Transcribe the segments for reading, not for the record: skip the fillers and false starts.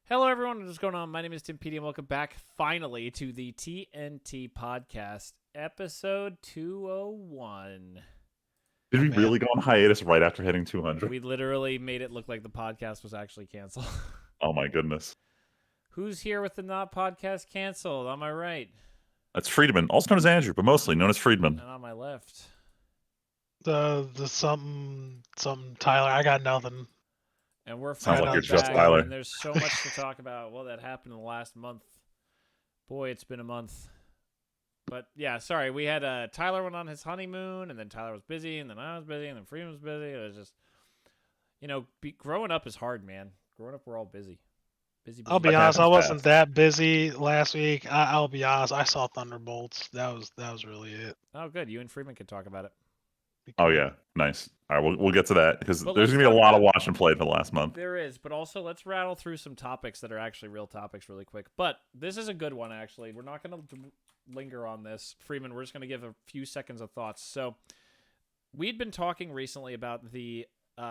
Hello, everyone. What's going on? My name is Timpedia, and welcome back finally to the TNT podcast, episode 201. Did Oh, we man. really go on hiatus right after hitting 200? We literally made it look like the podcast was actually canceled. Oh my goodness. Who's here with the not podcast canceled? On my right That's Friedman, also known as Andrew, but mostly known as Friedman. and on my left. The something Tyler. I got nothing. And we're Sounds finally like you're just back, Tyler. and there's so much to talk about. Well, that happened in the last month. Boy, it's been a month. But yeah, sorry. We had Tyler went on his honeymoon, and then Tyler was busy, and then I was busy, and then Freeman was busy. It was just, growing up is hard, man. Growing up, we're all busy. Busy. I'll be That honest. I happens wasn't fast. that busy last week. I'll be honest. I saw Thunderbolts. That was really it. Oh, good. You and Freeman can talk about it. Oh yeah, nice. All right, we'll get to that because But there's let's gonna be a talk lot of about- watch and play for the last month. There is, but also let's rattle through some topics that are actually real topics really quick. But this is a good one, actually. We're not going to linger on this. Freeman, we're just going to give a few seconds of thoughts. So we'd been talking recently about the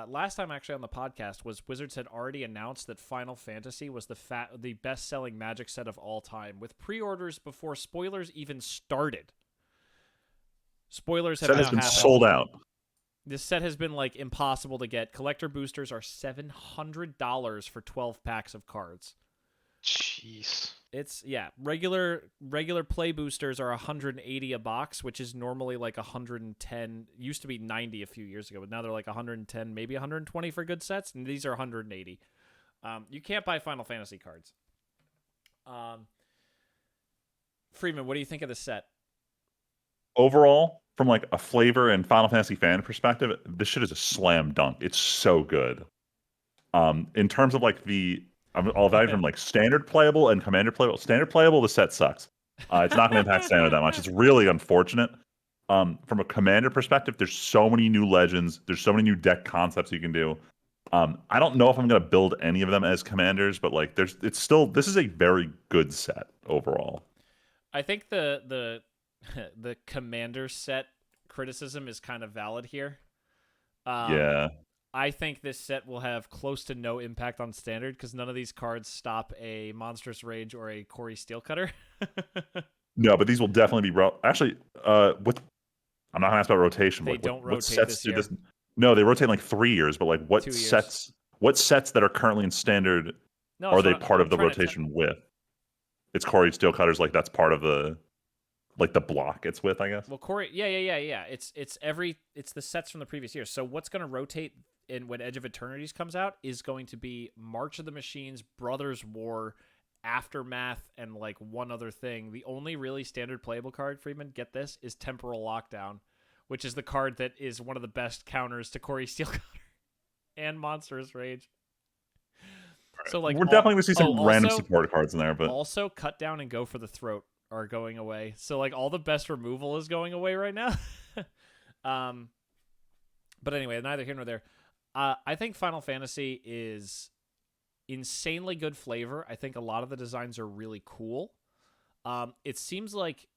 last time actually on the podcast was Wizards had already announced that Final Fantasy was the best-selling Magic set of all time, with pre-orders before spoilers even started. Spoilers have Set now has been happened. sold out. This set has been like impossible to get. Collector boosters are $700 for 12 packs of cards. Jeez. It's regular play boosters are 180 a box, which is normally like 110. Used to be 90 a few years ago, but now they're like 110, maybe 120 for good sets, and these are 180. You can't buy Final Fantasy cards. Freeman, what do you think of the set? Overall, from like a flavor and Final Fantasy fan perspective, this shit is a slam dunk. It's so good. In terms of like I'll value from like standard playable and commander playable. Standard playable, the set sucks. It's not going to impact standard that much. It's really unfortunate. From a commander perspective, there's so many new legends. There's so many new deck concepts you can do. I don't know if I'm going to build any of them as commanders, but like this is a very good set overall. I think the commander set criticism is kind of valid here. Yeah. I think this set will have close to no impact on standard because none of these cards stop a Monstrous Rage or a Corey Steelcutter. No, but these will definitely be actually. I'm not gonna ask about rotation. They but don't what rotate sets this do year. this? No, they rotate in like 3 years. But like, what 2 years. sets? What sets that are currently in standard No, are that's they what part I'm of the trying to rotation with? It's Corey Steelcutters. Like that's part of the block it's with, I guess. Well, Corey, yeah. It's the sets from the previous year. So what's going to rotate in when Edge of Eternities comes out is going to be March of the Machines, Brothers War, Aftermath, and like one other thing. The only really standard playable card, Freeman, get this, is Temporal Lockdown, which is the card that is one of the best counters to Corey Steelcutter and Monstrous Rage. So like we're definitely gonna see some random also, support cards in there, but also Cut Down and Go for the Throat are going away. So like all the best removal is going away right now. But anyway, neither here nor there. I think Final Fantasy is insanely good flavor. I think a lot of the designs are really cool. It seems like,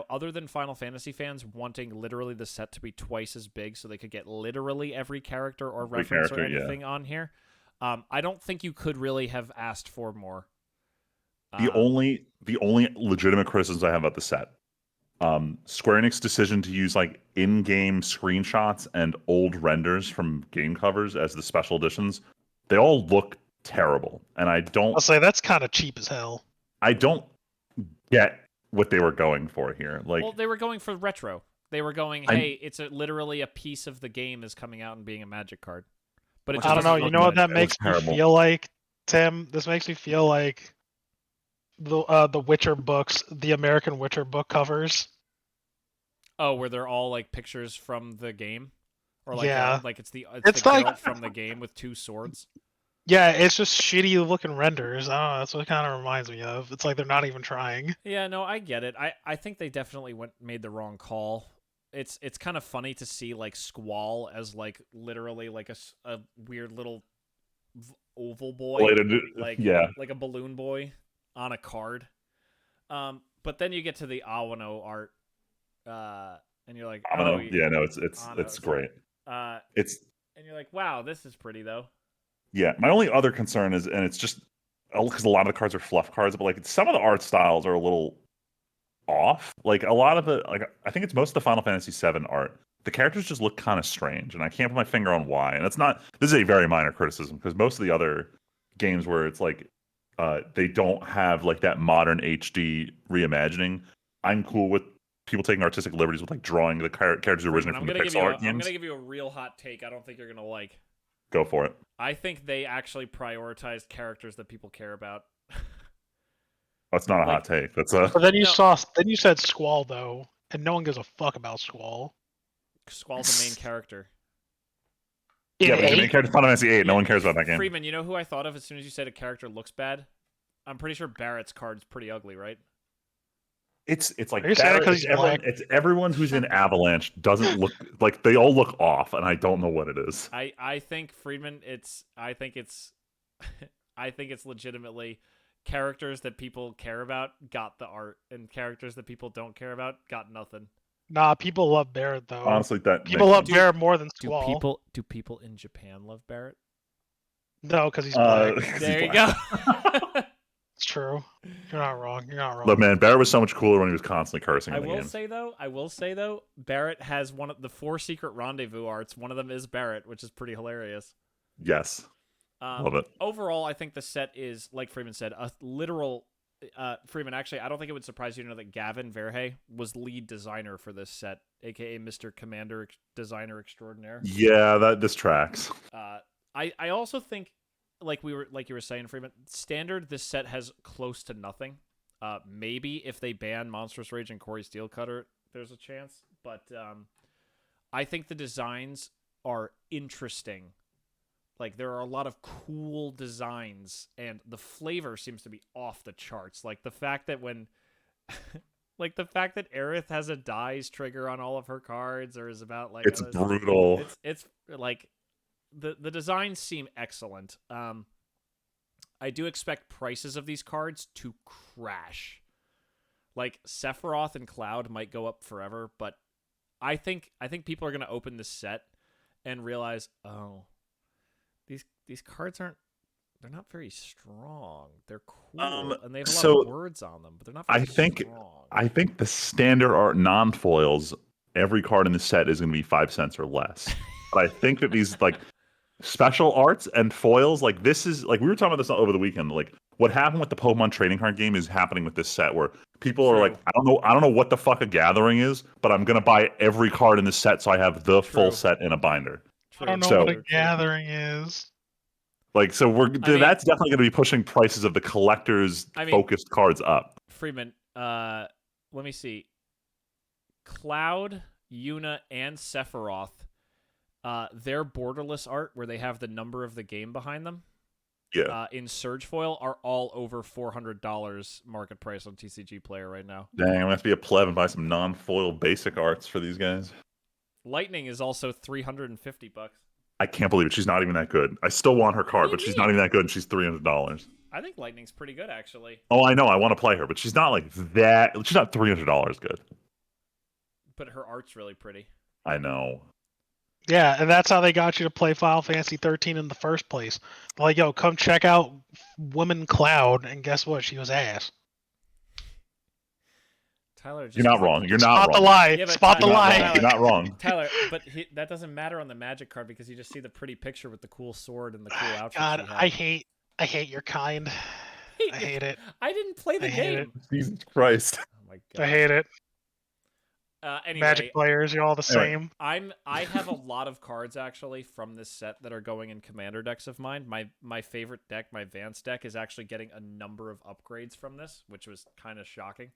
other than Final Fantasy fans wanting literally the set to be twice as big so they could get literally every character or reference or anything on here, I don't think you could really have asked for more. the only legitimate criticisms I have about the set, Square Enix decision to use like in-game screenshots and old renders from game covers as the special editions, they all look terrible, and I'll say that's kind of cheap as hell. I don't get what they were going for here. Like, well, they were going for retro. They were going, hey, it's literally a piece of the game is coming out and being a Magic card. But it just I don't know. doesn't You look know what good. that makes me terrible. feel like, Tim? This makes me feel like the Witcher books, the American Witcher book covers. Oh, where they're all like pictures from the game, or like Yeah. like it's the It's Geralt like- from the game with two swords. Yeah, it's just shitty looking renders. I don't know. That's what it kind of reminds me of. It's like they're not even trying. Yeah, no, I get it. I think they definitely made the wrong call. It's kind of funny to see like Squall as like literally like a weird little oval boy, like like a balloon boy on a card. But then you get to the Awano art, and you're like, oh yeah, no, it's Awano, great. And you're like, wow, this is pretty though. Yeah, my only other concern is, and it's just because a lot of the cards are fluff cards, but like some of the art styles are a little off. Like a lot of the like I think it's most of the Final Fantasy VII art. The characters just look kind of strange, and I can't put my finger on why. And it's not. This is a very minor criticism because most of the other games where it's like they don't have like that modern HD reimagining. I'm cool with people taking artistic liberties with like drawing the characters originally from the Pixar art I'm games. gonna give you a real hot take. I don't think you're gonna like. Go for it. I think they actually prioritized characters that people care about. That's not a hot take. That's a. But then you said Squall though, and no one gives a fuck about Squall. Squall's the main character. Yeah, but the main character Final Fantasy VIII. No one cares about that game. Freeman, you know who I thought of as soon as you said a character looks bad? I'm pretty sure Barrett's card's pretty ugly, right? It's like it's everyone who's in Avalanche doesn't look like they all look off, and I don't know what it is. I think Friedman. I think it's legitimately characters that people care about got the art, and characters that people don't care about got nothing. Nah, people love Barrett though. Honestly, people love Barrett more than Squall. Do people in Japan love Barrett? No, because he's black. There you go. It's true. You're not wrong. Look, man, Barrett was so much cooler when he was constantly cursing. I will say though, Barrett has one of the 4 secret rendezvous arts. One of them is Barrett, which is pretty hilarious. Yes, love it. Overall, I think the set is, like Freeman said, a literal. Freeman, actually, I don't think it would surprise you to know that Gavin Verhey was lead designer for this set, aka Mr. Commander Designer Extraordinaire. Yeah, this tracks. I also think, like you were saying, Freeman, standard, this set has close to nothing. Maybe if they ban Monstrous Rage and Corey Steelcutter, there's a chance. But I think the designs are interesting. Like, there are a lot of cool designs, and the flavor seems to be off the charts. Like, the fact that Aerith has a dies trigger on all of her cards, or is about, like... It's brutal. It's like, the designs seem excellent. I do expect prices of these cards to crash. Like, Sephiroth and Cloud might go up forever, but I think people are going to open this set and realize, oh... These cards they're not very strong. They're cool, and they have a lot of words on them, but they're not very strong. I think the standard art non-foils, every card in the set is going to be 5 cents or less. But I think that these like special arts and foils, like this is like we were talking about this over the weekend. Like what happened with the Pokemon trading card game is happening with this set, where people are like, I don't know what the fuck a gathering is, but I'm going to buy every card in the set so I have the full set in a binder. I don't know what a gathering is. Like, so that's definitely going to be pushing prices of the collectors focused cards up. Freeman, let me see. Cloud, Yuna, and Sephiroth, their borderless art, where they have the number of the game behind them, in Surge Foil, are all over $400 market price on TCG Player right now. Dang, I'm going to have to be a pleb and buy some non-foil basic arts for these guys. Lightning is also $350. I can't believe it. She's not even that good. I still want her card, but she's not even that good, and she's $300. I think Lightning's pretty good, actually. Oh, I know. I want to play her, but she's not like that. She's not $300 good. But her art's really pretty. I know. Yeah, and that's how they got you to play Final Fantasy 13 in the first place. Like, yo, come check out Woman Cloud, and guess what? She was ass. Tyler, just you're not wrong. You're not wrong. Spot the lie. Yeah, Spot the lie. Tyler, you're not wrong. Tyler, but that doesn't matter on the Magic card because you just see the pretty picture with the cool sword and the cool outfit. God, I hate your kind. I hate it. I didn't play the game. Jesus Christ. Oh my God. I hate it. Anyway, Magic players, you're all the same. I have a lot of cards actually from this set that are going in commander decks of mine. My favorite deck, my Vance deck, is actually getting a number of upgrades from this, which was kind of shocking.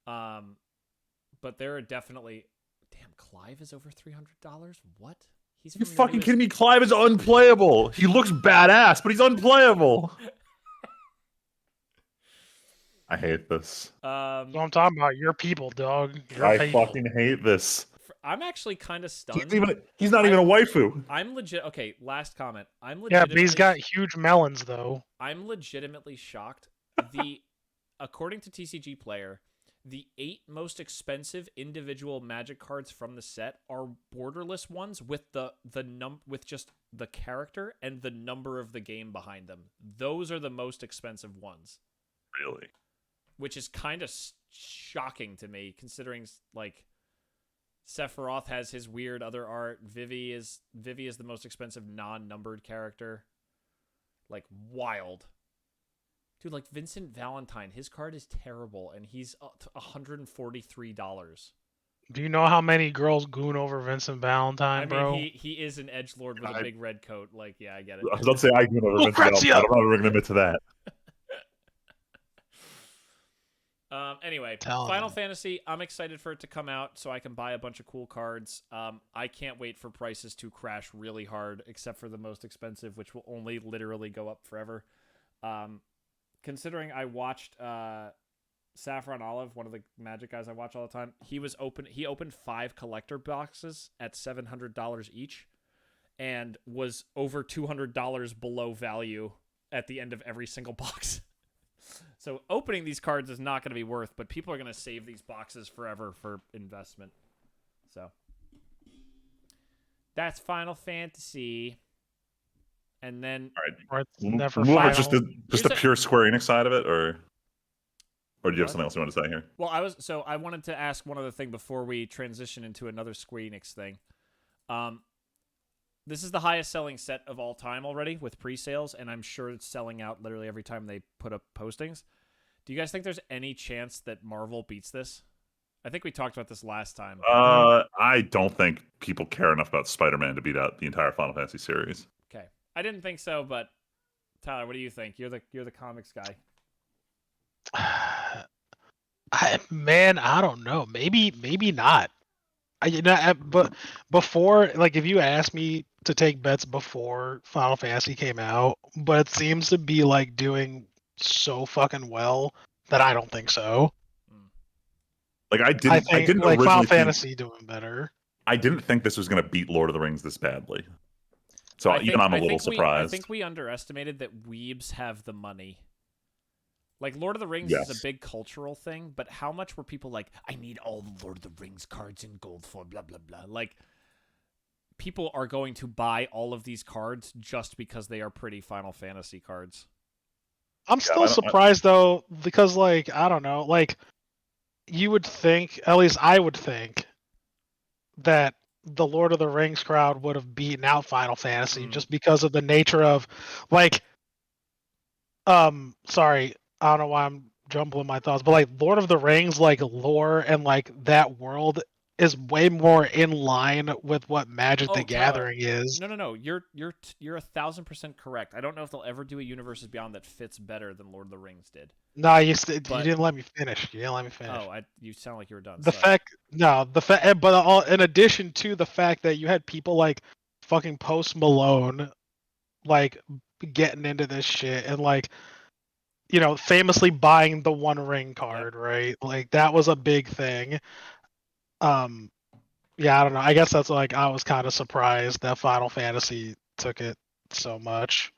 But there are definitely... Damn, Clive is over $300? What? You fucking kidding me? Clive is unplayable. He looks badass, but he's unplayable. I hate this. What I'm talking about. Your people, dog. I fucking hate this. I'm actually kind of stunned. He's not even a waifu. I'm legit... Okay, last comment. Yeah, but he's got huge melons, though. I'm legitimately shocked. According to TCG Player... the 8 most expensive individual Magic cards from the set are borderless ones with with just the character and the number of the game behind them. Those are the most expensive ones. Really? Which is kind of shocking to me, considering like Sephiroth has his weird other art. Vivi is the most expensive non-numbered character. Like, wild. Dude, like Vincent Valentine, his card is terrible, and he's $143. Do you know how many girls goon over Vincent Valentine, bro? I mean, he is an edgelord with a big red coat. Like, yeah, I get it. I was about to say I can over Vincent Valentine, but I'm not going to admit to that. Anyway, Final Fantasy, I'm excited for it to come out so I can buy a bunch of cool cards. I can't wait for prices to crash really hard, except for the most expensive, which will only literally go up forever. Considering I watched Saffron Olive, one of the Magic guys I watch all the time, he opened 5 collector boxes at $700 each and was over $200 below value at the end of every single box. So opening these cards is not going to be worth, but people are going to save these boxes forever for investment. So that's Final Fantasy. And then all right. Just a pure Square Enix side of it, or do you have something else you want to say here? Well, I wanted to ask one other thing before we transition into another Square Enix thing. This is the highest selling set of all time already with pre-sales, and I'm sure it's selling out literally every time they put up postings. Do you guys think there's any chance that Marvel beats this? I think we talked about this last time. I don't think people care enough about Spider-Man to beat out the entire Final Fantasy series. Okay. I didn't think so, but Tyler, what do you think? You're the comics guy. I don't know. Maybe not. But before, like, if you asked me to take bets before Final Fantasy came out, but it seems to be like doing so fucking well that I don't think so. Like I didn't like originally Final Fantasy doing better. I didn't think this was going to beat Lord of the Rings this badly. So I'm a little surprised. I think we underestimated that weebs have the money. Like, Lord of the Rings is a big cultural thing, but how much were people like, I need all the Lord of the Rings cards in gold for blah, blah, blah. Like, people are going to buy all of these cards just because they are pretty Final Fantasy cards. I'm still surprised, though, because, like, I don't know, like, you would think, at least I would think, that the Lord of the Rings crowd would have beaten out Final Fantasy just because of the nature of, like, sorry, I don't know why I'm jumbling my thoughts, but like Lord of the Rings, like lore and like that world is way more in line with what Magic the Gathering is. No. You're 1,000% correct. I don't know if they'll ever do a Universes Beyond that fits better than Lord of the Rings did. No, you didn't let me finish. Oh, you sound like you were done. But in addition to the fact that you had people like fucking Post Malone, like getting into this shit and like, you know, famously buying the One Ring card, right? Like that was a big thing. Yeah, I don't know. I guess that's like I was kind of surprised that Final Fantasy took it so much.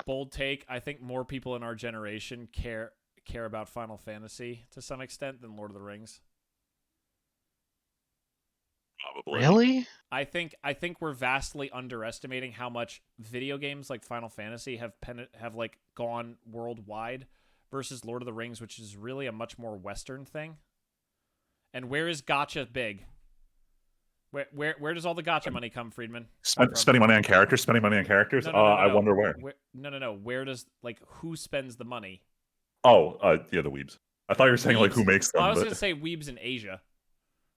Bold take. I think more people in our generation care about Final Fantasy to some extent than Lord of the Rings. Probably. Really? I think we're vastly underestimating how much video games like Final Fantasy have like gone worldwide versus Lord of the Rings, which is really a much more Western thing. And where is gacha big? Where does all the gacha money come, Friedman? Spending money on characters. No. I wonder where. No. Where does who spends the money? Oh, the weebs. I thought you were saying Weebs. like who makes them. I was going to say weebs in Asia.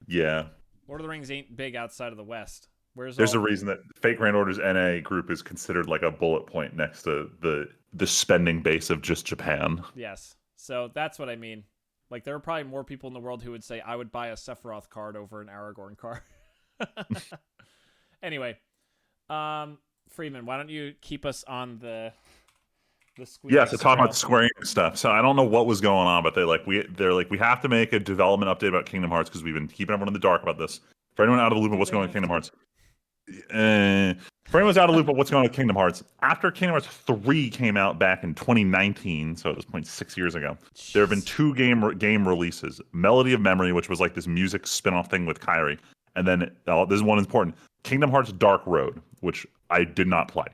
Yeah. Lord of the Rings ain't big outside of the West. There's a reason that Fate Grand Order's NA group is considered like a bullet point next to the spending base of just Japan. Yes. So that's what I mean. Like, there are probably more people in the world who would say, I would buy a Sephiroth card over an Aragorn card. Anyway, Freeman, why don't you keep us on the squeeze? Yeah, so talking about the Square Enix stuff. So I don't know what was going on, but they're like we have to make a development update about Kingdom Hearts because we've been keeping everyone in the dark about this. For anyone out of the loop of what's going on in Kingdom Hearts, For anyone's out of the loop of what's going on with Kingdom Hearts, after Kingdom Hearts 3 came out back in 2019, so at this point 6 years ago, there have been two game releases: Melody of Memory, which was like this music spin-off thing with Kairi, and then this is one important: Kingdom Hearts Dark Road, which I did not play.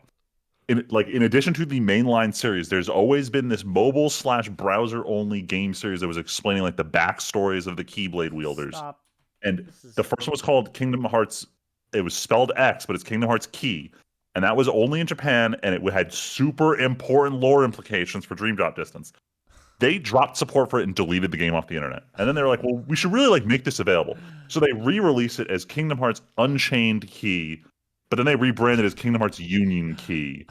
In addition to the mainline series, there's always been this mobile / browser only game series that was explaining like the backstories of the Keyblade wielders. Stop. And the first one was called Kingdom Hearts. It was spelled X, but it's Kingdom Hearts Key. And that was only in Japan, and it had super important lore implications for Dream Drop Distance. They dropped support for it and deleted the game off the internet. And then they were like, well, we should really like make this available. So they re-released it as Kingdom Hearts Unchained Key, but then they rebranded it as Kingdom Hearts Union Key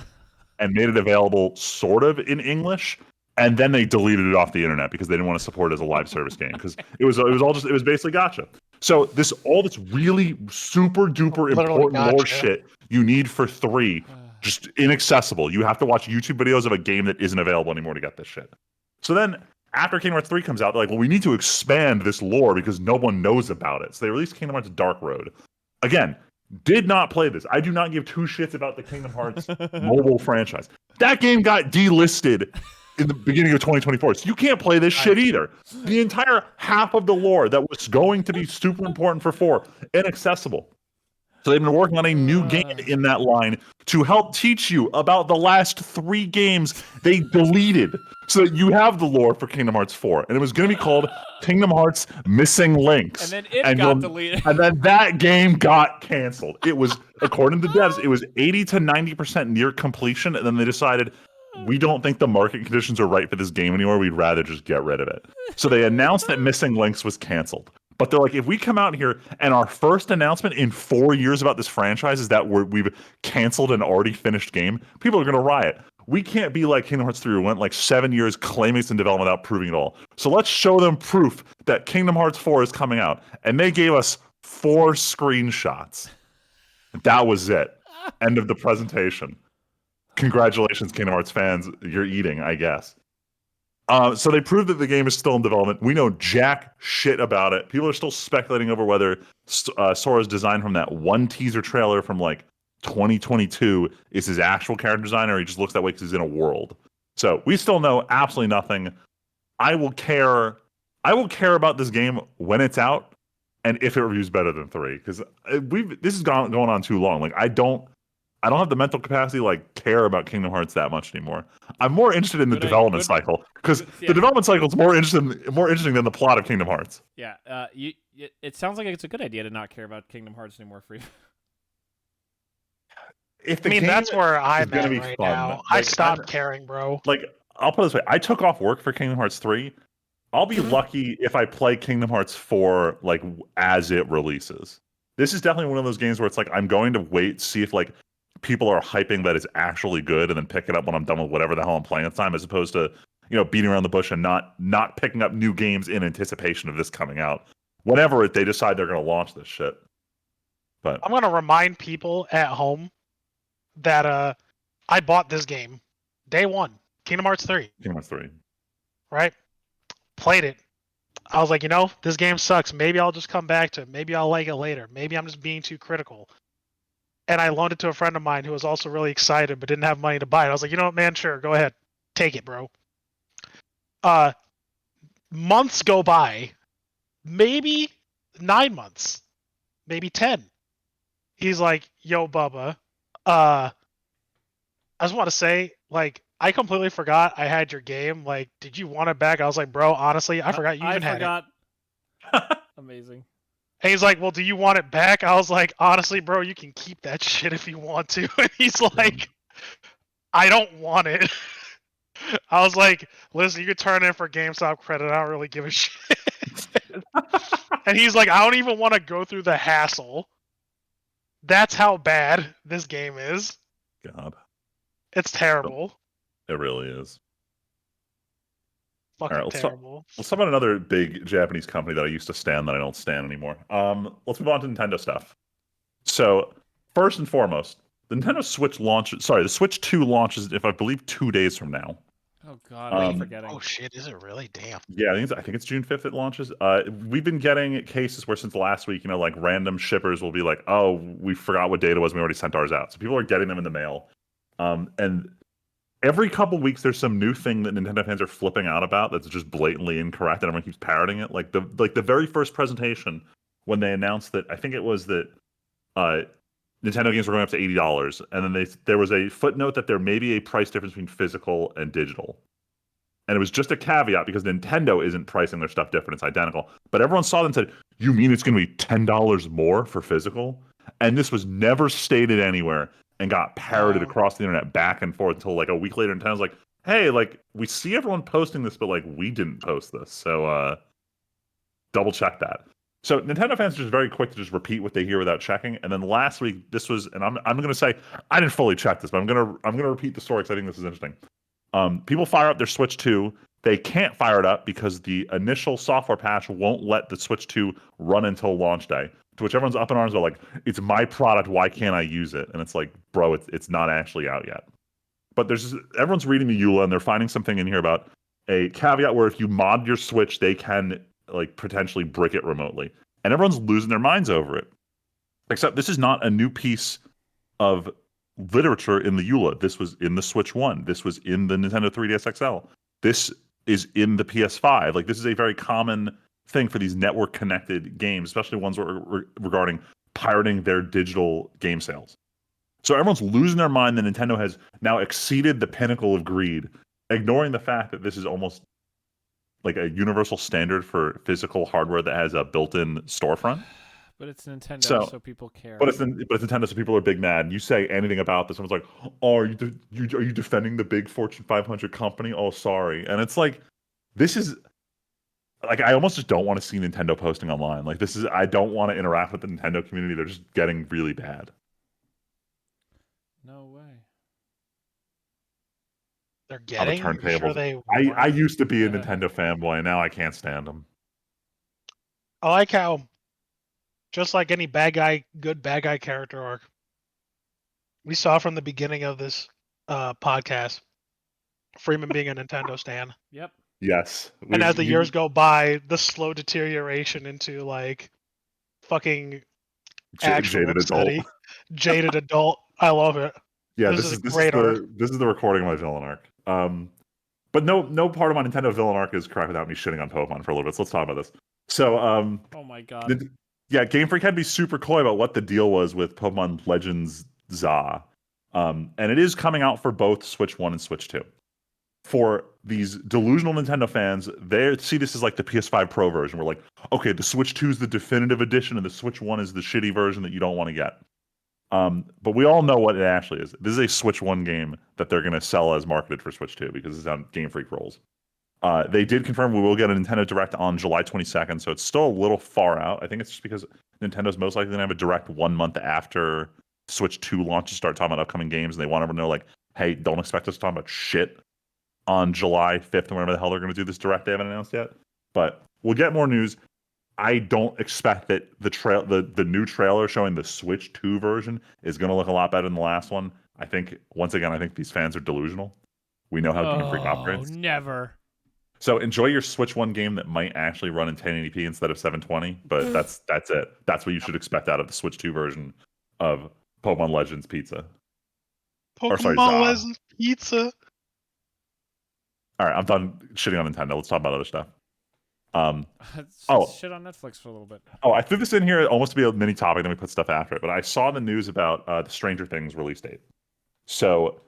and made it available sort of in English. And then they deleted it off the internet because they didn't want to support it as a live service game because it was basically gotcha. So all this really super duper important lore shit you need for 3, just inaccessible. You have to watch YouTube videos of a game that isn't available anymore to get this shit. So then after Kingdom Hearts 3 comes out, they're like, well, we need to expand this lore because no one knows about it. So they released Kingdom Hearts Dark Road. Again, did not play this. I do not give 2 shits about the Kingdom Hearts mobile franchise. That game got delisted in the beginning of 2024. So you can't play this shit either. The entire half of the lore that was going to be super important for 4, inaccessible. So they've been working on a new game in that line to help teach you about the last 3 games they deleted so that you have the lore for Kingdom Hearts 4. And it was going to be called Kingdom Hearts Missing Links. And then it got deleted. And then that game got canceled. It was, according to devs, it was 80 to 90% near completion. And then they decided, we don't think the market conditions are right for this game anymore. We'd rather just get rid of it. So they announced that Missing Links was canceled. But they're like, if we come out here and our first announcement in 4 years about this franchise is that we've canceled an already finished game, people are going to riot. We can't be like Kingdom Hearts 3, who went like 7 years claiming it's in development without proving it all. So let's show them proof that Kingdom Hearts 4 is coming out. And they gave us 4 screenshots. That was it. End of the presentation. Congratulations, Kingdom Hearts fans. You're eating, I guess. So they proved that the game is still in development. We know jack shit about it. People are still speculating over whether Sora's design from that one teaser trailer from like 2022 is his actual character design, or he just looks that way because he's in a world. So we still know absolutely nothing. I will care about this game when it's out and if it reviews better than 3, because this has going on too long. Like I don't have the mental capacity to like care about Kingdom Hearts that much anymore. I'm more interested in the development cycle because the development cycle is more interesting than the plot of Kingdom Hearts. Yeah, it sounds like it's a good idea to not care about Kingdom Hearts anymore for you. That's where I'm at right now. Like, I stopped caring, bro. Like, I'll put it this way: I took off work for Kingdom Hearts 3. I'll be lucky if I play Kingdom Hearts 4 like as it releases. This is definitely one of those games where it's like I'm going to wait, see if like people are hyping that it's actually good, and then pick it up when I'm done with whatever the hell I'm playing at the time, as opposed to beating around the bush and not picking up new games in anticipation of this coming out. Whenever they decide they're going to launch this shit. But I'm going to remind people at home that I bought this game day 1, Kingdom Hearts 3. Kingdom Hearts 3. Right? Played it. I was like, this game sucks. Maybe I'll just come back to it. Maybe I'll like it later. Maybe I'm just being too critical. And I loaned it to a friend of mine who was also really excited but didn't have money to buy it. I was like, you know what, man? Sure, go ahead. Take it, bro. Months go by. Maybe 9 months. Maybe 10. He's like, yo, Bubba. I just want to say, like, I completely forgot I had your game. Like, did you want it back? I was like, bro, honestly, I forgot you even had it. Amazing. And he's like, well, do you want it back? I was like, honestly, bro, you can keep that shit if you want to. And he's like, I don't want it. I was like, listen, you can turn it in for GameStop credit. I don't really give a shit. And he's like, I don't even want to go through the hassle. That's how bad this game is. God. It's terrible. It really is. Fucking terrible. Let's talk about another big Japanese company that I used to stan that I don't stan anymore. Let's move on to Nintendo stuff. So, first and foremost, the Nintendo Switch the Switch 2 launches, if I believe, 2 days from now. Oh God, I'm Um, forgetting. Oh shit, is it really? Damn. Yeah, I think it's June 5th it launches. We've been getting cases where since last week, like random shippers will be like, "Oh, we forgot what date it was. We already sent ours out." So people are getting them in the mail. And every couple weeks, there's some new thing that Nintendo fans are flipping out about that's just blatantly incorrect, and everyone keeps parroting it. Like the very first presentation when they announced that, I think it was that uh, Nintendo games were going up to $80, and then there was a footnote that there may be a price difference between physical and digital. And it was just a caveat because Nintendo isn't pricing their stuff different; it's identical. But everyone saw that and said, "You mean it's going to be $10 more for physical?" And this was never stated anywhere, and got parroted across the internet back and forth until like a week later. Nintendo's like, "Hey, like we see everyone posting this, but like we didn't post this, so double check that." So Nintendo fans are just very quick to just repeat what they hear without checking. And then last week, this was, and I'm going to say I didn't fully check this, but I'm gonna repeat the story because I think this is interesting. People fire up their Switch 2. They can't fire it up because the initial software patch won't let the Switch 2 run until launch day. To which everyone's up in arms about like, it's my product, why can't I use it? And it's like, bro, it's not actually out yet. But everyone's reading the EULA and they're finding something in here about a caveat where if you mod your Switch, they can like potentially brick it remotely. And everyone's losing their minds over it. Except this is not a new piece of literature in the EULA. This was in the Switch 1. This was in the Nintendo 3DS XL. This is in the PS5. Like, this is a very common thing for these network connected games, especially ones regarding pirating their digital game sales. So everyone's losing their mind that Nintendo has now exceeded the pinnacle of greed, ignoring the fact that this is almost like a universal standard for physical hardware that has a built-in storefront. But it's Nintendo, so people care. But it's Nintendo, so people are big mad. You say anything about this, someone's like, "Oh, are you defending the big Fortune 500 company?" Oh, sorry. And it's like, this is like, I almost just don't want to see Nintendo posting online. Like, I don't want to interact with the Nintendo community. They're just getting really bad. No way. They're getting. On the turntables. Sure I used to be a Nintendo fanboy, and now I can't stand them. I like how, just like any good bad guy character arc, we saw from the beginning of this podcast, Freeman being a Nintendo stan. Yep. Yes. And as the years go by, the slow deterioration into like fucking jaded adult. Jaded adult. I love it. Yeah, this is the recording of my villain arc. But no part of my Nintendo villain arc is correct without me shitting on Pokemon for a little bit. So let's talk about this. So, oh my god. Game Freak had to be super coy about what the deal was with Pokemon Legends ZA. And it is coming out for both Switch 1 and Switch 2. For these delusional Nintendo fans, they see this as like the PS5 Pro version. We're like, okay, the Switch 2 is the definitive edition and the Switch 1 is the shitty version that you don't want to get. But we all know what it actually is. This is a Switch 1 game that they're going to sell as marketed for Switch 2 because this is how Game Freak rolls. They did confirm we will get a Nintendo Direct on July 22nd, so it's still a little far out. I think it's just because Nintendo's most likely going to have a Direct 1 month after Switch 2 launch to start talking about upcoming games, and they want everyone to know, like, hey, don't expect us to talk about shit on July 5th or whenever the hell they're going to do this Direct. They haven't announced yet. But we'll get more news. I don't expect that the new trailer showing the Switch 2 version is going to look a lot better than the last one. I think, once again, I think these fans are delusional. We know how Game Freak operates. Never. So enjoy your Switch 1 game that might actually run in 1080p instead of 720, but that's it. That's what you should expect out of the Switch 2 version of Pokemon Legends Pizza. Pokemon Legends Pizza. All right, I'm done shitting on Nintendo. Let's talk about other stuff. Shit on Netflix for a little bit. Oh, I threw this in here almost to be a mini topic, then we put stuff after it. But I saw the news about the Stranger Things release date. So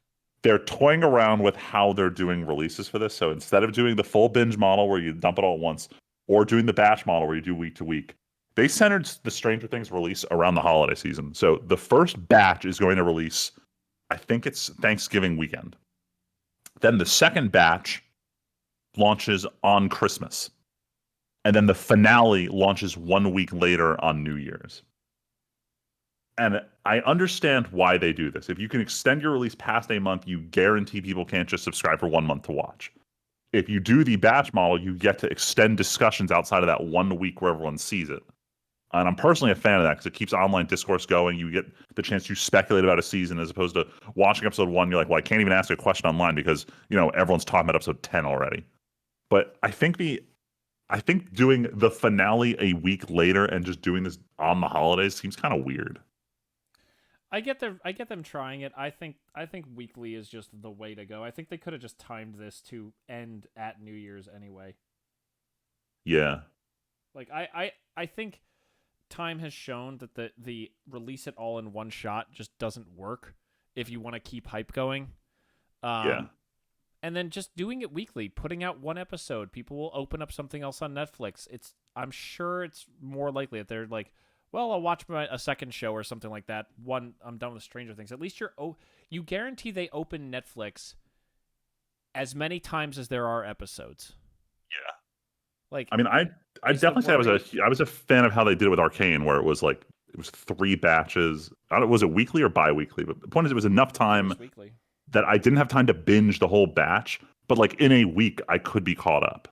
they're toying around with how they're doing releases for this. So instead of doing the full binge model where you dump it all at once, or doing the batch model where you do week to week, they centered the Stranger Things release around the holiday season. So the first batch is going to release, I think it's Thanksgiving weekend. Then the second batch launches on Christmas. And then the finale launches 1 week later on New Year's. And I understand why they do this. If you can extend your release past a month, you guarantee people can't just subscribe for 1 month to watch. If you do the batch model, you get to extend discussions outside of that 1 week where everyone sees it. And I'm personally a fan of that because it keeps online discourse going. You get the chance to speculate about a season as opposed to watching episode 1. You're like, well, I can't even ask a question online because everyone's talking about episode 10 already. But I think doing the finale a week later and just doing this on the holidays seems kind of weird. I get them trying it. I think weekly is just the way to go. I think they could have just timed this to end at New Year's anyway. Yeah. Like I think time has shown that the release it all in one shot just doesn't work if you want to keep hype going. Yeah. And then just doing it weekly, putting out one episode, people will open up something else on Netflix. I'm sure it's more likely that they're like, well, I'll watch a second show or something like that. I'm done with Stranger Things. At least you guarantee they open Netflix as many times as there are episodes. Yeah. Like, I mean, I definitely say I was a fan of how they did it with Arcane, where it was 3 batches. I don't know, was it weekly or bi-weekly? But the point is, it was enough time that I didn't have time to binge the whole batch. But in a week, I could be caught up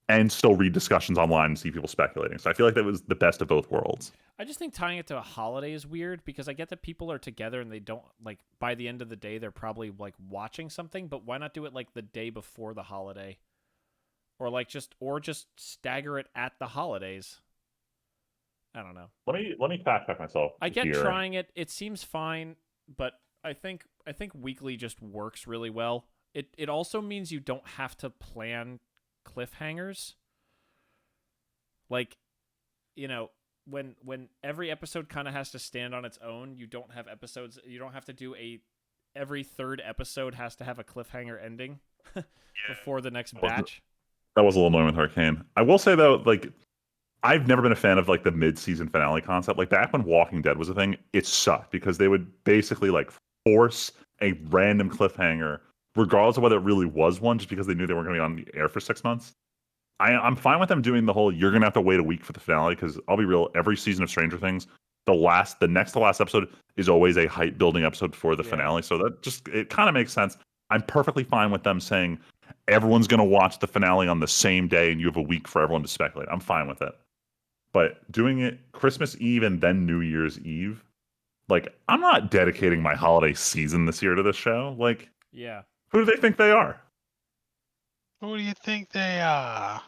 and still read discussions online and see people speculating. So I feel like that was the best of both worlds. I just think tying it to a holiday is weird because I get that people are together and they don't by the end of the day they're probably watching something. But why not do it the day before the holiday? Or just stagger it at the holidays. I don't know. Let me fact check myself. I get trying it. It seems fine, but I think weekly just works really well. It also means you don't have to plan cliffhangers. When every episode kind of has to stand on its own, you don't have episodes. You don't have to do every third episode has to have a cliffhanger ending before the next batch. That was a little annoying with Arcane. I will say though, I've never been a fan of the mid-season finale concept. Back when Walking Dead was a thing, it sucked because they would basically force a random cliffhanger, regardless of whether it really was one, just because they knew they weren't going to be on the air for 6 months. I'm fine with them doing the whole you're going to have to wait a week for the finale because I'll be real, every season of Stranger Things, the next to last episode is always a hype building episode before the finale. So it kind of makes sense. I'm perfectly fine with them saying everyone's going to watch the finale on the same day and you have a week for everyone to speculate. I'm fine with it. But doing it Christmas Eve and then New Year's Eve, I'm not dedicating my holiday season this year to this show. Yeah. Who do they think they are? Who do you think they are?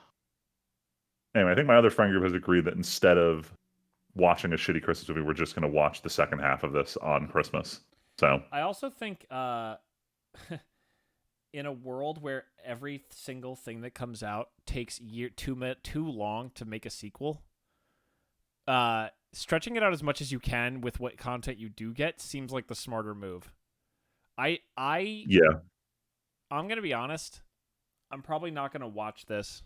Anyway, I think my other friend group has agreed that instead of watching a shitty Christmas movie, we're just going to watch the second half of this on Christmas. So I also think in a world where every single thing that comes out takes too long to make a sequel, stretching it out as much as you can with what content you do get seems like the smarter move. I'm gonna be honest. I'm probably not gonna watch this.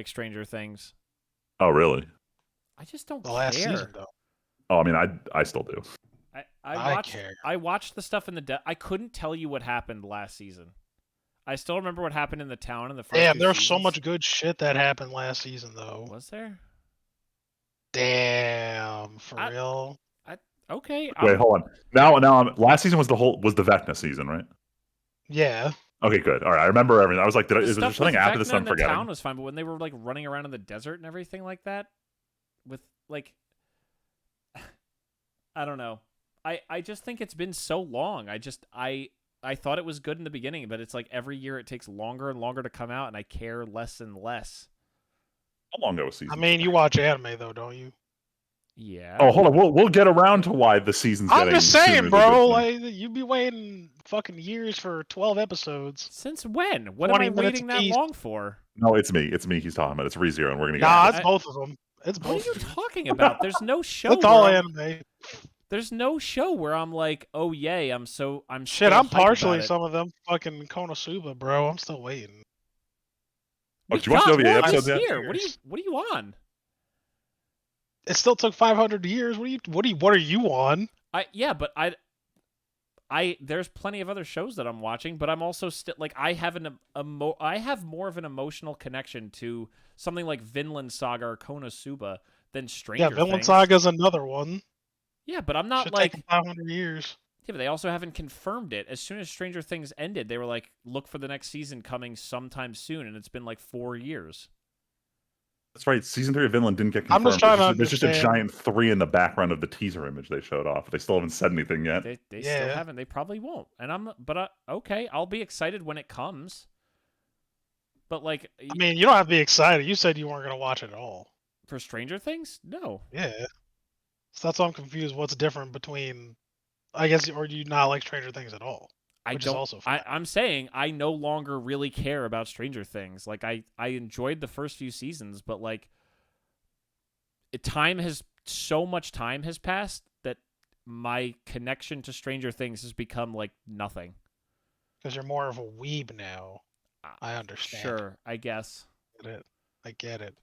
Stranger Things. Oh, really? I just don't the care. last season, though. Oh, I mean, I still do. I watched the stuff in the I couldn't tell you what happened last season. I still remember what happened in the town in the first. Damn, there's so much good shit that happened last season, though. Was there? Damn, for real. Okay. Wait, hold on. Now, last season was the Vecna season, right? Yeah. Okay, good. All right, I remember everything. I was like, is there something after this I'm forgetting? The town was fine, but when they were running around in the desert and everything like that, with I don't know. I just think it's been so long. I thought it was good in the beginning, but it's every year it takes longer and longer to come out, and I care less and less. How long ago was season? I mean, you watch anime though, don't you? Yeah. Oh, hold on. We'll get around to why the season's getting. I'm just saying, bro. You'd be waiting fucking years for 12 episodes. Since when? What am I waiting that long for? No, it's me. It's me he's talking about. It's ReZero, and we're gonna get. Nah, it's both of them. It's both. What are you talking about? There's no show. It's all anime. There's no show where I'm like, oh yay, I'm shit. I'm partially some of them. Fucking Konosuba, bro. I'm still waiting. Oh, do you watch the OVA episodes yet? What are you on? It still took 500 years. What are you on? There's plenty of other shows that I'm watching, but I'm also still I have I have more of an emotional connection to something like Vinland Saga or Konosuba than Stranger Things. Yeah, Vinland Saga is another one. Yeah, but I'm not Should take 500 years. Yeah, but they also haven't confirmed it. As soon as Stranger Things ended, they were like, look for the next season coming sometime soon, and it's been 4 years. That's right. Season 3 of Vinland didn't get I'm confirmed. just trying to There's just a understand. giant 3 in the background of the teaser image they showed off. They still haven't said anything yet. They still haven't. They probably won't. And okay, I'll be excited when it comes. But like, I mean, you don't have to be excited. You said you weren't gonna watch it at all. For Stranger Things, no. Yeah. So that's why I'm confused. What's different between, I guess, or do you not like Stranger Things at all? Which is also fine. I'm saying I no longer really care about Stranger Things. Like I enjoyed the first few seasons, but like so much time has passed that my connection to Stranger Things has become like nothing. Because you're more of a weeb now. I understand. Sure, I guess. I get it.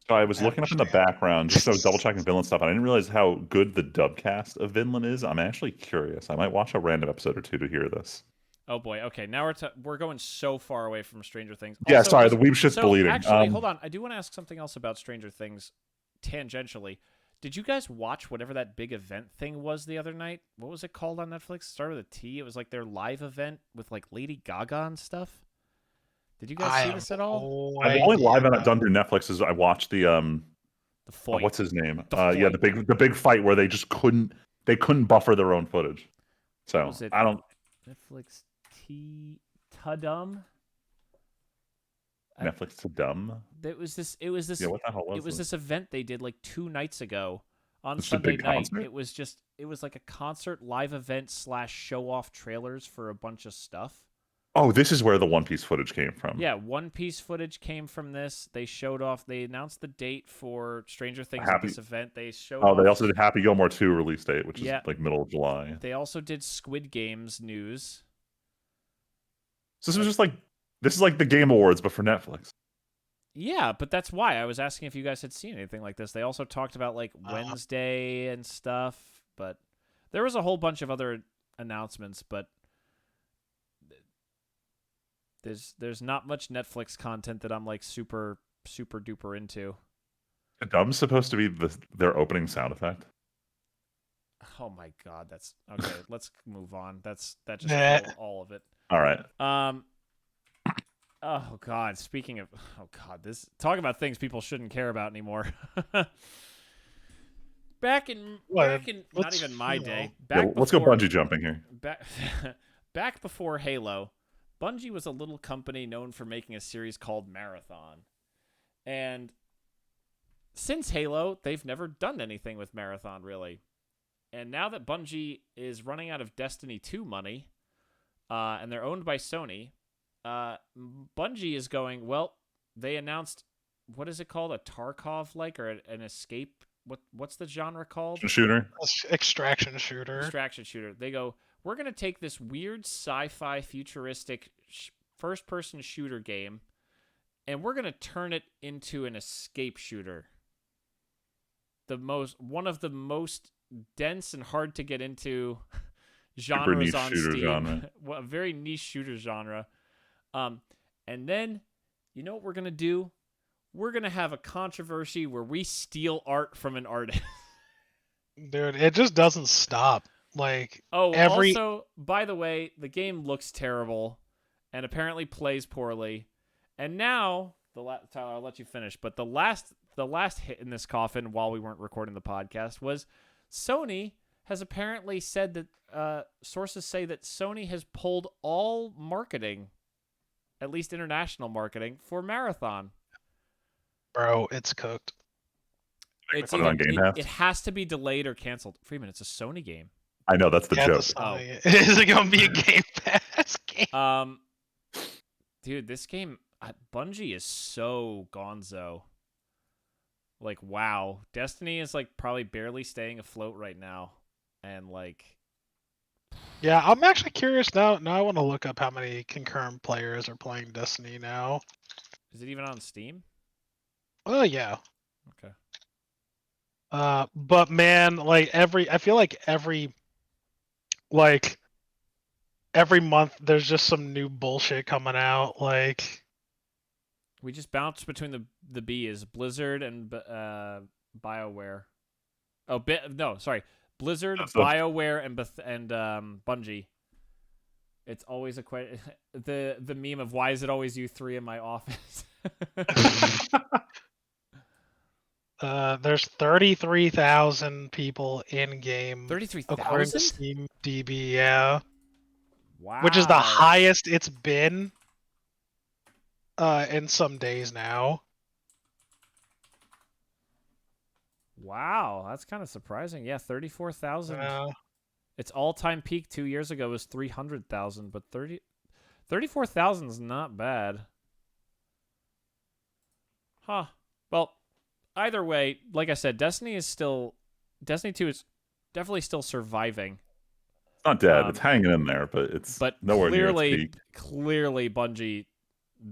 So I was looking up in the background just so I was double checking Vinland stuff, and I didn't realize how good the dubcast of Vinland is. I'm actually curious. I might watch a random episode or two to hear this. Oh boy. Okay, now we're going so far away from Stranger Things. Yeah, sorry, the weeb shit's bleeding. Actually, hold on. I do want to ask something else about Stranger Things, tangentially. Did you guys watch whatever that big event thing was the other night? What was it called on Netflix? It started with a T. It was like their live event with like Lady Gaga and stuff. Did you guys see this at all? The only live event I've done through Netflix is I watched the fight. What's his name? Yeah, the big fight where they just couldn't buffer their own footage. So I don't. Netflix Tudum. Netflix to dumb. It was this. Yeah, what the hell was it was this event they did like 2 nights ago on Just Sunday a big night. concert? It was like a concert live event / show off trailers for a bunch of stuff. Oh, this is where the One Piece footage came from. Yeah, One Piece footage came from this. They showed off. They announced the date for Stranger Things at this event. They showed. Oh, they also did Happy Gilmore 2 release date, which is like middle of July. They also did Squid Games news. So this was just like the Game Awards, but for Netflix. Yeah, but that's why I was asking if you guys had seen anything like this. They also talked about like Wednesday and stuff, but there was a whole bunch of other announcements, but there's not much Netflix content that I'm like super duper into. Dumb's supposed to be their opening sound effect. Oh my god, that's okay. Let's move on. That just killed all of it. All right. Oh god, speaking of this talk about things people shouldn't care about anymore. back in not even my day. Let's go bungee jumping here. Back before Halo, Bungie was a little company known for making a series called Marathon. And since Halo, they've never done anything with Marathon really. And now that Bungie is running out of Destiny 2 money, and they're owned by Sony, Bungie is going, well, they announced, what is it called? A Tarkov-like or an escape? What's the genre called? Shooter. Extraction shooter. Extraction shooter. They go, we're going to take this weird sci-fi futuristic first-person shooter game, and we're going to turn it into an escape shooter. One of the most dense and hard to get into genres on Steam. A very niche shooter genre. And then, you know what we're going to do? We're going to have a controversy where we steal art from an artist. Dude, it just doesn't stop. Like, also, by the way, the game looks terrible and apparently plays poorly. And now, Tyler, I'll let you finish, but the last hit in this coffin while we weren't recording the podcast was Sony has apparently said that sources say that Sony has pulled all marketing, at least international marketing, for Marathon. Bro, it's cooked. It has to be delayed or canceled. Freeman, it's a Sony game. I know, that's the joke. Is it going to be a Game Pass game? Dude, this game, Bungie is so gonzo. Like, wow. Destiny is like probably barely staying afloat right now. And like, yeah, I'm actually curious now. Now I want to look up how many concurrent players are playing Destiny now. Is it even on Steam? Oh yeah. Okay. But man, like I feel like every month there's just some new bullshit coming out. Like, we just bounced between the B's, Blizzard and BioWare. Oh, no, sorry. Blizzard, BioWare, and Bungie. It's always the meme of why is it always you three in my office? There's 33,000 people in game, according to 33,000? Steam DB. Yeah, which is the Wow. highest it's been in some days now. Wow, that's kind of surprising. Yeah, 34,000. Its all-time peak 2 years ago was 300,000, but 34,000 is not bad. Huh. Well, either way, like I said, Destiny 2 is definitely still surviving. It's not dead. It's hanging in there, but it's nowhere near its peak. Clearly Bungie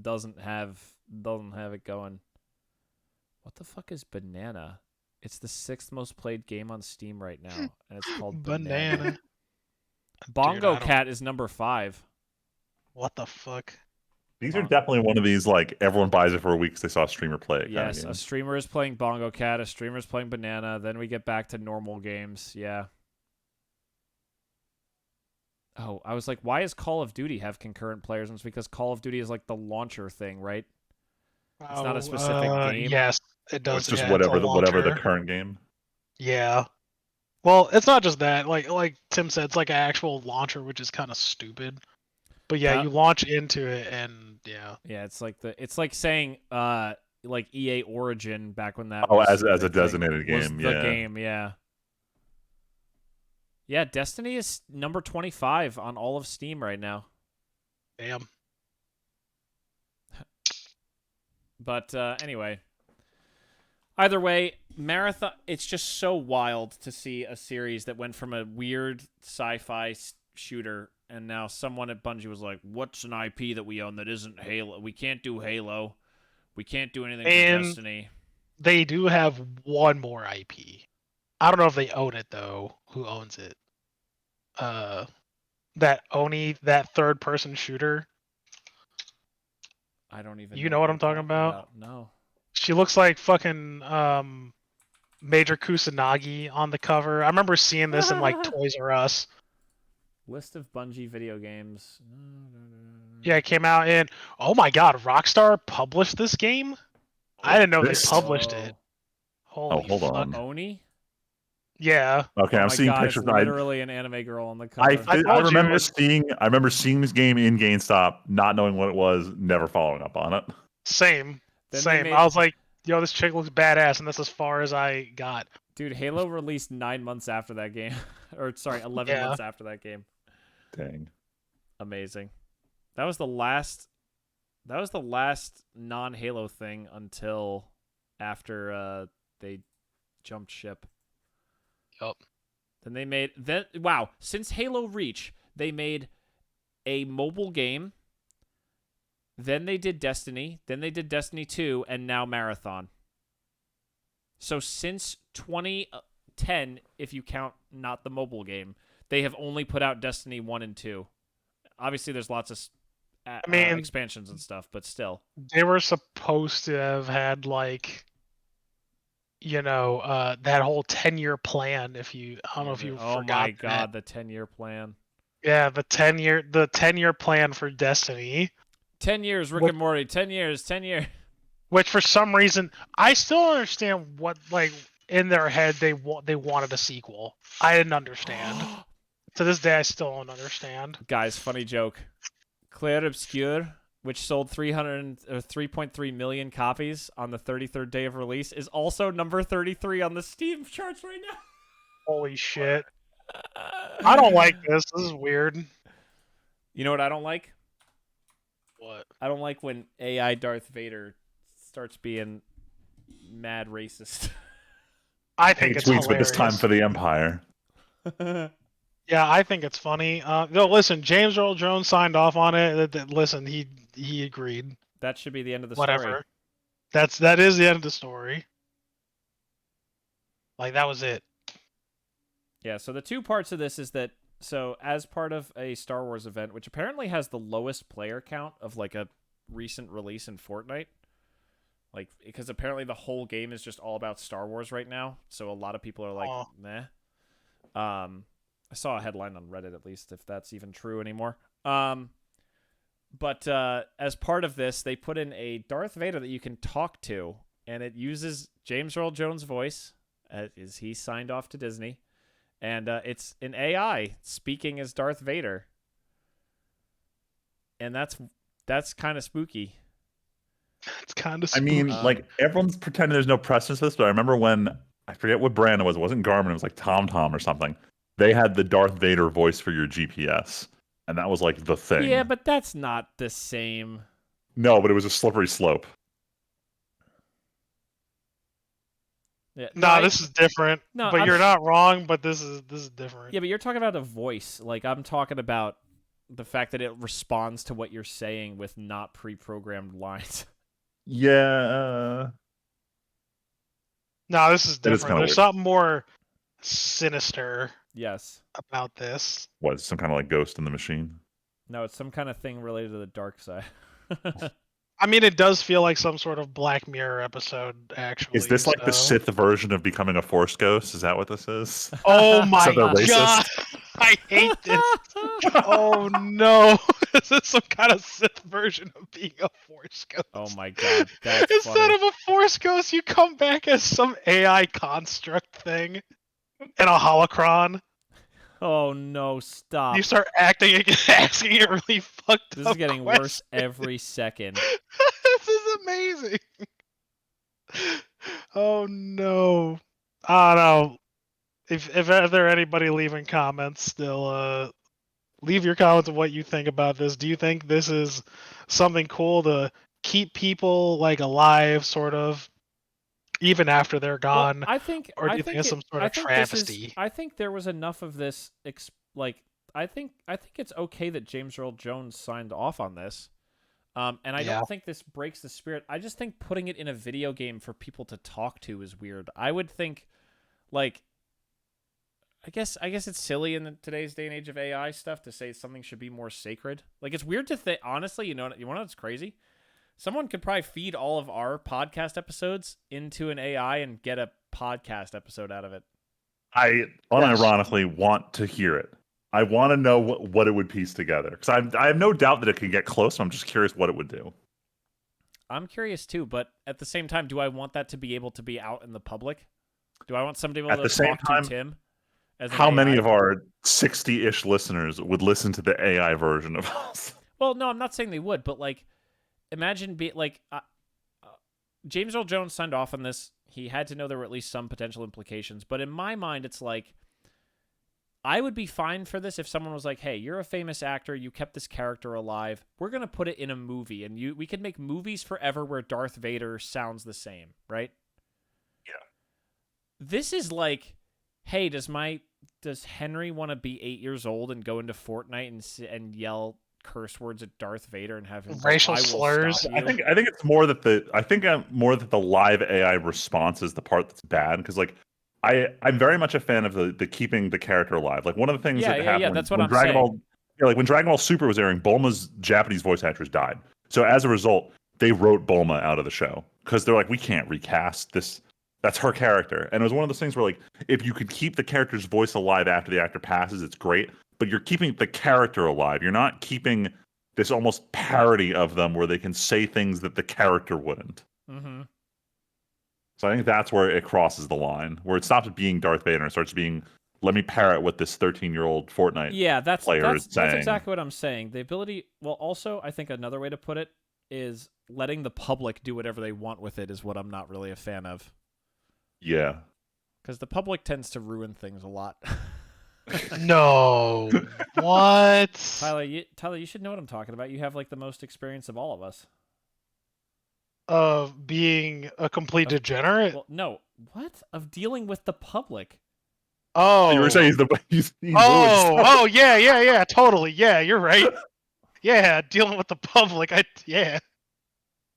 doesn't have it going. What the fuck is Banana? It's the 6th most played game on Steam right now, and it's called Banana. Bongo Cat is number 5. What the fuck? These are definitely one of these, like, everyone buys it for a week because they saw a streamer play it. Yes, a streamer is playing Bongo Cat, a streamer is playing Banana, then we get back to normal games. Yeah. Oh, I was like, why does Call of Duty have concurrent players? And it's because Call of Duty is like the launcher thing, right? It's not a specific game. Yes, it does. It's just yeah, whatever it's whatever the current game. Yeah. Well, it's not just that. Like Tim said, it's like an actual launcher, which is kind of stupid. But yeah, you launch into it, and yeah. Yeah, it's like saying like EA Origin back when that was as a designated game. Was the game, yeah. Yeah, Destiny is number 25 on all of Steam right now. Damn. But anyway, either way, Marathon, it's just so wild to see a series that went from a weird sci-fi shooter, and now someone at Bungie was like, what's an IP that we own that isn't Halo? We can't do Halo. We can't do anything for Destiny. They do have one more IP. I don't know if they own it, though. Who owns it? That third-person shooter. I don't even. You know what I'm talking about? No. She looks like fucking Major Kusanagi on the cover. I remember seeing this in like Toys R Us. List of Bungie video games. Yeah, it came out in. Oh my god, Rockstar published this game? I didn't know they published it. Holy hold fuck. on. Oni? Yeah. Okay, I'm seeing God, pictures. It's literally an anime girl on the cover. I remember seeing this game in GameStop, not knowing what it was, never following up on it. Same. I was like, yo, this chick looks badass, and that's as far as I got. Dude, Halo released 9 months after that game. Or, sorry, 11 months after that game. Dang. Amazing. That was the last non-Halo thing until after they jumped ship. Yup. Since Halo Reach, they made a mobile game. Then they did Destiny. Then they did Destiny 2, and now Marathon. So since 2010, if you count not the mobile game, they have only put out Destiny 1 and 2. Obviously, there's lots of expansions and stuff, but still. They were supposed to have had, like, that whole 10-year plan. I don't know if you forgot. Oh my god, the 10-year plan. Yeah, the 10-year plan for Destiny. 10 years, Rick and Morty. 10 years. Which, for some reason, I still don't understand what, like, in their head they wanted a sequel. I didn't understand. To this day, I still don't understand. Guys, funny joke. Claire Obscure, which sold 3.3 million copies on the 33rd day of release, is also number 33 on the Steam charts right now. Holy shit. I don't like this. This is weird. You know what I don't like? What? I don't like when AI Darth Vader starts being mad racist. I think it's hilarious. But this time for the Empire. Yeah, I think it's funny. No, listen, James Earl Jones signed off on it. Listen, he agreed. That should be the end of the Whatever. story. That is the end of the story. Like, that was it. Yeah, so the 2 parts of this is that, so as part of a Star Wars event, which apparently has the lowest player count of like a recent release in Fortnite, like, because apparently the whole game is just all about Star Wars right now, so a lot of people are like, meh. I saw a headline on Reddit, at least, if that's even true anymore. But as part of this, they put in a Darth Vader that you can talk to, and it uses James Earl Jones' voice, as he signed off to Disney, and it's an AI speaking as Darth Vader, and that's kind of spooky. It's kind of I spooky. mean, like everyone's pretending there's no precedence for this, but I remember when I forget what brand it was. It wasn't Garmin. It was like TomTom or something. They had the Darth Vader voice for your GPS, and that was like the thing. Yeah, but that's not the same. No, but it was a slippery slope. Yeah, No, this is different. No, but I'm- you're not wrong. But this is different. Yeah, but you're talking about a voice. Like, I'm talking about the fact that it responds to what you're saying with not pre-programmed lines. Yeah. No, this is It is different. kinda There's weird. something more sinister Yes. about this. What, some kind of like ghost in the machine? No, it's some kind of thing related to the dark side. I mean, it does feel like some sort of Black Mirror episode, actually. Is this like the so- Sith version of becoming a Force ghost? Is that what this is? Oh my they're god! racist? I hate this. Oh no! Is this some kind of Sith version of being a Force ghost? Oh my god, that's Instead funny. of a Force ghost, you come back as some AI construct thing in a holocron. Oh no, stop. You start asking it really fucked This up is getting questions. worse every second. This is amazing. Oh no. I don't know. If there anybody leaving comments, still leave your comments of what you think about this. Do you think this is something cool to keep people like alive, sort of, even after they're gone? Well, I think, or do I you think think it's some sort I of think this travesty? is, I think there was enough of this. I think it's okay that James Earl Jones signed off on this. And I Yeah. don't think this breaks the spirit. I just think putting it in a video game for people to talk to is weird. I would think, like, I guess it's silly in today's day and age of AI stuff to say something should be more sacred. Like, it's weird to think. Honestly, you want to know what's crazy? Someone could probably feed all of our podcast episodes into an AI and get a podcast episode out of it. I unironically want to hear it. I want to know what it would piece together, because I have no doubt that it could get close. I'm just curious what it would do. I'm curious too, but at the same time, do I want that to be able to be out in the public? Do I want somebody able At to the same talk time, to Tim? As an How many AI? of our 60-ish listeners would listen to the AI version of us? Well, no, I'm not saying they would, but like, imagine James Earl Jones signed off on this. He had to know there were at least some potential implications. But in my mind, it's like, I would be fine for this if someone was like, hey, you're a famous actor. You kept this character alive. We're going to put it in a movie. And we could make movies forever where Darth Vader sounds the same, right? Yeah. This is like, hey, does Henry want to be 8 years old and go into Fortnite and yell curse words at Darth Vader and have him go, Racial "I will slurs. stop I you"? think it's more that the live AI response is the part that's bad, because like I'm very much a fan of the keeping the character alive. Like one of the things that happened that's what when I'm Dragon saying. Ball, like when Dragon Ball Super was airing, Bulma's Japanese voice actress died. So as a result, they wrote Bulma out of the show because they're like, we can't recast this. That's her character. And it was one of those things where like, if you could keep the character's voice alive after the actor passes, it's great. But you're keeping the character alive. You're not keeping this almost parody of them where they can say things that the character wouldn't. Mm-hmm. So I think that's where it crosses the line, where it stops being Darth Vader and starts being, let me parrot what this 13-year-old Fortnite player is saying. That's exactly what I'm saying. The ability, well, also, I think another way to put it is letting the public do whatever they want with it is what I'm not really a fan of. Yeah. Because the public tends to ruin things a lot. No. What? Tyler, you should know what I'm talking about. You have like the most experience of all of us. Of being a complete degenerate? Well, no. What? Of dealing with the public. Oh. You were saying he's Oh, yeah, totally. Yeah, you're right. Yeah, dealing with the public. Yeah.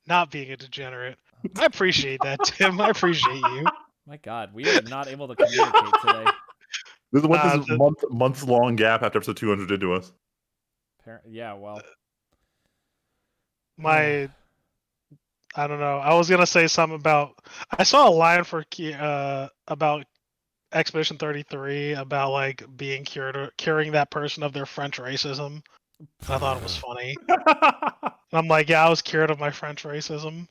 Not being a degenerate. I appreciate that, Tim. I appreciate you. My God, we are not able to communicate today. This is what this months-long gap after episode 200 did to us. Yeah, well. I don't know. I was gonna say something about. I saw a line about Expedition 33 about like being curing that person of their French racism. I thought it was funny. And I'm like, yeah, I was cured of my French racism.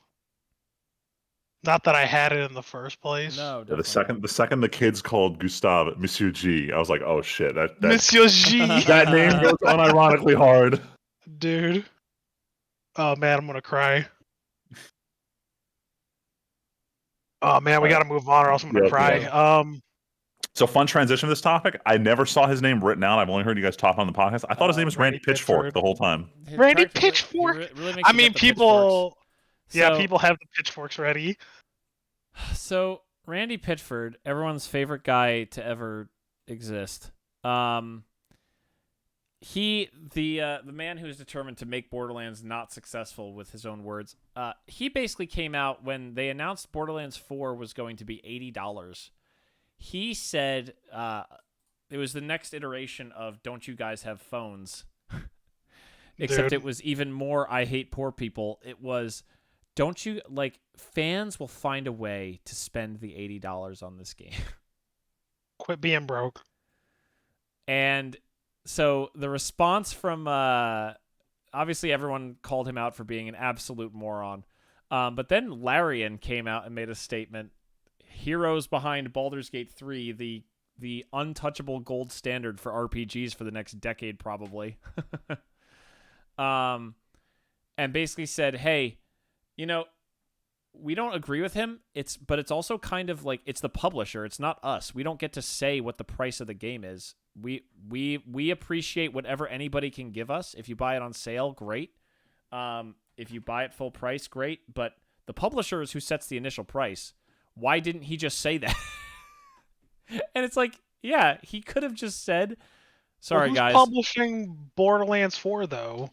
Not that I had it in the first place. No, the definitely second the kids called Gustave Monsieur G, I was like, oh shit, that Monsieur G. that name goes unironically hard. Dude. Oh man, I'm gonna cry. Oh man, we gotta move on or else I'm gonna cry. So fun transition to this topic. I never saw his name written out. I've only heard you guys talk on the podcast. I thought his name was Randy Pitchfork the whole time. Randy Practically, Pitchfork. he really makes I you mean, get the pitchforks. people. Yeah, So- people have the pitchforks ready. So Randy Pitchford, everyone's favorite guy to ever exist. The man who is determined to make Borderlands not successful, with his own words. He basically came out when they announced Borderlands 4 was going to be $80. He said it was the next iteration of "Don't you guys have phones?" Except it was even more "I hate poor people." It was, "Don't you like fans will find a way to spend the $80 on this game." Quit being broke. And so the response from obviously everyone called him out for being an absolute moron. But then Larian came out and made a statement. Heroes behind Baldur's Gate 3, the untouchable gold standard for RPGs for the next decade, probably. And basically said, hey, we don't agree with him. But it's also kind of like, it's the publisher. It's not us. We don't get to say what the price of the game is. We appreciate whatever anybody can give us. If you buy it on sale, great. If you buy it full price, great. But the publisher is who sets the initial price. Why didn't he just say that? And it's like, yeah, he could have just said, sorry, who's guys. publishing Borderlands 4, though?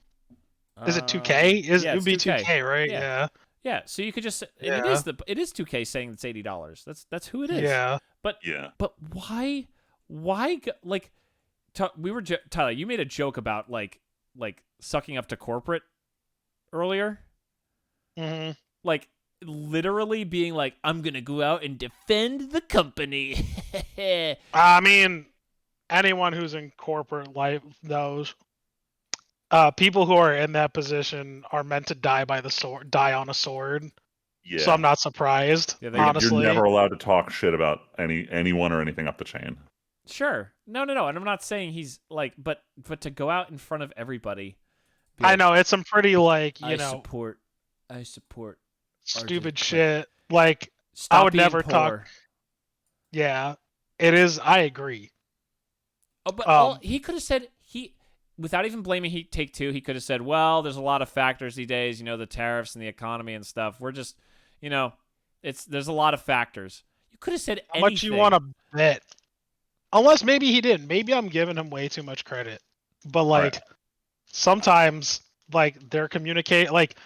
Is it 2K? Yeah, it would be 2K, right? Yeah. Yeah, so you could just Yeah. it is 2K saying it's $80. That's who it is. Yeah. But why like Tyler, you made a joke about like sucking up to corporate earlier. Mm-hmm. Like literally being like, I'm going to go out and defend the company. I mean, anyone who's in corporate life knows. People who are in that position are meant to die by the sword, die on a sword. Yeah. So I'm not surprised. Yeah, honestly, you're never allowed to talk shit about anyone or anything up the chain. Sure. No. And I'm not saying he's like, but to go out in front of everybody. I know it's some pretty like I support stupid shit. Like Stop I would being never poor. talk. Yeah, it is. I agree. Oh, but he could have said without even blaming Take-Two, he could have said, well, there's a lot of factors these days, the tariffs and the economy and stuff. We're just, there's a lot of factors. You could have said How anything. much you want to bet? Unless maybe he didn't. Maybe I'm giving him way too much credit. But like sometimes like they're like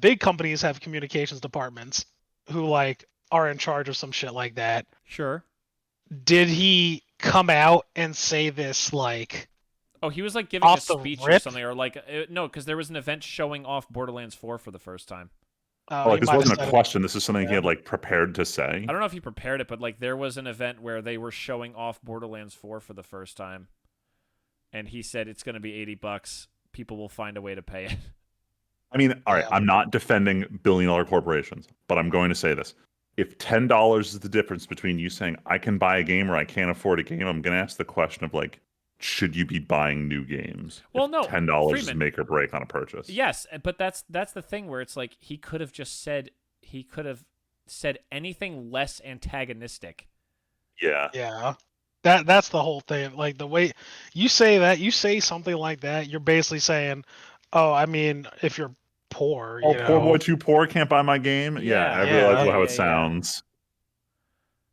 big companies have communications departments who like are in charge of some shit like that. Sure. Did he come out and say this like Oh, he was like giving a speech or rip? something, or like no, because there was an event showing off Borderlands 4 for the first time. Like this wasn't a question. This is something he had like prepared to say. I don't know if he prepared it, but like there was an event where they were showing off Borderlands 4 for the first time, and he said it's going to be $80. People will find a way to pay it. I mean, all right, I'm not defending billion-dollar corporations, but I'm going to say this. If $10 is the difference between you saying I can buy a game or I can't afford a game, I'm going to ask the question of like, should you be buying new games? Well, no, $10 is Freeman, make or break on a purchase. Yes, but that's the thing where it's like he could have said anything less antagonistic. Yeah. Yeah. That's the whole thing. Like the way you say that, you say something like that, you're basically saying, "Oh, I mean, if you're poor, poor boy, too poor, can't buy my game." Yeah, I realize how it sounds.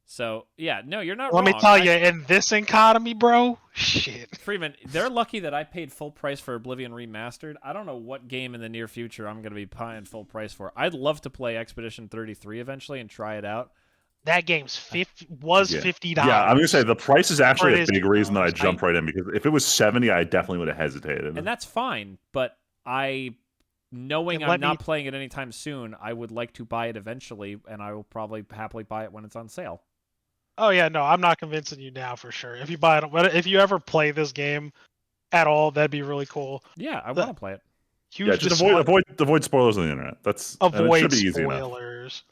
So, yeah, no, you're not wrong. Let me tell you, in this economy, bro, shit. Freeman, they're lucky that I paid full price for Oblivion Remastered. I don't know what game in the near future I'm going to be paying full price for. I'd love to play Expedition 33 eventually and try it out. That game's $50. Yeah, I'm gonna say the price is actually a big reason that I jumped right in, because if it was $70, I definitely would have hesitated. And that's fine, but knowing I'm not playing it anytime soon, I would like to buy it eventually, and I will probably happily buy it when it's on sale. Oh yeah, no, I'm not convincing you now for sure. If you buy it, if you ever play this game at all, that'd be really cool. Yeah, I The want to play it. Yeah, huge just display- avoid spoilers on the internet. And it should avoid be easy enough. spoilers.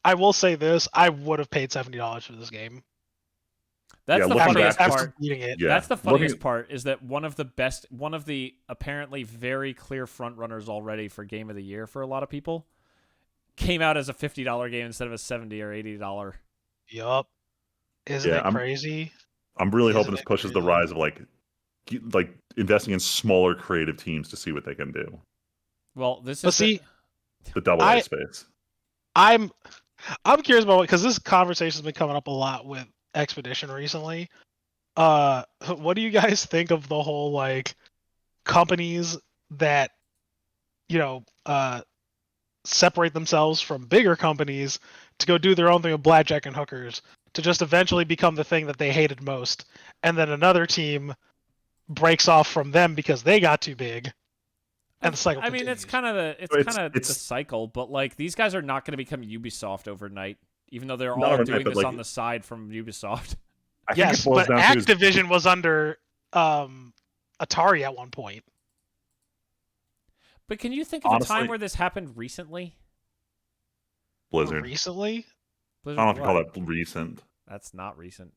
I will say this: I would have paid $70 for this game That's Yeah, the looking funniest back- part. beating it. Yeah, That's the looking- funniest part is that one of the apparently very clear front runners already for Game of the Year for a lot of people came out as a $50 game instead of a $70 or $80. Yup. Isn't Yeah, it crazy? I'm really Isn't hoping this it pushes the crazy? rise of like investing in smaller creative teams to see what they can do. Well, this But is see, The double I- A space. I'm curious about because this conversation's been coming up a lot with Expedition recently. What do you guys think of the whole like companies that separate themselves from bigger companies to go do their own thing with blackjack and hookers to just eventually become the thing that they hated most, and then another team breaks off from them because they got too big, and the cycle I mean, continues. it's kind of the It's- cycle, but like these guys are not going to become Ubisoft overnight, even though they're Not all overnight, doing but, this like- on the side from Ubisoft. I think Yes, it boils but down to is- Activision was under Atari at one point. But can you think of a Honestly- time where this happened recently? Blizzard. Recently? Blizzard, I don't know if you what? call that recent. That's not recent.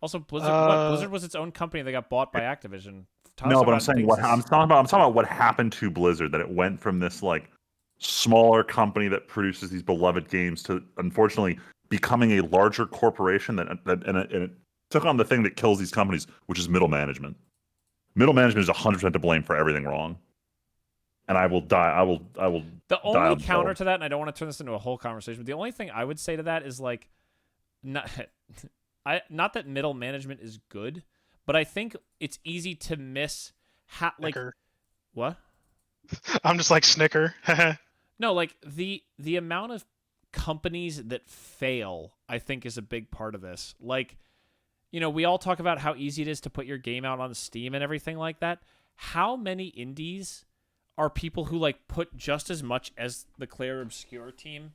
Also, Blizzard. Uh, Blizzard was its own company. They got bought by Activision. No, but I'm saying I'm talking about what happened to Blizzard. That it went from this like smaller company that produces these beloved games to unfortunately becoming a larger corporation and it took on the thing that kills these companies, which is middle management. Middle management is 100% to blame for everything wrong. And I will die. I will. The die only on counter film. to that, and I don't want to turn this into a whole conversation, but the only thing I would say to that is like, not, not that middle management is good, but I think it's easy to miss like Snicker. what? I'm just like Snicker. No, like the amount of companies that fail, I think, is a big part of this. Like, we all talk about how easy it is to put your game out on Steam and everything like that. How many indies are people who like put just as much as the Claire Obscure team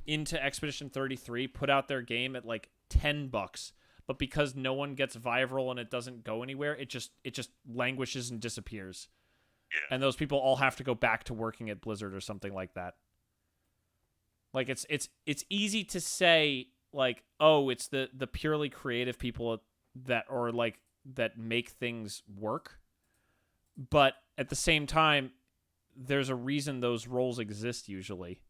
into Expedition 33, put out their game at like $10, but because no one gets viral and it doesn't go anywhere, it just languishes and disappears. Yeah. And those people all have to go back to working at Blizzard or something like that. Like it's easy to say like, oh, it's the purely creative people that make things work. But at the same time, there's a reason those roles exist usually.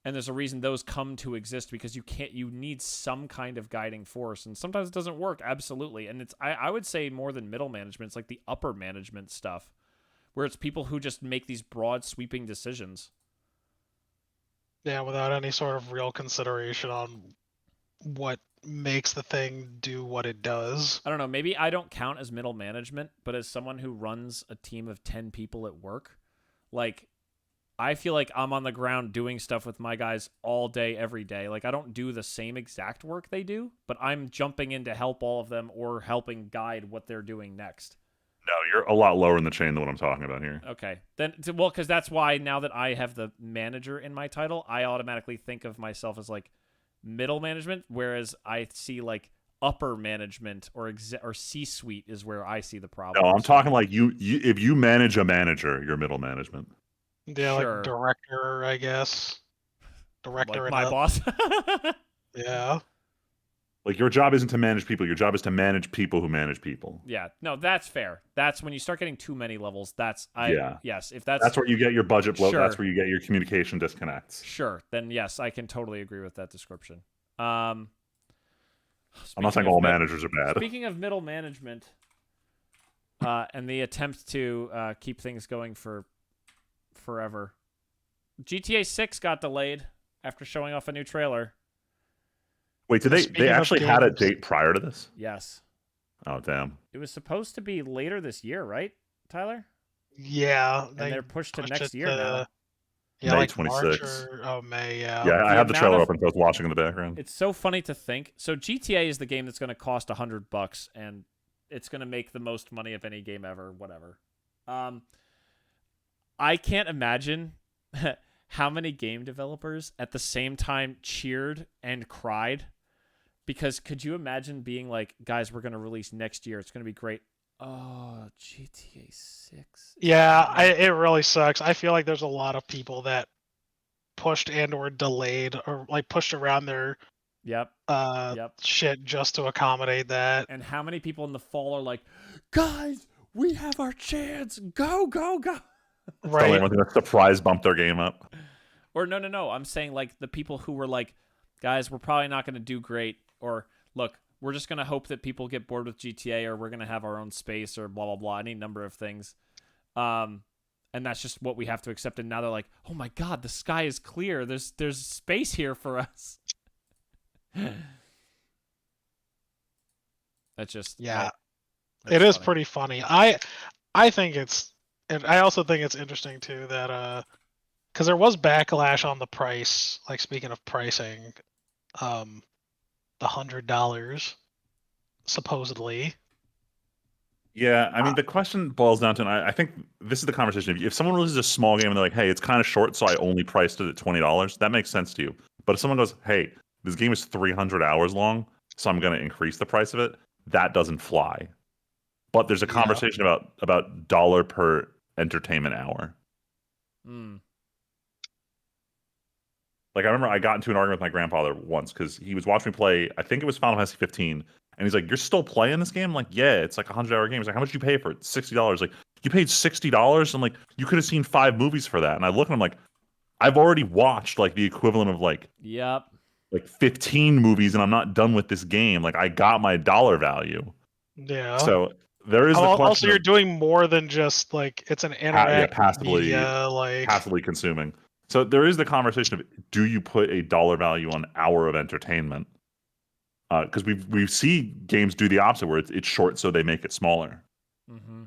And there's a reason those come to exist because you need some kind of guiding force. And sometimes it doesn't work, absolutely. And I would say more than middle management, it's like the upper management stuff, where it's people who just make these broad sweeping decisions. Yeah, without any sort of real consideration on what makes the thing do what it does. I don't know, maybe I don't count as middle management, but as someone who runs a team of 10 people at work, like, I feel like I'm on the ground doing stuff with my guys all day, every day. Like, I don't do the same exact work they do, but I'm jumping in to help all of them or helping guide what they're doing next. No, you're a lot lower in the chain than what I'm talking about here. Okay. Then, well, because that's why now that I have the manager in my title, I automatically think of myself as, like, middle management, whereas I see, like, upper management or C-suite is where I see the problem. No, I'm talking like you if you manage a manager, you're middle management. Yeah, Sure. like director, I guess. Director like and my up. boss. Yeah. Like your job isn't to manage people. Your job is to manage people who manage people. Yeah, no, that's fair. That's when you start getting too many levels. Yes, if That's where you get your budget bloat. Sure. That's where you get your communication disconnects. Sure, then yes, I can totally agree with that description. I'm I'm not saying all managers are bad. Speaking of middle management, and the attempt to keep things going for forever, GTA 6 got delayed after showing off a new trailer. Wait, did Speaking they of actually had a games- date prior to this? Yes, Oh, damn. it was supposed to be later this year, right, Tyler? Yeah. And they're pushed to pushed next it year now. Yeah, May like 26th. March or May, yeah. Yeah, I The had the trailer amount of- open, so I was watching in the background. It's so funny to think. So GTA is the game that's going to cost $100, and it's going to make the most money of any game ever. Whatever. I can't imagine how many game developers at the same time cheered and cried, because could you imagine being like, guys, we're going to release next year. It's going to be great. Oh, GTA 6. Yeah, it really sucks. I feel like there's a lot of people that pushed and or delayed or like pushed around their Yep. Yep. shit just to accommodate that. And how many people in the fall are like, guys, we have our chance. Go, go, go. Suddenly Right. everyone's gonna surprise bump their game up. Or no. I'm saying like the people who were like, guys, we're probably not going to do great. Or look, we're just going to hope that people get bored with GTA, or we're going to have our own space, or blah, blah, blah, any number of things. And that's just what we have to accept. And now they're like, oh my God, the sky is clear. There's space here for us. That's just, Yeah. that's It is funny. pretty funny. I think it's, and I also think it's interesting too that because there was backlash on the price. Like speaking of pricing, the $100 supposedly. Yeah, I mean, the question boils down to, and I think this is the conversation. If someone releases a small game and they're like, "Hey, it's kind of short, so I only priced it at $20," that makes sense to you. But if someone goes, "Hey, this game is 300 hours long, so I'm going to increase the price of it," that doesn't fly. But there's a Yeah. conversation about dollar per entertainment hour. Mm. Like I remember I got into an argument with my grandfather once because he was watching me play. I think it was Final Fantasy 15, and he's like, "You're still playing this game?" I'm like, "Yeah, it's like a $100 game." He's like, "How much did you pay for it?" $60. Like, you paid $60? I'm like, "You could have seen 5 movies for that." And I look at him like, I've already watched like the equivalent of Yep. like 15 movies, and I'm not done with this game. Like I got my dollar value. Yeah. So there is the Also, question you're of doing more than just like it's an interactive media. Like passively consuming. So there is the conversation of, do you put a dollar value on hour of entertainment? Because we see games do the opposite, where it's short, so they make it smaller. Mm-hmm.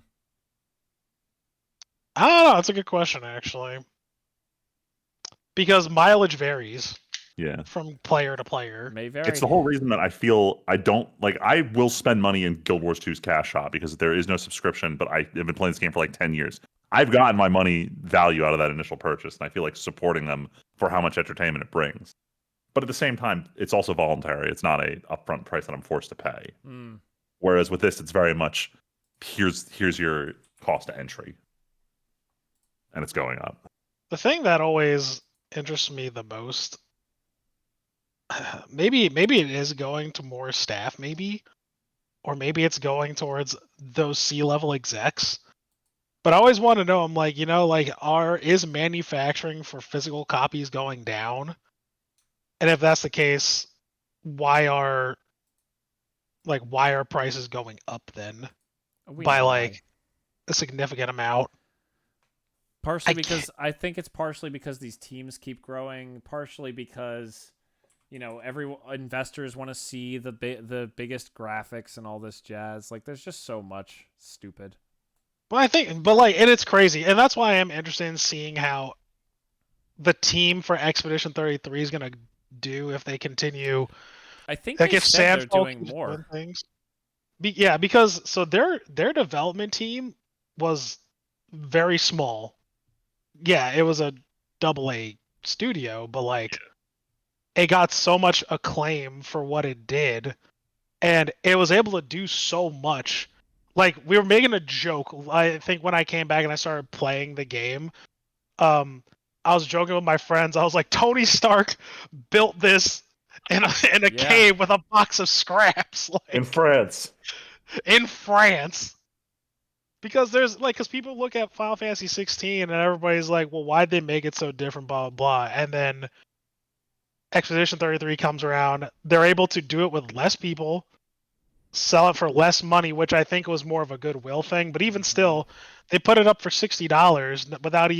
I don't know. That's a good question actually, because mileage varies Yeah, from player to player. May vary. it's the whole reason that I feel I don't like. I will spend money in Guild Wars 2's cash shop because there is no subscription. But I have been playing this game for like 10 years. I've gotten my money value out of that initial purchase, and I feel like supporting them for how much entertainment it brings. But at the same time, it's also voluntary. It's not a upfront price that I'm forced to pay. Mm. Whereas with this, it's very much here's your cost to entry, and it's going up. The thing that always interests me the most, maybe it is going to more staff, maybe, or maybe it's going towards those C-level execs. But I always want to know. I'm like, like, is manufacturing for physical copies going down? And if that's the case, why are prices going up then We by know why. like a significant amount? Partially because I think it's partially because these teams keep growing. Partially because, every investors want to see the biggest graphics and all this jazz. Like, there's just so much stupid. But and it's crazy, and that's why I'm interested in seeing how the team for Expedition 33 is gonna do if they continue. I think Like they if said they're Sandfall doing keeps more. doing things. Yeah, because so their development team was very small. Yeah, it was a AA studio, but like it got so much acclaim for what it did, and it was able to do so much. Like we were making a joke. I think when I came back and I started playing the game, I was joking with my friends. I was like, Tony Stark built this in a Yeah. cave with a box of scraps, like In France. in France. Because people look at Final Fantasy 16 and everybody's like, well, why'd they make it so different, blah blah blah. And then Expedition 33 comes around, they're able to do it with less people, sell it for less money, which I think was more of a goodwill thing. But even still, they put it up for $60 without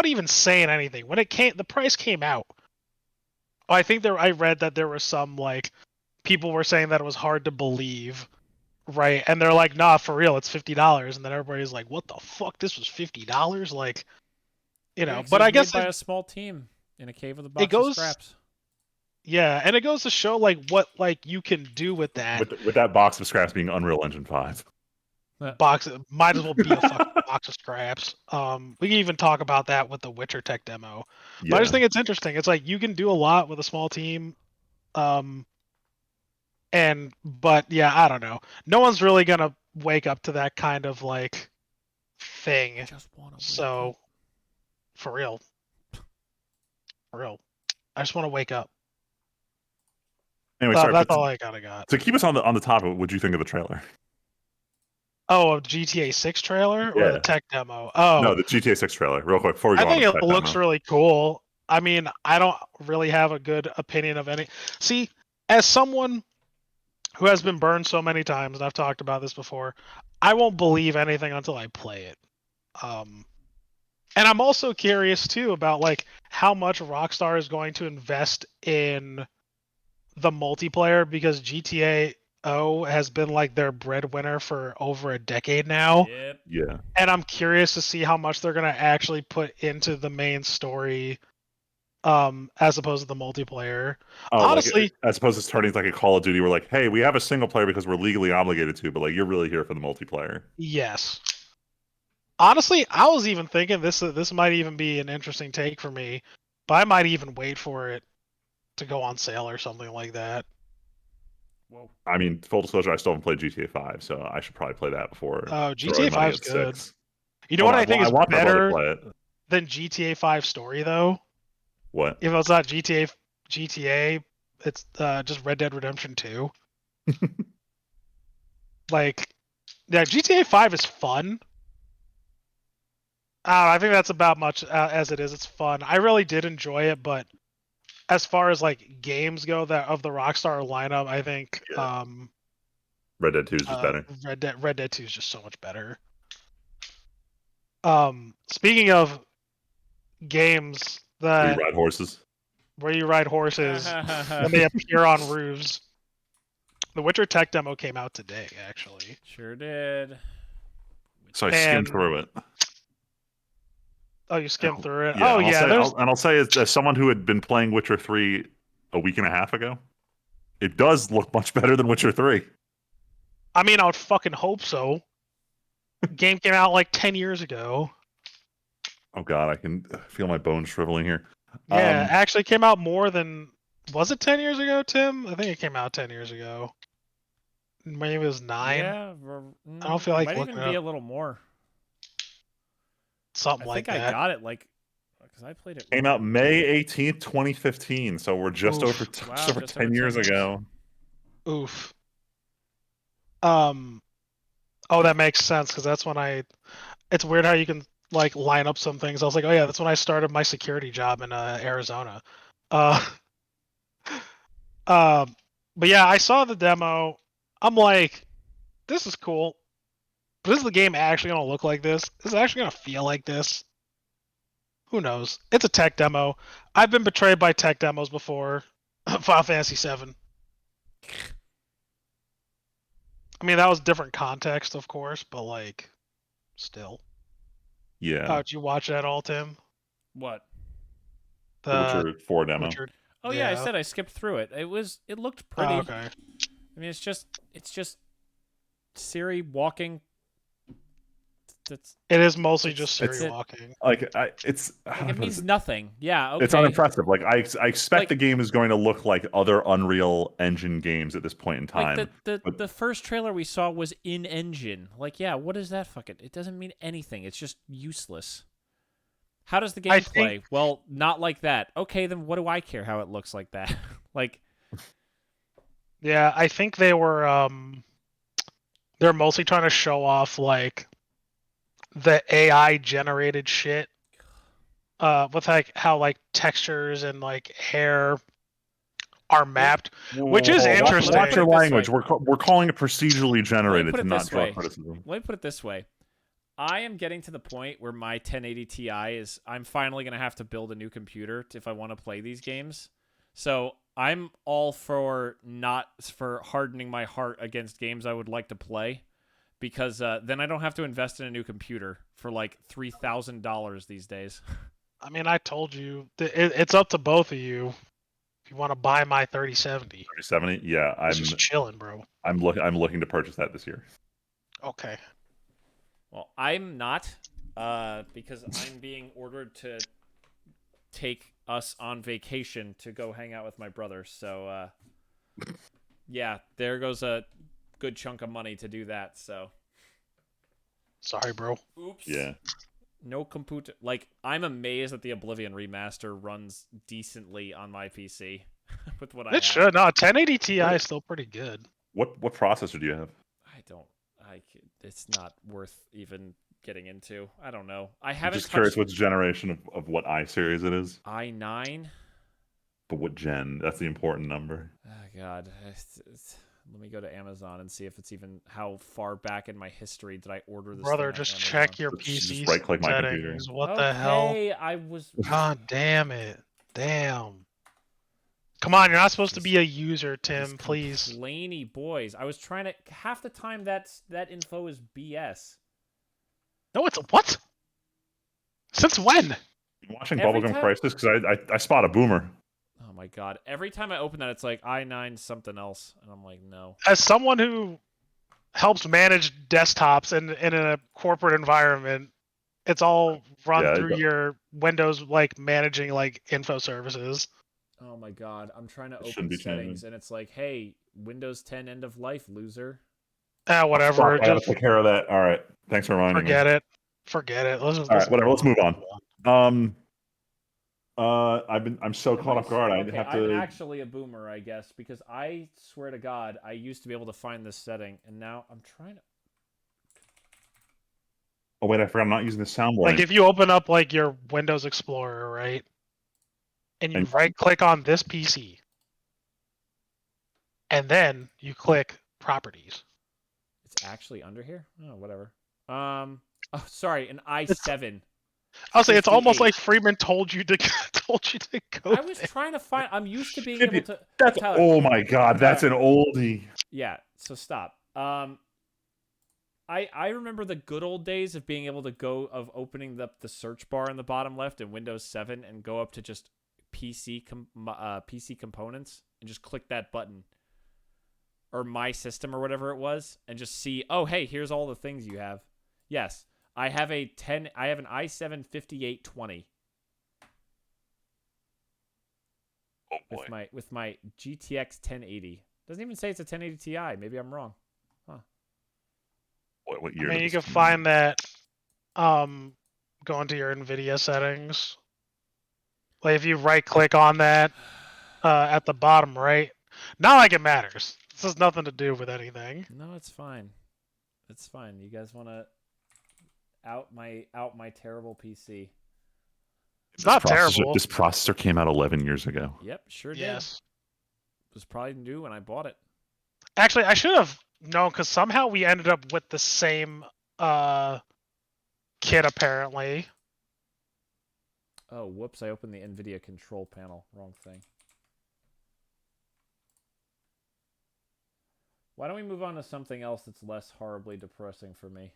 even saying anything. When the price came out. I think I read that there were some like people were saying that it was hard to believe, right? And they're like, nah, for real, it's $50. And then everybody's like, what the fuck? This was $50? Like, Yeah, 'cause but it was I guess made by a small team in a cave with a it box goes, of scraps. yeah, and it goes to show like what like you can do with that With that box of scraps being Unreal Engine 5. box. It might as well be a fucking box of scraps. We can even talk about that with the Witcher Tech demo. But I just think it's interesting. It's like you can do a lot with a small team. But yeah, I don't know. No one's really gonna wake up to that kind of like thing. Just want to. So, for real, I just want to wake up. Anyway, sorry. That's all I kind of got. To keep us on the topic, what would you think of the trailer? Oh, a GTA 6 trailer or Yeah. the tech demo? Oh, No, the GTA 6 trailer. Real quick, before we go I on think to it the tech looks demo. really cool. I mean, I don't really have a good opinion of any. See, as someone who has been burned so many times, and I've talked about this before, I won't believe anything until I play it. And I'm also curious too about like how much Rockstar is going to invest in the multiplayer, because GTA O has been like their breadwinner for over a decade now. Yep. Yeah. And I'm curious to see how much they're going to actually put into the main story as opposed to the multiplayer. Oh, Honestly, like as opposed to turning like a Call of Duty, we're like, hey, we have a single player because we're legally obligated to, but like you're really here for the multiplayer. yes. Honestly, I was even thinking this might even be an interesting take for me, but I might even wait for it to go on sale or something like that. Whoa. I mean, full disclosure, I still haven't played GTA 5, so I should probably play that before Oh, GTA throwing money 5 is at good. 6. You know what I think I is want my brother to better play it. than GTA 5 story though? What? Even though it's not GTA, it's just Red Dead Redemption 2. Like, yeah, GTA 5 is fun. I think that's about much as it is. It's fun. I really did enjoy it, but as far as like games go that of the Rockstar lineup, I think Red Dead 2 is just better. Red Dead 2 is just so much better. Speaking of games Where you that ride horses. where you ride horses and they appear on roofs, the Witcher tech demo came out today, actually. Sure did. So I skimmed through it. Oh, you skimmed through it. Yeah, Oh, and yeah. I'll say as someone who had been playing Witcher 3 a week and a half ago, it does look much better than Witcher 3. I mean, I would fucking hope so. Game came out like 10 years ago. Oh god, I can feel my bones shriveling here. Yeah, actually came out more than. Was it 10 years ago, Tim? I think it came out 10 years ago. Maybe it was 9. Yeah. I don't feel like might looking even it be up. a little more. Something I like think that. I got it like because I played it. Came out May 18th, 2015, so we're just over Wow, over just 10 over 10 years years. ago. Oof. Oh, that makes sense because that's when I. It's weird how you can like line up some things. I was like, oh yeah, that's when I started my security job in Arizona. Uh, but yeah, I saw the demo. I'm like, this is cool. But is the game actually gonna look like this? Is it actually gonna feel like this? Who knows? It's a tech demo. I've been betrayed by tech demos before. Final Fantasy VII. I mean, that was different context, of course, but like, still. Yeah. Did you watch that all, Tim? What? The Witcher 4 demo. Witcher. Oh yeah, I said I skipped through it. It looked pretty. Oh, okay. I mean, it's just Siri walking. It is mostly just it's Siri it. walking. Like It means nothing. Yeah, okay. It's unimpressive. Like I expect Like- the game is going to look like other Unreal Engine games at this point in time. Like the first trailer we saw was in engine. Like, yeah, what is that fucking? It doesn't mean anything. It's just useless. How does the game play? Well, not like that. Okay, then what do I care how it looks like that? Like, yeah, I think they're mostly trying to show off like the AI generated shit. With like how like textures and like hair are mapped, which is interesting. Watch your language. We're calling it procedurally generated to not draw Let criticism. me put it this way. I am getting to the point where my 1080 Ti is. I'm finally gonna have to build a new computer if I want to play these games. So I'm all for hardening my heart against games I would like to play, because then I don't have to invest in a new computer for like $3,000 these days. I mean, I told you it's up to both of you if you want to buy my 3070. 3070? Yeah, I'm just chilling, bro. I'm looking to purchase that this year. Okay. Well, I'm not, because I'm being ordered to take us on vacation to go hang out with my brother. So, yeah, there goes a good chunk of money to do that. So, Sorry, bro. Oops. Yeah. No computer. Like, I'm amazed that the Oblivion remaster runs decently on my PC with what I have. It should. No, 1080 Ti is still pretty good. What processor do you have? It's not worth even getting into. I don't know. I I'm haven't just curious touched which generation of what i-series it is. i9. But what gen? That's the important number. Oh, God. Let me go to Amazon and see if it's even how far back in my history did I order this Brother, thing on just Amazon. check your Just PC right-click my computer. settings. What Okay, the hell? I was... God damn it. Damn. Come on, you're not supposed to be a user, Tim, please. Complainy boys. I was trying to... Half the time that info is BS. No, it's... What? Since when? You watching Every Bubblegum time- Crisis? Because I spot a boomer. Oh my God. Every time I open that, it's like i9 something else. And I'm like, no. As someone who helps manage desktops in a corporate environment, it's all run through your Windows, like, managing, like, info services. Oh my God. I'm trying to shouldn't open be settings, changing. and it's like, hey, Windows 10 end of life, loser. Whatever. I gotta Just take care of that. All right. Thanks for reminding me. forget it. Forget it. All right, whatever. Let's move on. I'm so caught off guard. I Okay, have I'm to. actually a boomer, I guess, because I swear to God, I used to be able to find this setting, and now I'm trying to... Oh wait, I forgot. I'm not using the soundboard. Like, if you open up, like, your Windows Explorer, right? And you right-click on this PC. And then you click Properties. It's actually under here? Oh, whatever. Oh, sorry, an i7. I'll say it's almost 58. like Freeman told you to go. I was trying to find... I'm used to being able to... That's Tyler, oh my God, that's an oldie. yeah, so stop. I remember the good old days of being able to of opening up the search bar in the bottom left in Windows 7 and go up to just PC components and just click that button, or My System or whatever it was, and just see, oh hey, here's all the things you have. Yes, I have an i7 5820. Oh boy. With my GTX 1080. Doesn't even say it's a 1080 Ti. Maybe I'm wrong. What year? I mean, you can find that go into your NVIDIA settings. Like, if you right-click on that at the bottom right, not like it matters. This has nothing to do with anything. No, it's fine. It's fine. You guys want to out my terrible PC? It's not terrible. This processor came out 11 years ago. Yep, sure did. Yes. It was probably new when I bought it. Actually, I should have known, because somehow we ended up with the same kit, apparently. Oh, whoops, I opened the NVIDIA control panel. Wrong thing. Why don't we move on to something else that's less horribly depressing for me?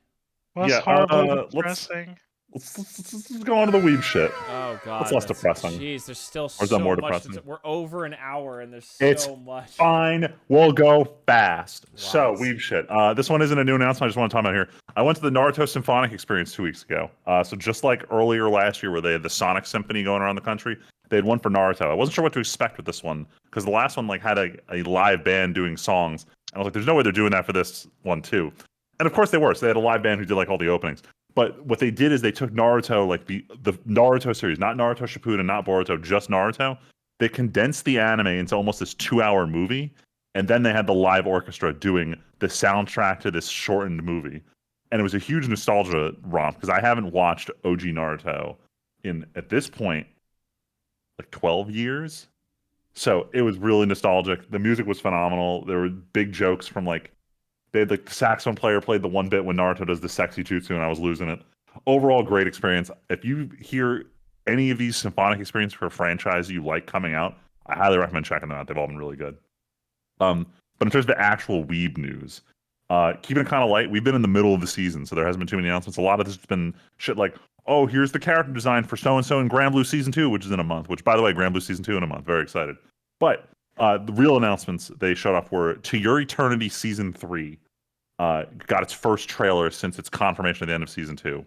What's horribly depressing? Let's go on to the Weeb shit. Oh God, That's less depressing. Jeez, there's still Or is that so more much. depressing? We're over an hour, and there's It's so much. Fine, we'll go fast. Lies. So, Weeb shit. This one isn't a new announcement. I just want to talk about here. I went to the Naruto Symphonic Experience 2 weeks ago. So just like earlier last year, where they had the Sonic Symphony going around the country, they had one for Naruto. I wasn't sure what to expect with this one because the last one had a live band doing songs, and I was like, "There's no way they're doing that for this one too." And of course they were. So they had a live band who did all the openings. But what they did is they took Naruto, the Naruto series, not Naruto Shippuden, not Boruto, just Naruto. They condensed the anime into almost this 2-hour movie, and then they had the live orchestra doing the soundtrack to this shortened movie. And it was a huge nostalgia romp because I haven't watched OG Naruto in, at this point, 12 years. So it was really nostalgic. The music was phenomenal. There were big jokes from they had the saxophone player played the one bit when Naruto does the sexy jutsu, and I was losing it. Overall, great experience. If you hear any of these symphonic experiences for a franchise you like coming out, I highly recommend checking them out. They've all been really good. But in terms of the actual Weeb news, keeping it kind of light, we've been in the middle of the season, so there hasn't been too many announcements. A lot of this has been shit like, oh, here's the character design for so-and-so in Grand Blue Season 2, which is in a month. Which, by the way, Grand Blue Season 2 in a month. Very excited. But the real announcements they showed off were To Your Eternity Season 3 got its first trailer since its confirmation at the end of Season 2.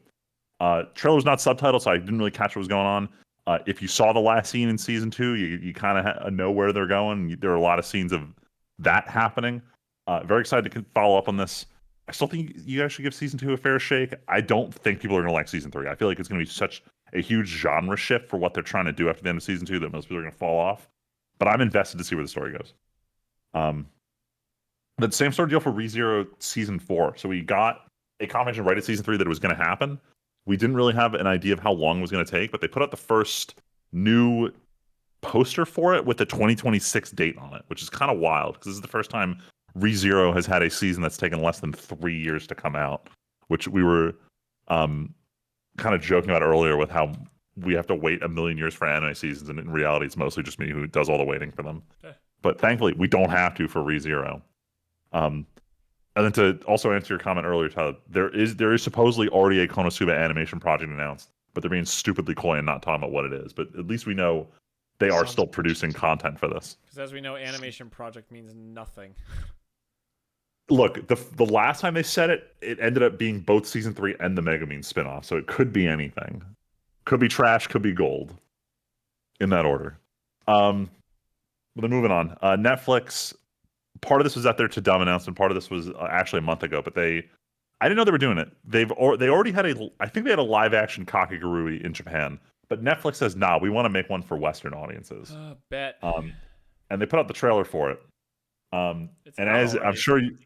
Trailer's not subtitled, so I didn't really catch what was going on. If you saw the last scene in Season 2, you kind of know where they're going. There are a lot of scenes of that happening. Very excited to follow up on this. I still think you guys should give season 2 a fair shake. I don't think people are going to like season 3. I feel like it's going to be such a huge genre shift for what they're trying to do after the end of season 2 that most people are going to fall off. But I'm invested to see where the story goes. The same sort of deal for ReZero season 4. So we got a confirmation right at season 3 that it was going to happen. We didn't really have an idea of how long it was going to take, but they put out the first new poster for it with the 2026 date on it, which is kind of wild because this is the first time ReZero has had a season that's taken less than 3 years to come out, which we were kind of joking about earlier with how we have to wait a million years for anime seasons, and in reality, it's mostly just me who does all the waiting for them. Okay. But thankfully, we don't have to for ReZero. And then to also answer your comment earlier, Tyler, there is supposedly already a Konosuba animation project announced, but they're being stupidly coy and not talking about what it is. But at least we know they are still producing content for this. Because as we know, animation project means nothing. Look, the last time they said it, it ended up being both season 3 and the Megumin spinoff, so it could be anything. Could be trash, could be gold. In that order. But then moving on. Netflix, part of this was at their To Dumb announcement, part of this was actually a month ago, but I didn't know they were doing it. They already had I think they had a live action Kakegurui in Japan, but Netflix says, nah, we want to make one for Western audiences. Bet. And they put out the trailer for it. And as already. I'm sure you,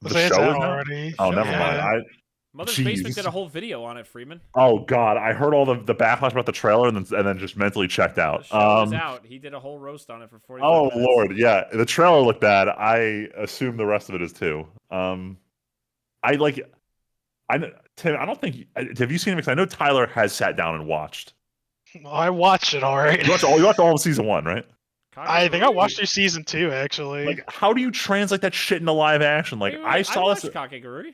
the Say it's show out is out? already. Oh, never mind. Mother's Basement did a whole video on it, Freeman. Oh God, I heard all the backlash about the trailer and then just mentally checked out. The show is out. He did a whole roast on it for 45 minutes. Oh Lord, yeah. The trailer looked bad. I assume the rest of it is too. Tim, I don't think. Have you seen it? Because I know Tyler has sat down and watched. I watched it already. You watched all of season 1, right? I think I watched through season 2 actually. Like, how do you translate that shit into live action? Like, wait, I saw this. Kakegurui.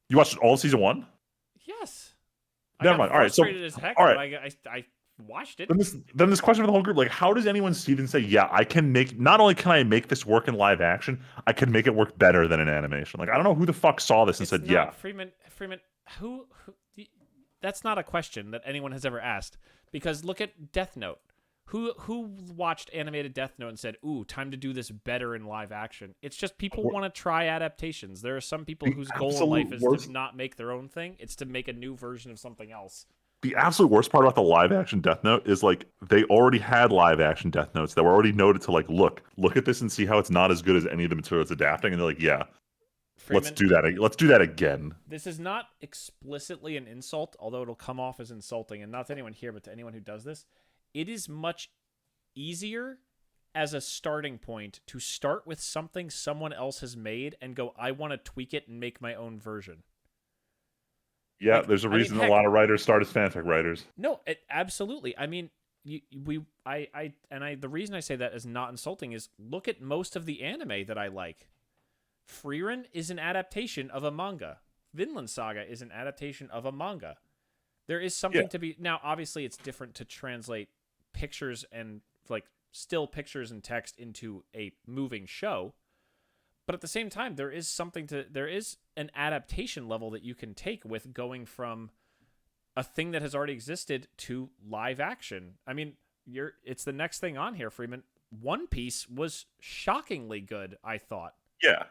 You watched all of season 1? Yes. Never mind. All right. So, as heck, all right. But I watched it. Then this question for the whole group: like, how does anyone even say, "Yeah, I can make"? Not only can I make this work in live action, I can make it work better than in animation. Like, I don't know who the fuck saw this and said, "Yeah." Freeman. Who? That's not a question that anyone has ever asked. Because look at Death Note. Who watched animated Death Note and said, "Ooh, time to do this better in live action"? It's just people want to try adaptations. There are some people whose goal in life is to not make their own thing. It's to make a new version of something else. The absolute worst part about the live action Death Note is like they already had live action Death Notes that were already noted to like look at this and see how it's not as good as any of the material it's adapting, and they're like, yeah, Freeman, let's do that. Let's do that again. This is not explicitly an insult, although it'll come off as insulting, and not to anyone here, but to anyone who does this. It is much easier as a starting point to start with something someone else has made and go, I want to tweak it and make my own version. Yeah, there's a reason a lot of writers start as fanfic writers. No, absolutely. I mean, the reason I say that is not insulting is look at most of the anime that I like. Frieren is an adaptation of a manga. Vinland Saga is an adaptation of a manga. There is something to be... Now, obviously, it's different to translate pictures and, like, still pictures and text into a moving show. But at the same time, there is an adaptation level that you can take with going from a thing that has already existed to live action. I mean, it's the next thing on here, Freeman. One Piece was shockingly good, I thought. Yeah.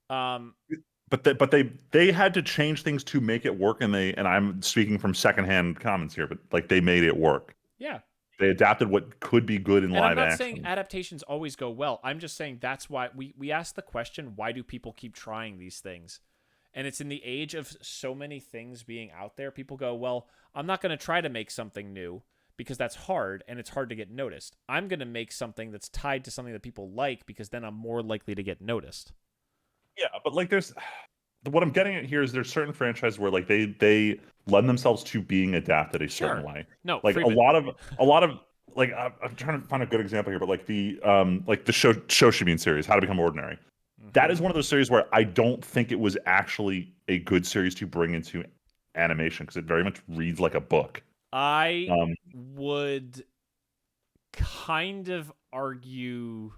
But they had to change things to make it work, and I'm speaking from secondhand comments here, but like they made it work. Yeah. They adapted what could be good in live action. I'm not saying adaptations always go well. I'm just saying that's why we ask the question, why do people keep trying these things? And it's in the age of so many things being out there, people go, well, I'm not going to try to make something new because that's hard and it's hard to get noticed. I'm going to make something that's tied to something that people like because then I'm more likely to get noticed. Yeah, but like what I'm getting at here is there's certain franchises where like they lend themselves to being adapted a certain way. No, like Freeman. a lot of like I'm trying to find a good example here, but like the Shoshimin series, How to Become Ordinary. Mm-hmm. That is one of those series where I don't think it was actually a good series to bring into animation because it very much reads like a book. I would kind of argue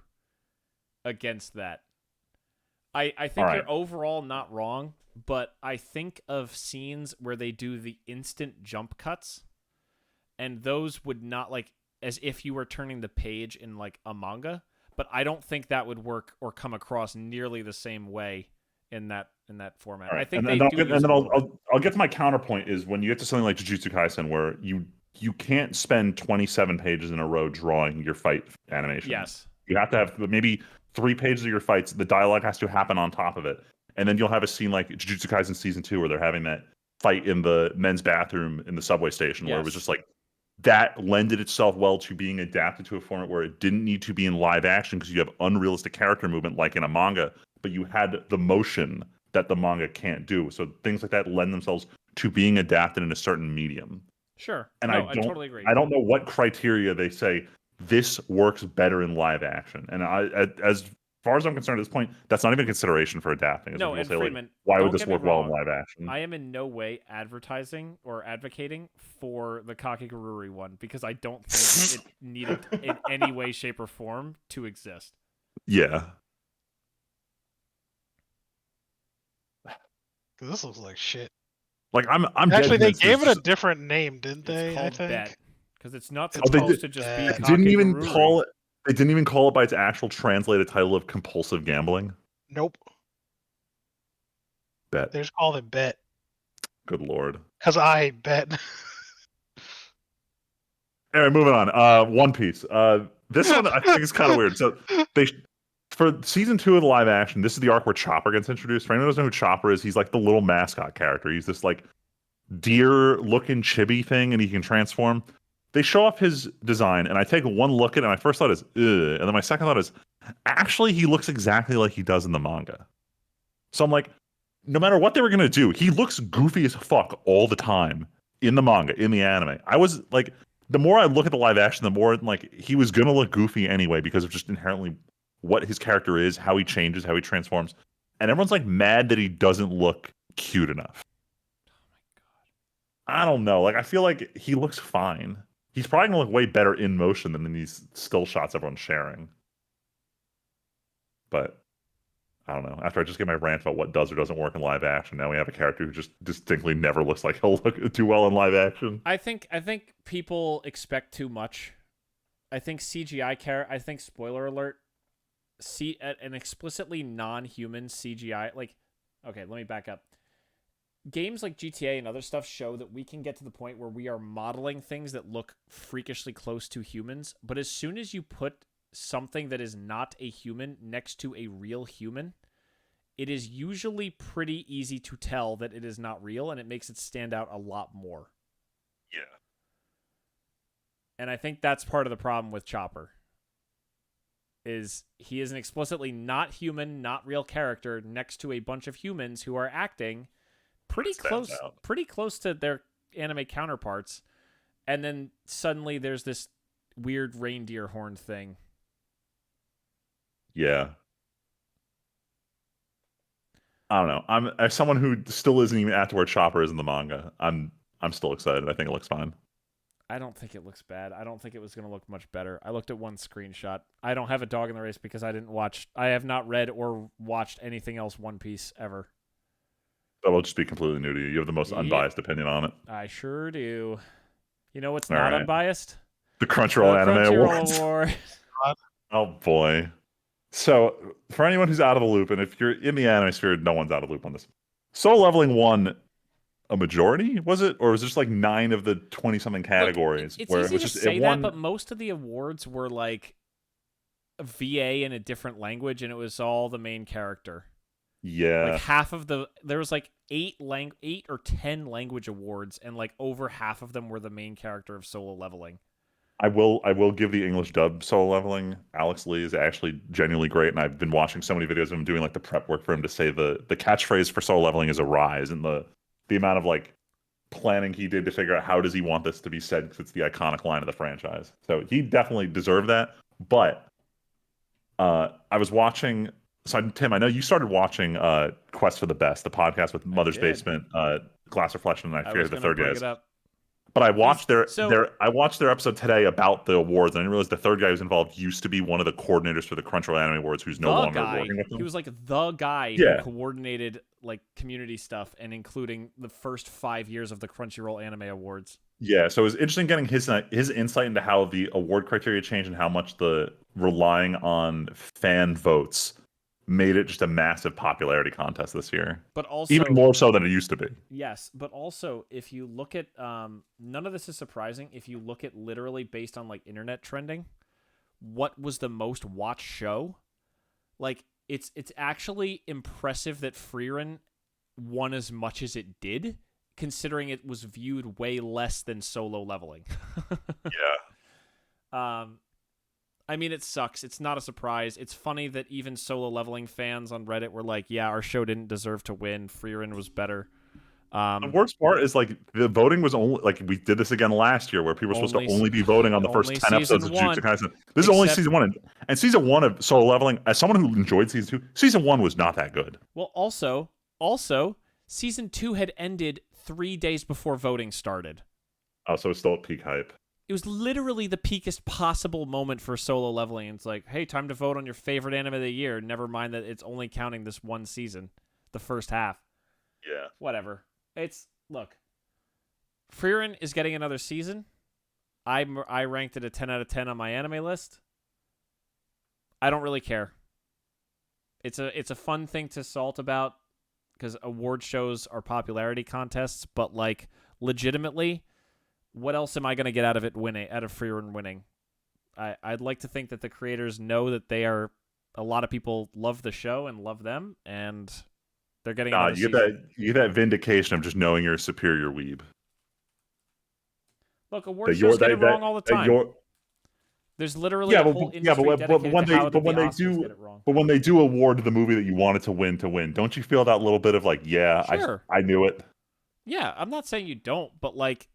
against that. I think you're overall not wrong, but I think of scenes where they do the instant jump cuts, and those would not, like, as if you were turning the page in, like, a manga, but I don't think that would work or come across nearly the same way in that in that format. All right. I think and they then, do. and then I'll get to my counterpoint is when you get to something like Jujutsu Kaisen where you can't spend 27 pages in a row drawing your fight animations. Yes. You have to have maybe 3 pages of your fights. The dialogue has to happen on top of it. And then you'll have a scene like Jujutsu Kaisen Season 2 where they're having that fight in the men's bathroom in the subway station where it was just like, that lended itself well to being adapted to a format where it didn't need to be in live action because you have unrealistic character movement like in a manga, but you had the motion that the manga can't do. So things like that lend themselves to being adapted in a certain medium. Sure. And I totally agree. I don't know what criteria they say this works better in live action. And as far as I'm concerned at this point, that's not even a consideration for adapting. No, and say, Freeman, like, why would don't this get me work well in wrong. live action? I am in no way advertising or advocating for the Kakegururi one because I don't think it needed in any way, shape, or form to exist. Yeah. This looks like shit. Like I'm Actually, they dead gave it a different name, didn't they? It's called I think. Bet because it's not It's supposed to just be Bet. Kakegururi. didn't even call it. They didn't even call it by its actual translated title of compulsive gambling. Nope. Bet. They just called it Bet. Good lord. Because I bet. Anyway, moving on. One Piece. This one I think is kind of weird. So for season 2 of the live action, this is the arc where Chopper gets introduced. For anyone who doesn't know who Chopper is, he's like the little mascot character. He's this like deer-looking chibi thing, and he can transform. They show off his design, and I take one look at it, and my first thought is, ugh. And then my second thought is, actually, he looks exactly like he does in the manga. So I'm like, no matter what they were going to do, he looks goofy as fuck all the time in the manga, in the anime. I was like, the more I look at the live action, the more like he was going to look goofy anyway because of just inherently what his character is, how he changes, how he transforms. And everyone's like mad that he doesn't look cute enough. I don't know. Like, I feel like he looks fine. He's probably going to look way better in motion than in these still shots everyone's sharing. But I don't know. After I just get my rant about what does or doesn't work in live action, now we have a character who just distinctly never looks like he'll look too well in live action. I think people expect too much. I think I think, spoiler alert, an explicitly non-human CGI, like, okay, let me back up. Games like GTA and other stuff show that we can get to the point where we are modeling things that look freakishly close to humans, but as soon as you put something that is not a human next to a real human, it is usually pretty easy to tell that it is not real, and it makes it stand out a lot more. Yeah. And I think that's part of the problem with Chopper. Is he is an explicitly not human, not real character next to a bunch of humans who are acting pretty close to their anime counterparts, and then suddenly there's this weird reindeer horn thing. Yeah. I don't know. I'm as someone who still isn't even at to where Chopper is in the manga. I'm still excited. I think it looks fine. I don't think it looks bad. I don't think it was going to look much better. I looked at one screenshot. I don't have a dog in the race because I have not read or watched anything else One Piece ever. That'll just be completely new to you. You have the most unbiased opinion on it. I sure do. You know what's All not right. unbiased? The Crunchyroll Anime Awards. Award. Oh boy. So for anyone who's out of the loop, and if you're in the anime sphere, no one's out of the loop on this. Soul Leveling won a majority, was it? Or was it just like 9 of the 20-something categories? Look, it's where easy it was to just, say it won... that, but most of the awards were like a VA in a different language, and it was all the main character. Yeah. Like half of there was like 8 or 10 language awards, and like over half of them were the main character of Solo Leveling. I will give the English dub Solo Leveling. Alex Lee is actually genuinely great, and I've been watching so many videos of him doing like the prep work for him to say the catchphrase for Solo Leveling is a rise, and the amount of like planning he did to figure out how does he want this to be said because it's the iconic line of the franchise. So he definitely deserved that. But I was watching. So Tim, I know you started watching Quest for the Best, the podcast with Mother's Basement, Glass Reflection, and I forget the third guy is. But I watched their episode today about the awards, and I didn't realize the third guy who's involved used to be one of the coordinators for the Crunchyroll Anime Awards, who's no longer working with them. He was like the guy who coordinated like community stuff and including the first 5 years of the Crunchyroll Anime Awards. Yeah, so it was interesting getting his insight into how the award criteria changed and how much the relying on fan votes made it just a massive popularity contest this year. But also, Even more so than it used to be. yes, but also if you look at none of this is surprising if you look at literally based on like internet trending, what was the most watched show? Like it's actually impressive that Freerun won as much as it did, considering it was viewed way less than Solo Leveling. Yeah. I mean, it sucks. It's not a surprise. It's funny that even Solo Leveling fans on Reddit were like, yeah, our show didn't deserve to win. Freerun was better. The worst part is like the voting was only like we did this again last year where people were supposed to only be voting on the first 10 episodes of Jujutsu Kaisen. This is only season 1, and season 1 of Solo Leveling. As someone who enjoyed season 2, season 1 was not that good. Well, also, season 2 had ended 3 days before voting started. Oh, so it's still at peak hype. It was literally the peakest possible moment for Solo Leveling. It's like, hey, time to vote on your favorite anime of the year. Never mind that it's only counting this one season, the first half. Yeah. Whatever. Look, Freerun is getting another season. I ranked it a 10 out of 10 on my anime list. I don't really care. It's a fun thing to salt about because award shows are popularity contests, but like legitimately, what else am I going to get out of Freerun winning? I'd like to think that the creators know that a lot of people love the show and love them, and they're getting another season. You get that vindication of just knowing you're a superior weeb. Look, award shows get it wrong all the time. There's literally a whole industry dedicated to how the Oscars get it wrong. But when they do award the movie that you wanted to win, don't you feel that little bit of like, yeah, sure. I knew it? Yeah, I'm not saying you don't, but like,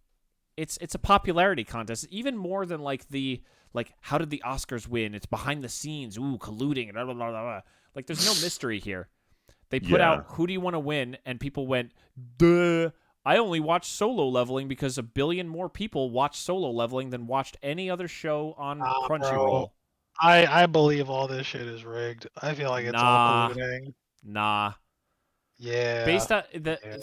it's a popularity contest, even more than like how did the Oscars win? It's behind the scenes, colluding, blah, blah, blah, blah. Like, there's no mystery here. They put out who do you want to win, and people went, duh. I only watched Solo Leveling because 1 billion more people watched Solo Leveling than watched any other show on Crunchyroll. I believe all this shit is rigged. I feel like it's all colluding. Nah. Yeah. Based on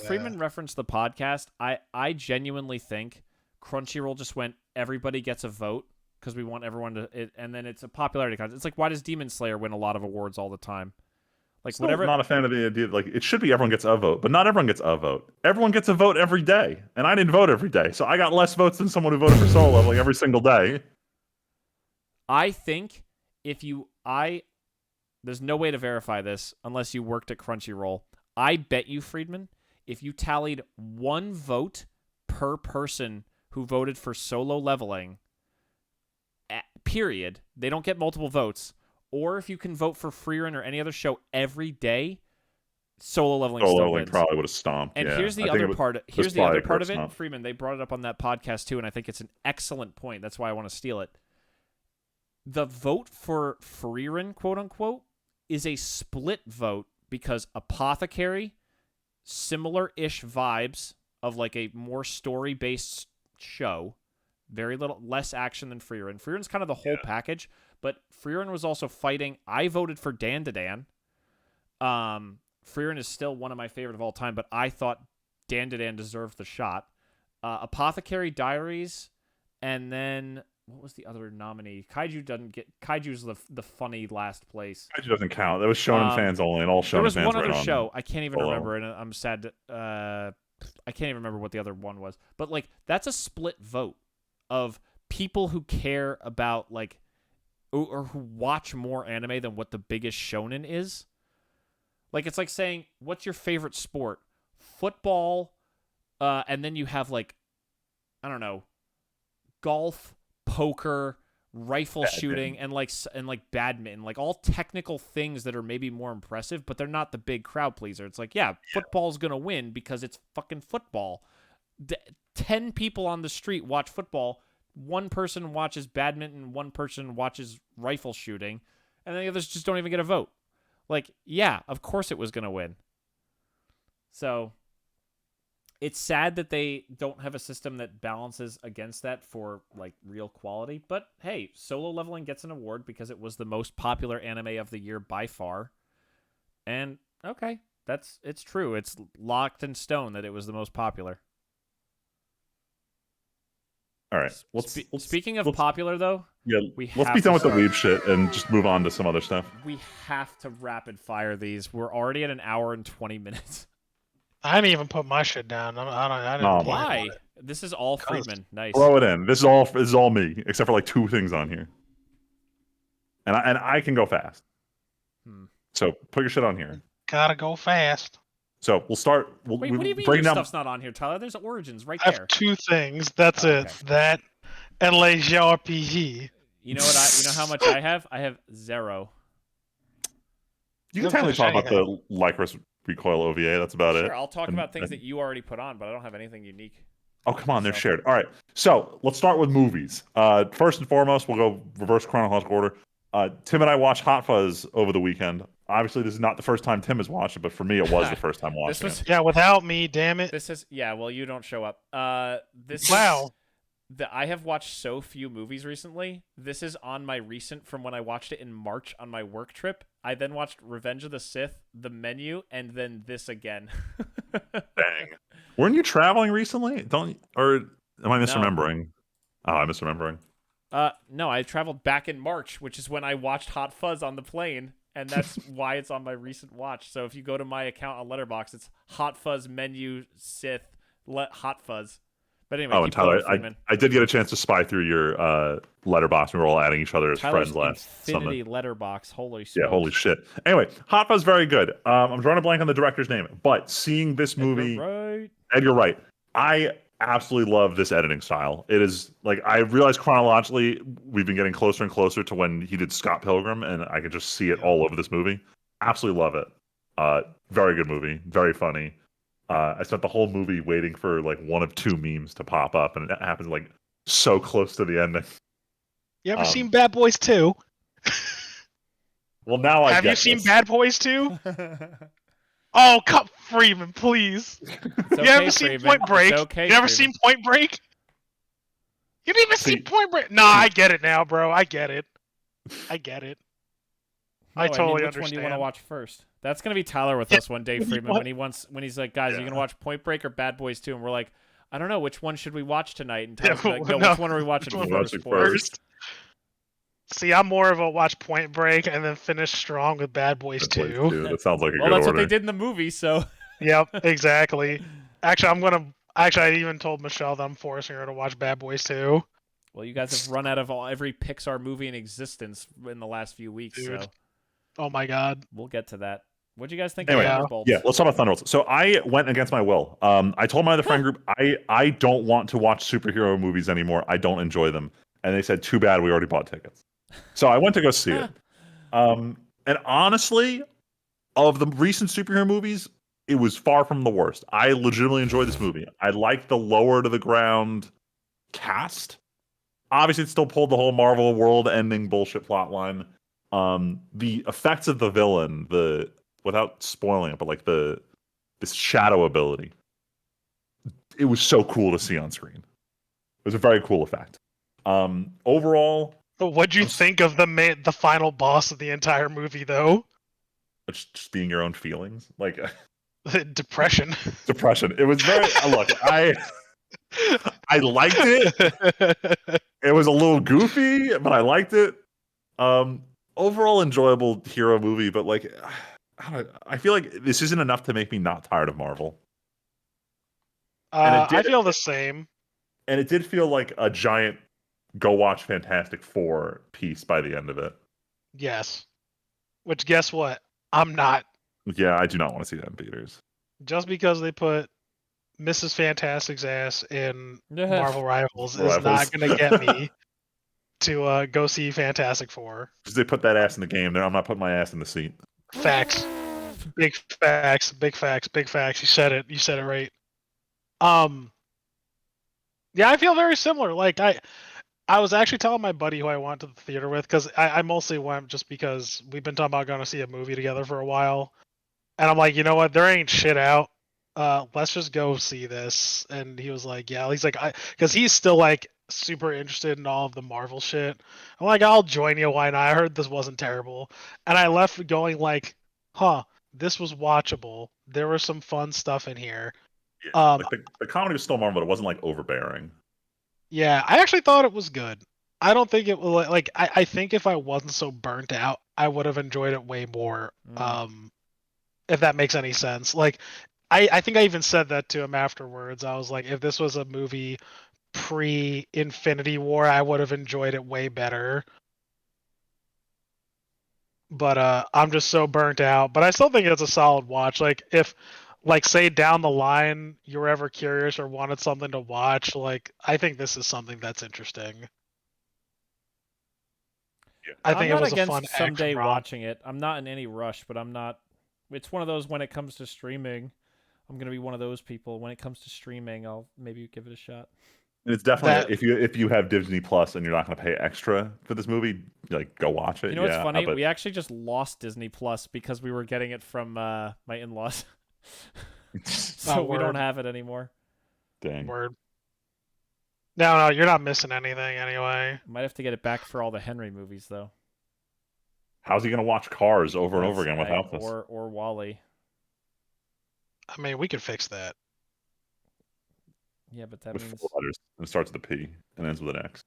Friedman referenced the podcast, I genuinely think Crunchyroll just went, everybody gets a vote because we want everyone to, and then it's a popularity contest. It's like, why does Demon Slayer win a lot of awards all the time? Like, whatever. I'm not a fan of the idea. Like, it should be everyone gets a vote, but not everyone gets a vote. Everyone gets a vote every day, and I didn't vote every day, so I got less votes than someone who voted for Solo Leveling every single day. I think there's no way to verify this unless you worked at Crunchyroll. I bet you, Friedman, if you tallied 1 vote per person who voted for Solo Leveling, period, they don't get multiple votes. Or if you can vote for Freerun or any other show every day, Solo Leveling still wins. Probably would have stomped. And here's the other part. Here's the other part of it, Freeman. They brought it up on that podcast too, and I think it's an excellent point. That's why I want to steal it. The vote for Freerun, quote unquote, is a split vote because Apothecary, similar-ish vibes of like a more story-based show, very little less action than Freerun. Freerun's kind of the whole package. But Freerun was also fighting. I voted for Dandadan. Freerun is still one of my favorite of all time, but I thought Dandadan deserved the shot. Apothecary Diaries, and then what was the other nominee? Kaiju doesn't get. Kaiju's the funny last place. Kaiju doesn't count. That was Shonen fans only, and all Shonen fans. There was one other show. I can't even remember, and I'm sad. I can't even remember what the other one was. But like, that's a split vote of people who care about like, or who watch more anime than what the biggest shonen is. Like, it's like saying, what's your favorite sport? Football, and then you have, like, I don't know, golf, poker, rifle shooting, and badminton. Like, all technical things that are maybe more impressive, but they're not the big crowd pleaser. It's like, football's going to win because it's fucking football. 10 people on the street watch football. 1 person watches badminton, 1 person watches rifle shooting, and the others just don't even get a vote. Like, yeah, of course it was going to win. So, it's sad that they don't have a system that balances against that for, like, real quality. But, hey, Solo Leveling gets an award because it was the most popular anime of the year by far. And, okay, it's true. It's locked in stone that it was the most popular. All right. Speaking of popular, though, yeah, we let's have be done to with the start- Weeb shit and just move on to some other stuff. we have to rapid fire these. We're already at an hour and 20 minutes. I didn't even put my shit down. I didn't Oh, plan on Why? it. This is all Friedman. Nice. Throw it in. This is all me, except for like 2 things on here. And I can go fast. So put your shit on here. Gotta go fast. So we'll start. Wait, what do you mean break your down. stuff's not on here, Tyler? There's Origins right I there. have 2 things. That's Oh, it. okay. That and Les RPG. You know what? You know how much I have? I have 0. You can Don't technically finish talk about the Lycris Recoil OVA. That's about it. Sure, I'll talk And- about things that you already put on, but I don't have anything unique. Oh, come on, they're So- shared. All right, so let's start with movies. First and foremost, we'll go reverse chronological order. Tim and I watched Hot Fuzz over the weekend. Obviously, this is not the first time Tim has watched it, but for me, it was the first time watching it. Yeah, without me, damn it. This is well, you don't show up. This Wow. is I have watched so few movies recently. This is on my recent from when I watched it in March on my work trip. I then watched Revenge of the Sith, The Menu, and then this again. Dang. Weren't you traveling recently? Or am I misremembering? Oh, I'm misremembering. No, I traveled back in March, which is when I watched Hot Fuzz on the plane, and that's why it's on my recent watch. So if you go to my account on Letterboxd, it's Hot Fuzz Menu Sith Hot Fuzz. But anyway, Oh, and keep going, Tyler, Freeman. I did get a chance to spy through your letterbox. We were all adding each other as Tyler's friends last Infinity summer. Letterbox. Holy smokes. Yeah, holy shit. Anyway, Hot Fuzz, very good. I'm drawing a blank on the director's name, but seeing this movie, Right. Edgar Wright, I absolutely love this editing style. It is like I realize chronologically we've been getting closer and closer to when he did Scott Pilgrim, and I can just see it all over this movie. Absolutely love it. Very good movie, very funny. I spent the whole movie waiting for like one of 2 memes to pop up, and it happens like so close to the ending. You ever seen Bad Boys 2? Well, now I Have get you seen this. Bad Boys 2? Oh, cut Freeman, please. You ever seen Point Break? Okay, You ever Freeman. seen Point Break? You didn't even see Point Break. Nah, I get it now, bro. I get it. I get it. I totally which one do you want to understand. watch first? That's gonna be Tyler with Yeah, us one day, what do you Freeman. want? When he's like, guys, are you Yeah. gonna watch Point Break or Bad Boys 2? And we're like, I don't know, which one should we watch tonight? And Tyler's Yeah, like, no, no, which one are we watching which one first? watching boys?" first? See, I'm more of a watch Point Break and then finish strong with Bad Boys Bad Boys 2. 2. That sounds like a Well, good that's order. what they did in the movie, so Yep, exactly. Actually, I even told Michelle that I'm forcing her to watch Bad Boys 2. well, you guys have run out of every Pixar movie in existence in the last few weeks, Dude. so Oh my god. we'll get to that. What'd you guys think Anyway, of Yeah. Thunderbolts? Yeah, let's talk about Thunderbolts. So I went against my will. I told my other friend group I don't want to watch superhero movies anymore. I don't enjoy them, and they said, "Too bad, we already bought tickets." So I went to go see it. And honestly, of the recent superhero movies, it was far from the worst. I legitimately enjoyed this movie. I liked the lower to the ground cast. Obviously, it still pulled the whole Marvel world-ending bullshit plotline. The effects of the villain, without spoiling it, but like this shadow ability, it was so cool to see on screen. It was a very cool effect. Overall, What'd you think of the final boss of the entire movie, though? it's just being your own feelings, like Depression. depression. It was very look. I liked it. It was a little goofy, but I liked it. Overall enjoyable hero movie, but like I feel like this isn't enough to make me not tired of Marvel. I feel the same. And it did feel like a giant go watch Fantastic Four piece by the end of it. Yes. Which, guess what? I'm not. Yeah, I do not want to see that in theaters. Just because they put Mrs. Fantastic's ass in Marvel Rivals is not going to get me to go see Fantastic Four. Because they put that ass in the game, I'm not putting my ass in the seat. Facts. Big facts. Big facts. Big facts. You said it. You said it right. Yeah, I feel very similar. Like I was actually telling my buddy who I went to the theater with, because I mostly went just because we've been talking about going to see a movie together for a while. And I'm like, you know what? There ain't shit out. Let's just go see this. And he was like, yeah. He's like, because he's still like super interested in all of the Marvel shit. I'm like, I'll join you. Why not? I heard this wasn't terrible. And I left going like, huh, this was watchable. There was some fun stuff in here. Yeah, like the comedy was still Marvel, but it wasn't like overbearing. Yeah, I actually thought it was good. I don't think it was like I think if I wasn't so burnt out, I would have enjoyed it way more. If that makes any sense. Like I think I even said that to him afterwards. I was like, if this was a movie pre Infinity War, I would have enjoyed it way better. But I'm just so burnt out. But I still think it's a solid watch. Like if like say down the line you're ever curious or wanted something to watch, like I think this is something that's interesting. Yeah. I I'm think it not was a fun against action someday romp. watching it. I'm not in any rush, but I'm not. It's one of those when it comes to streaming. I'm gonna be one of those people. When it comes to streaming, I'll maybe give it a shot. And it's definitely That if you have Disney Plus and you're not going to pay extra for this movie, like go watch You it. know what's Yeah, funny? but We actually just lost Disney Plus because we were getting it from my in-laws, so we don't word. have it anymore. dang, Word. No, you're not missing anything anyway. Might have to get it back for all the Henry movies though. how's he going to watch Cars over and over That's again without this? or Wally. I mean, we could fix that. Yeah, but that With means 4 letters, and it starts with a P and ends with an X,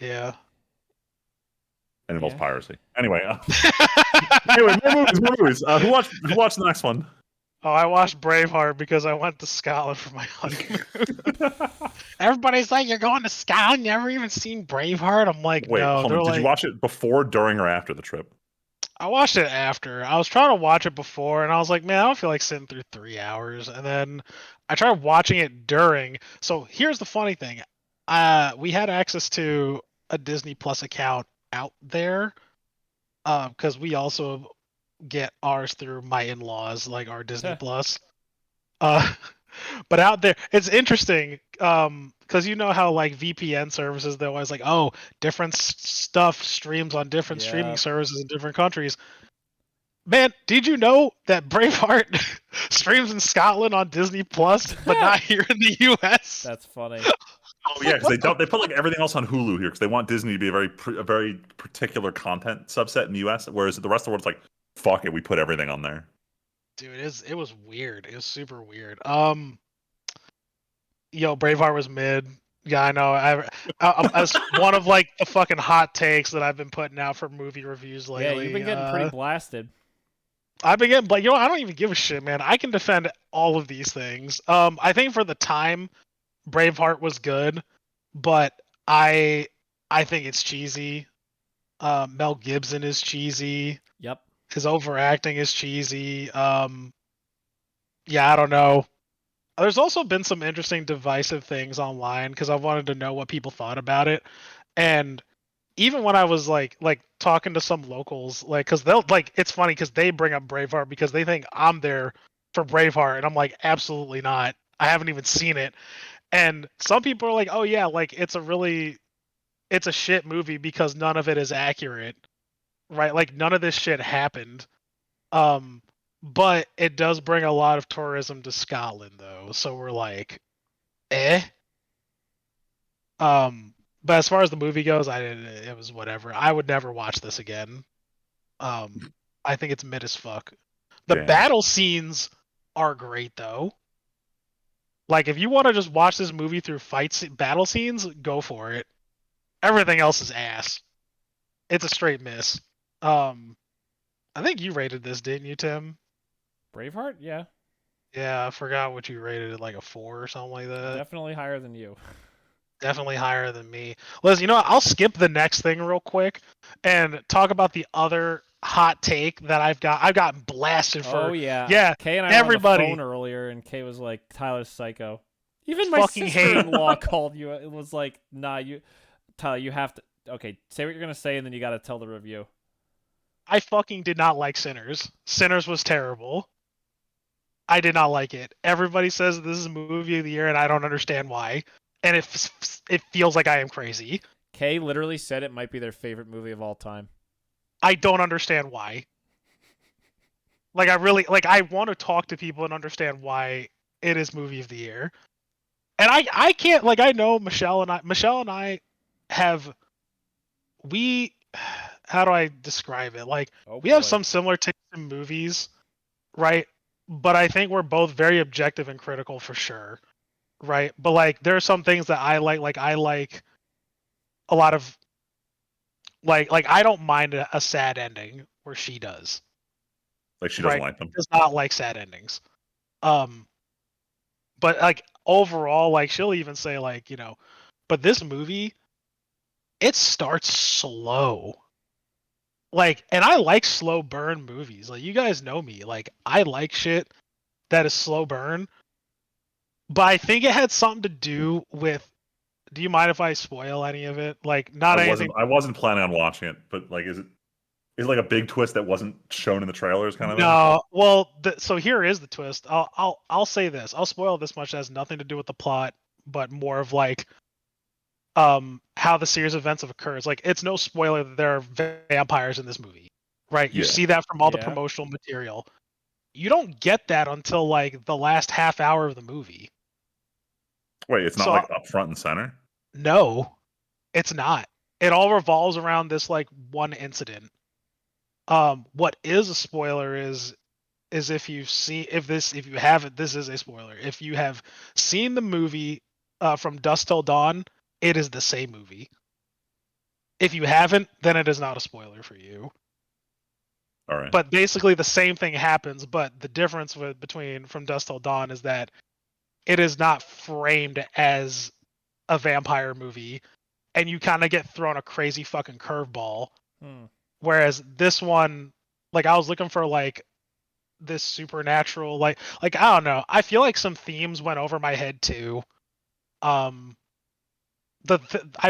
Yeah. and involves Yeah. piracy. Anyway, anyway, more movies. Who watched the next one? Oh, I watched Braveheart because I went to Scotland for my honeymoon. Everybody's like, "You're going to Scotland? You never even seen Braveheart?" I'm like, Wait, "No." hold They're on. Did you like, watch it before, during, or after the trip? I watched it after. I was trying to watch it before, and I was like, "Man, I don't feel like sitting through 3 hours." And then I tried watching it during. So here's the funny thing: we had access to a Disney Plus account out there, because we also get ours through my in-laws, like our Disney Plus. Uh, but out there, it's interesting, because you know how like VPN services, they're always like, oh, different stuff streams on different streaming Yeah. services in different countries. Man, did you know that Braveheart streams in Scotland on Disney Plus, but not here in the US? That's funny. Oh yeah, because they put like everything else on Hulu here because they want Disney to be a very particular content subset in the U.S. Whereas the rest of the world's like, fuck it, we put everything on there. Dude, it was weird. It was super weird. Yo, Braveheart was mid. Yeah, I know. As one of like the fucking hot takes that I've been putting out for movie reviews Yeah, you've lately. been getting pretty blasted. I've been getting, like, I don't even give a shit, man. I can defend all of these things. I think for the time, Braveheart was good, but I think it's cheesy. Mel Gibson is cheesy. Yep. His overacting is cheesy. Yeah, I don't know. There's also been some interesting divisive things online because I wanted to know what people thought about it, and even when I was like talking to some locals, like, because they'll like, it's funny because they bring up Braveheart because they think I'm there for Braveheart, and I'm like, absolutely not. I haven't even seen it. And some people are like, oh yeah, like it's a shit movie because none of it is accurate, right? Like none of this shit happened. Um, but it does bring a lot of tourism to Scotland though, so we're like, eh. But as far as the movie goes, it was whatever. I would never watch this again. I think it's mid as fuck. The Damn. battle scenes are great though. Like if you want to just watch this movie through battle scenes, go for it. Everything else is ass. It's a straight miss. I think you rated this, didn't you, Tim? Braveheart? Yeah. Yeah, I forgot what you rated it, like a 4 or something like that. Definitely higher than you. Definitely higher than me. Liz, you know what? I'll skip the next thing real quick and talk about the other hot take that I've got. I've gotten blasted for. Oh yeah. Yeah, Kay and I everybody. were on the phone earlier, and Kay was like, "Tyler's psycho." Even my Fucking hate. sister-in-law called you. It was like, "Nah, Tyler, you have to." Okay, say what you're gonna say, and then you got to tell the review. I fucking did not like Sinners. Sinners was terrible. I did not like it. Everybody says this is a movie of the year, and I don't understand why. And it feels like I am crazy. Kay literally said it might be their favorite movie of all time. I don't understand why. Like I really I want to talk to people and understand why it is movie of the year. And I can't, like, I know Michelle and I have, we, how do I describe it? Like, we have some similar tastes in movies, right? But I think we're both very objective and critical for sure. right? But like there are some things that I like a lot of like I don't mind a sad ending where she does. Like she doesn't Right? like them. Does not like sad endings. Um but like overall, like she'll even say like, but this movie, it starts slow. Like, and I like slow burn movies. Like you guys know me. Like I like shit that is slow burn. But I think it had something to do with. Do you mind if I spoil any of it? Like, not anything. I wasn't planning on watching it, but like, is it like a big twist that wasn't shown in the trailers, kind of thing? No. Well, so here is the twist. I'll say this. I'll spoil this much. That has nothing to do with the plot, but more of like how the series of events have occurs. Like, it's no spoiler that there are vampires in this movie, right? You Yeah. see that from all the Yeah. promotional material. You don't get that until like the last half hour of the movie. Wait, it's not So like up front and center. no, it's not. It all revolves around this like one incident. What is a spoiler is if you see if you haven't, this is a spoiler. If you have seen the movie from Dusk Till Dawn, it is the same movie. If you haven't, then it is not a spoiler for you. All right. But basically the same thing happens, but the difference between From Dusk Till Dawn is that it is not framed as a vampire movie, and you kind of get thrown a crazy fucking curveball. Whereas this one, like I was looking for like this supernatural, like I don't know. I feel like some themes went over my head too. I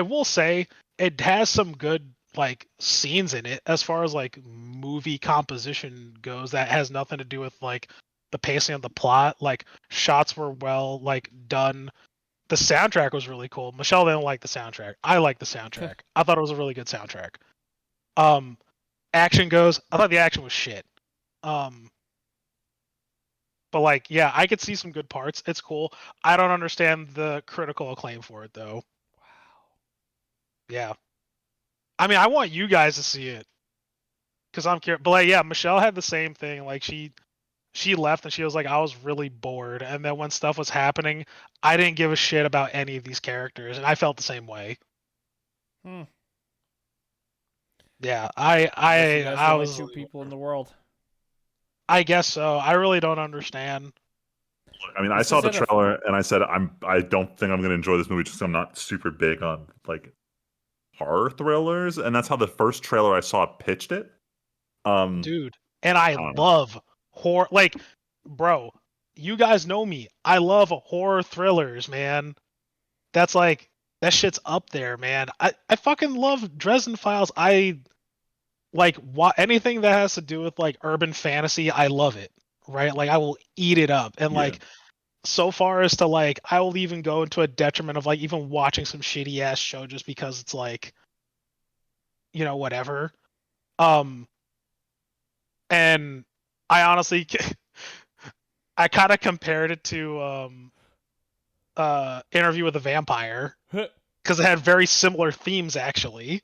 will say it has some good like scenes in it as far as like movie composition goes that has nothing to do with like the pacing of the plot. Like shots were well like done. The soundtrack was really cool. Michelle didn't like the soundtrack. I like the soundtrack. I thought it was a really good soundtrack. Action goes, I thought the action was shit. But like, yeah, I could see some good parts. It's cool. I don't understand the critical acclaim for it though. Wow. Yeah. I mean, I want you guys to see it because I'm curious. But like, yeah, Michelle had the same thing. Like she left and she was like, I was really bored. And then when stuff was happening, I didn't give a shit about any of these characters, and I felt the same way. Yeah, I only was two people in the world. I guess so. I really don't understand. Look, I mean, I saw the trailer and I said I don't think I'm going to enjoy this movie just 'cause I'm not super big on like horror thrillers, and that's how the first trailer I saw pitched it. Dude, and I love horror. Like, bro, you guys know me. I love horror thrillers, man. That's like that shit's up there, man. I fucking love Dresden Files. I like anything that has to do with like urban fantasy. I love it. Right? Like I will eat it up. And like so far as to like I will even go into a detriment of like even watching some shitty ass show just because it's like whatever. And I honestly I kind of compared it to Interview with a Vampire because it had very similar themes actually.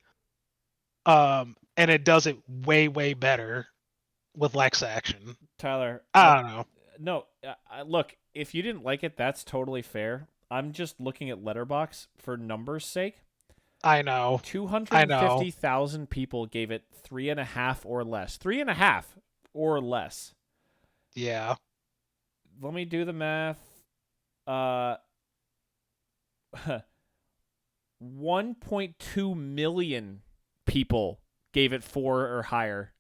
And it does it way better with Lex action. Tyler, I don't know. No, look, if you didn't like it, that's totally fair. I'm just looking at Letterboxd for numbers' sake. I know. 250,000 people gave it 3.5 or less. 3.5 or less. Yeah. Let me do the math. 1.2 million people gave it 4 or higher.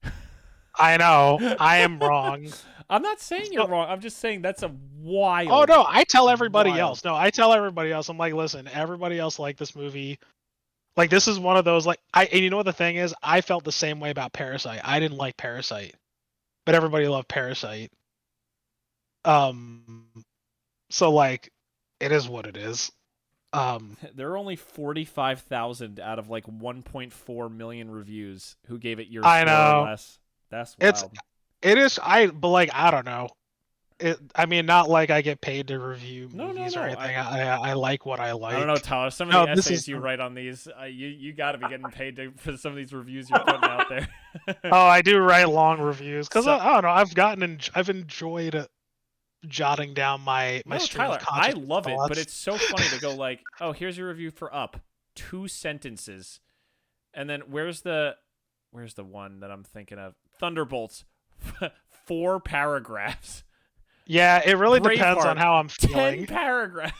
I know. I am wrong. I'm not saying you're wrong. I'm just saying that's a wild. Oh no, I tell everybody else. No, I tell everybody else. I'm like, listen, everybody else liked this movie. Like this is one of those like and you know what the thing is? I felt the same way about Parasite. I didn't like Parasite, but everybody loved Parasite. So like, it is what it is. There are only 45,000 out of like 1.4 million reviews who gave it your I know. or less. That's wild. It is. But like I don't know. I mean, not like I get paid to review movies or anything. I like what I like. I don't know, Tyler. Some of the essays you write on these, you got to be getting paid for some of these reviews you're putting out there. Oh, I do write long reviews because I don't know. I've enjoyed jotting down my No, stream Tyler, of I consciousness love it, but thoughts. it's so funny to go like, oh, here's your review for Up, 2 sentences, and then where's the one that I'm thinking of? Thunderbolts, 4 paragraphs. Yeah, it really depends on Braveheart, how I'm 10 feeling. paragraphs.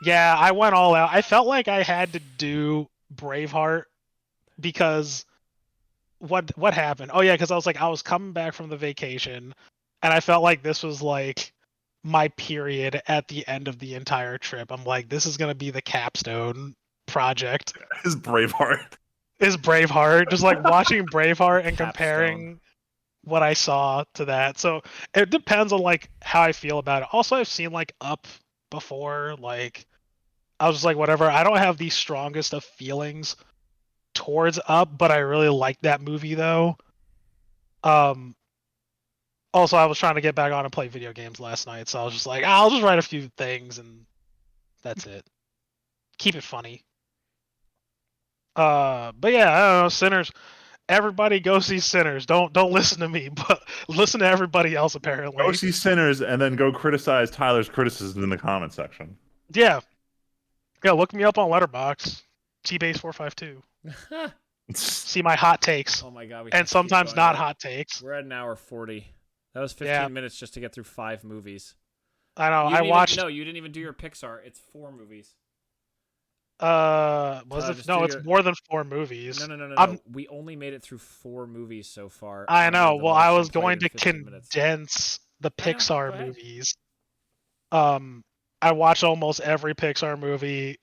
Yeah, I went all out. I felt like I had to do Braveheart because what happened? Oh yeah, because I was coming back from the vacation, and I felt like this was like my period at the end of the entire trip. I'm like, this is gonna be the capstone project. His Braveheart. Is Braveheart just like watching Braveheart and Capstone. comparing what I saw to that. So it depends on like how I feel about it. Also, I've seen like Up before. Like I was just like, whatever. I don't have the strongest of feelings towards Up, but I really like that movie though. Also, I was trying to get back on and play video games last night, so I was just like, I'll just write a few things and that's it. Keep it funny. But yeah, I don't know, Sinners. Everybody go see Sinners. Don't listen to me, but listen to everybody else apparently. Go see Sinners and then go criticize Tyler's criticism in the comment section. Yeah. Yeah, look me up on Letterboxd. T-Base452. See my hot takes. Oh my god, we And sometimes not hot takes. We're at an hour 40. That was 15 minutes just to get through 5 movies. I know. I watched. No, you didn't even do your Pixar. It's 4 movies. Was it? No, it's more than 4 movies. No. We only made it through 4 movies so far. I know. Well, I was going to 15 condense the Pixar movies. I watched almost every Pixar movie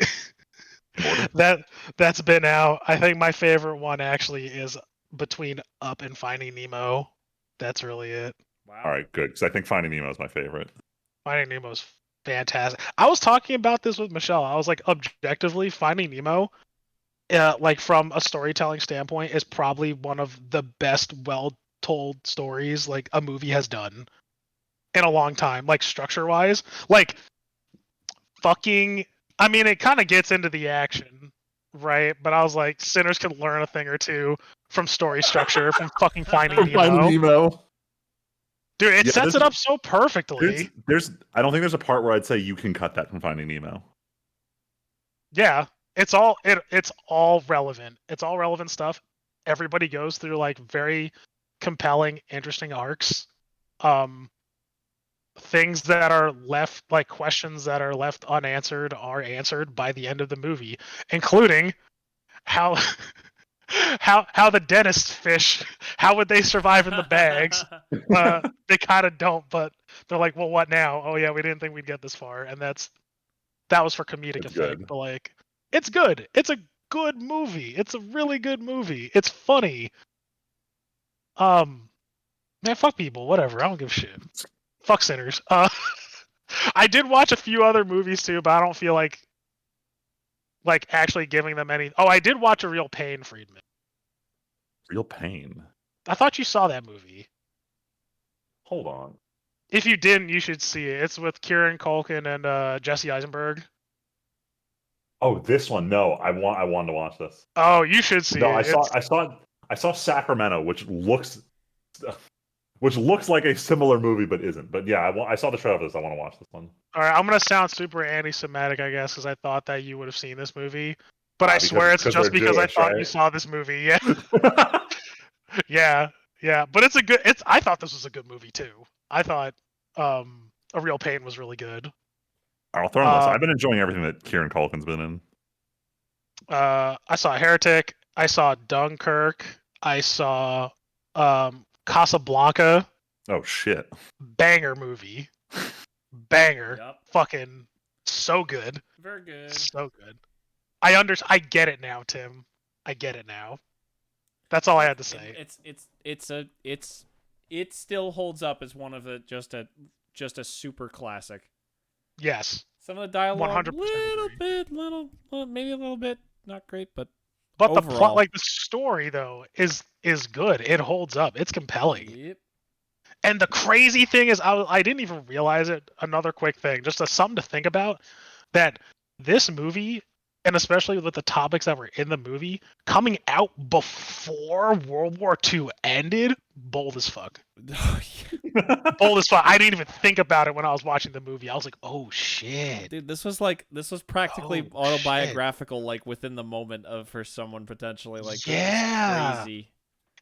that's been out. I think my favorite one actually is between Up and Finding Nemo. That's really it. Wow. All right, good. Because I think Finding Nemo is my favorite. Finding Nemo's fantastic. I was talking about this with Michelle. I was like, objectively, Finding Nemo, like from a storytelling standpoint, is probably one of the best well-told stories like a movie has done in a long time. Like structure-wise, like fucking. I mean, it kind of gets into the action, right? But I was like, Sinners can learn a thing or two from story structure from fucking Finding Nemo. Finding Nemo. Dude, it sets it up so perfectly. I don't think there's a part where I'd say you can cut that from Finding Nemo. Yeah, it's all relevant. It's all relevant stuff. Everybody goes through like very compelling, interesting arcs. Things that are left, like questions that are left unanswered, are answered by the end of the movie, including how the dentist fish, how would they survive in the bags? They kind of don't, but they're like, well, what now? Oh yeah, we didn't think we'd get this far, and that was for comedic effect. Good. But like, it's good. It's a good movie. It's a really good movie. It's funny. Man, fuck people. Whatever. I don't give a shit. Fuck Sinners. I did watch a few other movies too, but I don't feel like actually giving them any. Oh, I did watch A Real Pain, Friedman. Real Pain. I thought you saw that movie. Hold on. If you didn't, you should see it. It's with Kieran Culkin and Jesse Eisenberg. Oh, this one. No, I wanted to watch this. Oh, you should see it. I saw Sacramento, which looks like a similar movie, but isn't. But yeah, I saw the trailer for this. I want to watch this one. All right, I'm gonna sound super anti-Semitic, I guess, because I thought that you would have seen this movie. But I swear it's just because Jewish, I thought you saw this movie. Yeah, yeah. But I thought this was a good movie too. I thought A Real Pain was really good. I'll throw in this. I've been enjoying everything that Kieran Culkin's been in. I saw Heretic. I saw Dunkirk. I saw Casablanca. Oh shit! Banger movie. Banger. Yep. Fucking so good. Very good. So good. I get it now, Tim. I get it now. That's all I had to say. It still holds up as one of the just a super classic. Yes. Some of the dialogue 100% maybe a little bit not great, but overall, the plot, like the story though, is good. It holds up. It's compelling. Yep. And the crazy thing is, I didn't even realize it. Another quick thing, just something to think about, that this movie, and especially with the topics that were in the movie coming out before World War II ended, bold as fuck. Bold as fuck. I didn't even think about it when I was watching the movie. I was like, oh shit. Dude, this was practically Oh, autobiographical, like within the moment of for someone potentially. Like this is Yeah. crazy.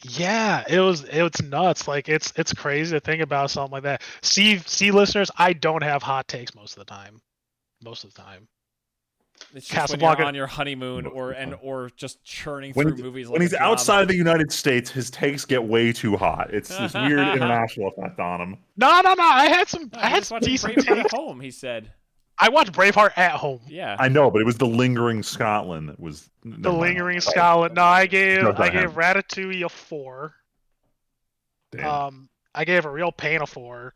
Yeah, it's nuts. Like it's crazy to think about something like that. See listeners, I don't have hot takes most of the time. Most of the time. It's just when you're Casablanca. on your honeymoon or just churning When, through he's- movies when like he's a job. outside of the United States, his takes get way too hot. It's this weird international effect on him. No. I had some No, I he had was some watching decent Braveheart at takes. home, he said. I watched Braveheart at home. Yeah. I know, but it was the lingering Scotland that was The never mind. Lingering Scotland. No, I gave Jokes on him. Ratatouille a 4. Damn. I gave A Real Pain a 4.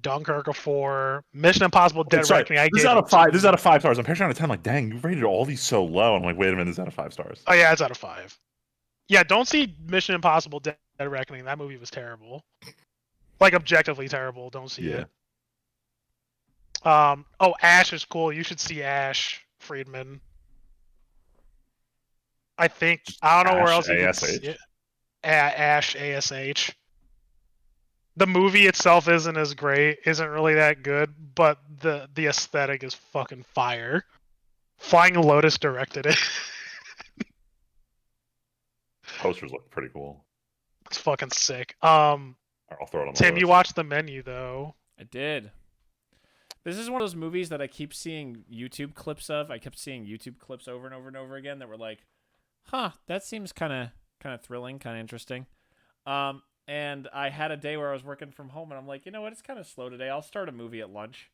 Dunkirk a 4. Mission Impossible Dead Sorry, Reckoning. this is out of 5. This is out of 5 stars. I'm picturing out of 10. Like, dang, you rated all these so low. I'm like, wait a minute, this is out of 5 stars. Oh yeah, it's out of 5. Yeah, don't see Mission Impossible Dead Reckoning. That movie was terrible. Like objectively terrible. Don't see it. Oh, Ash is cool. You should see Ash Friedman. I think I don't know where else you can see it. Ash ASH. The movie itself isn't as great, isn't really that good, but the aesthetic is fucking fire. Flying Lotus directed it. Posters look pretty cool. It's fucking sick. I'll throw it on the Tim, list. you watched The Menu though. I did. This is one of those movies that I keep seeing YouTube clips of. I kept seeing YouTube clips over and over and over again that were like, huh, that seems kind of thrilling, kind of interesting. And I had a day where I was working from home, and I'm like, you know what? It's kind of slow today. I'll start a movie at lunch.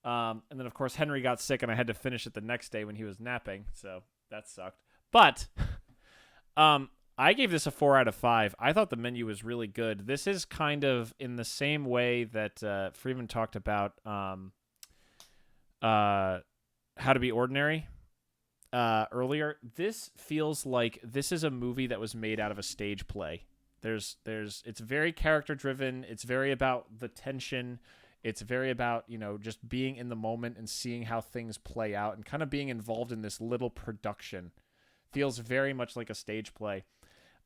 And then, of course, Henry got sick, and I had to finish it the next day when he was napping, so that sucked. But I gave this a 4 out of 5. I thought The Menu was really good. This is kind of in the same way that Freeman talked about How to Be Ordinary earlier. This feels like this is a movie that was made out of a stage play. It's very character driven. It's very about the tension. It's very about, just being in the moment and seeing how things play out and kind of being involved in this little production. Feels very much like a stage play.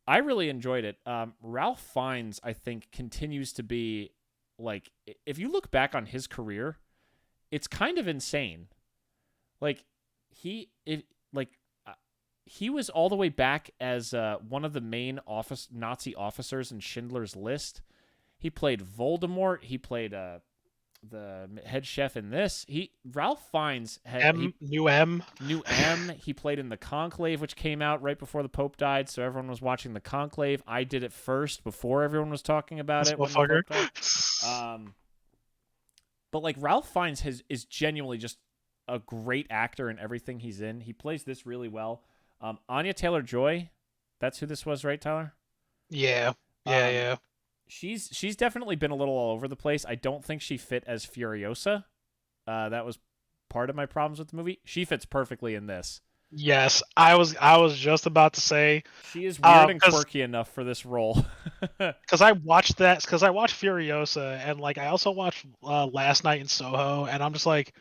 I really enjoyed it. Ralph Fiennes, I think, continues to be, like, if you look back on his career, it's kind of insane. Like, he was all the way back as one of the main Nazi officers in Schindler's List. He played Voldemort. He played the head chef in this. Ralph Fiennes had New M. He played in The Conclave, which came out right before the Pope died, so everyone was watching The Conclave. I did it first before everyone was talking about it. When the Pope died. But like Ralph Fiennes is genuinely just a great actor in everything he's in. He plays this really well. Anya Taylor-Joy, that's who this was, right, Tyler? Yeah. She's definitely been a little all over the place. I don't think she fit as Furiosa. That was part of my problems with the movie. She fits perfectly in this. Yes, I was just about to say she is weird and quirky enough for this role. Because I watched Furiosa, and like I also watched Last Night in Soho, and I'm just like,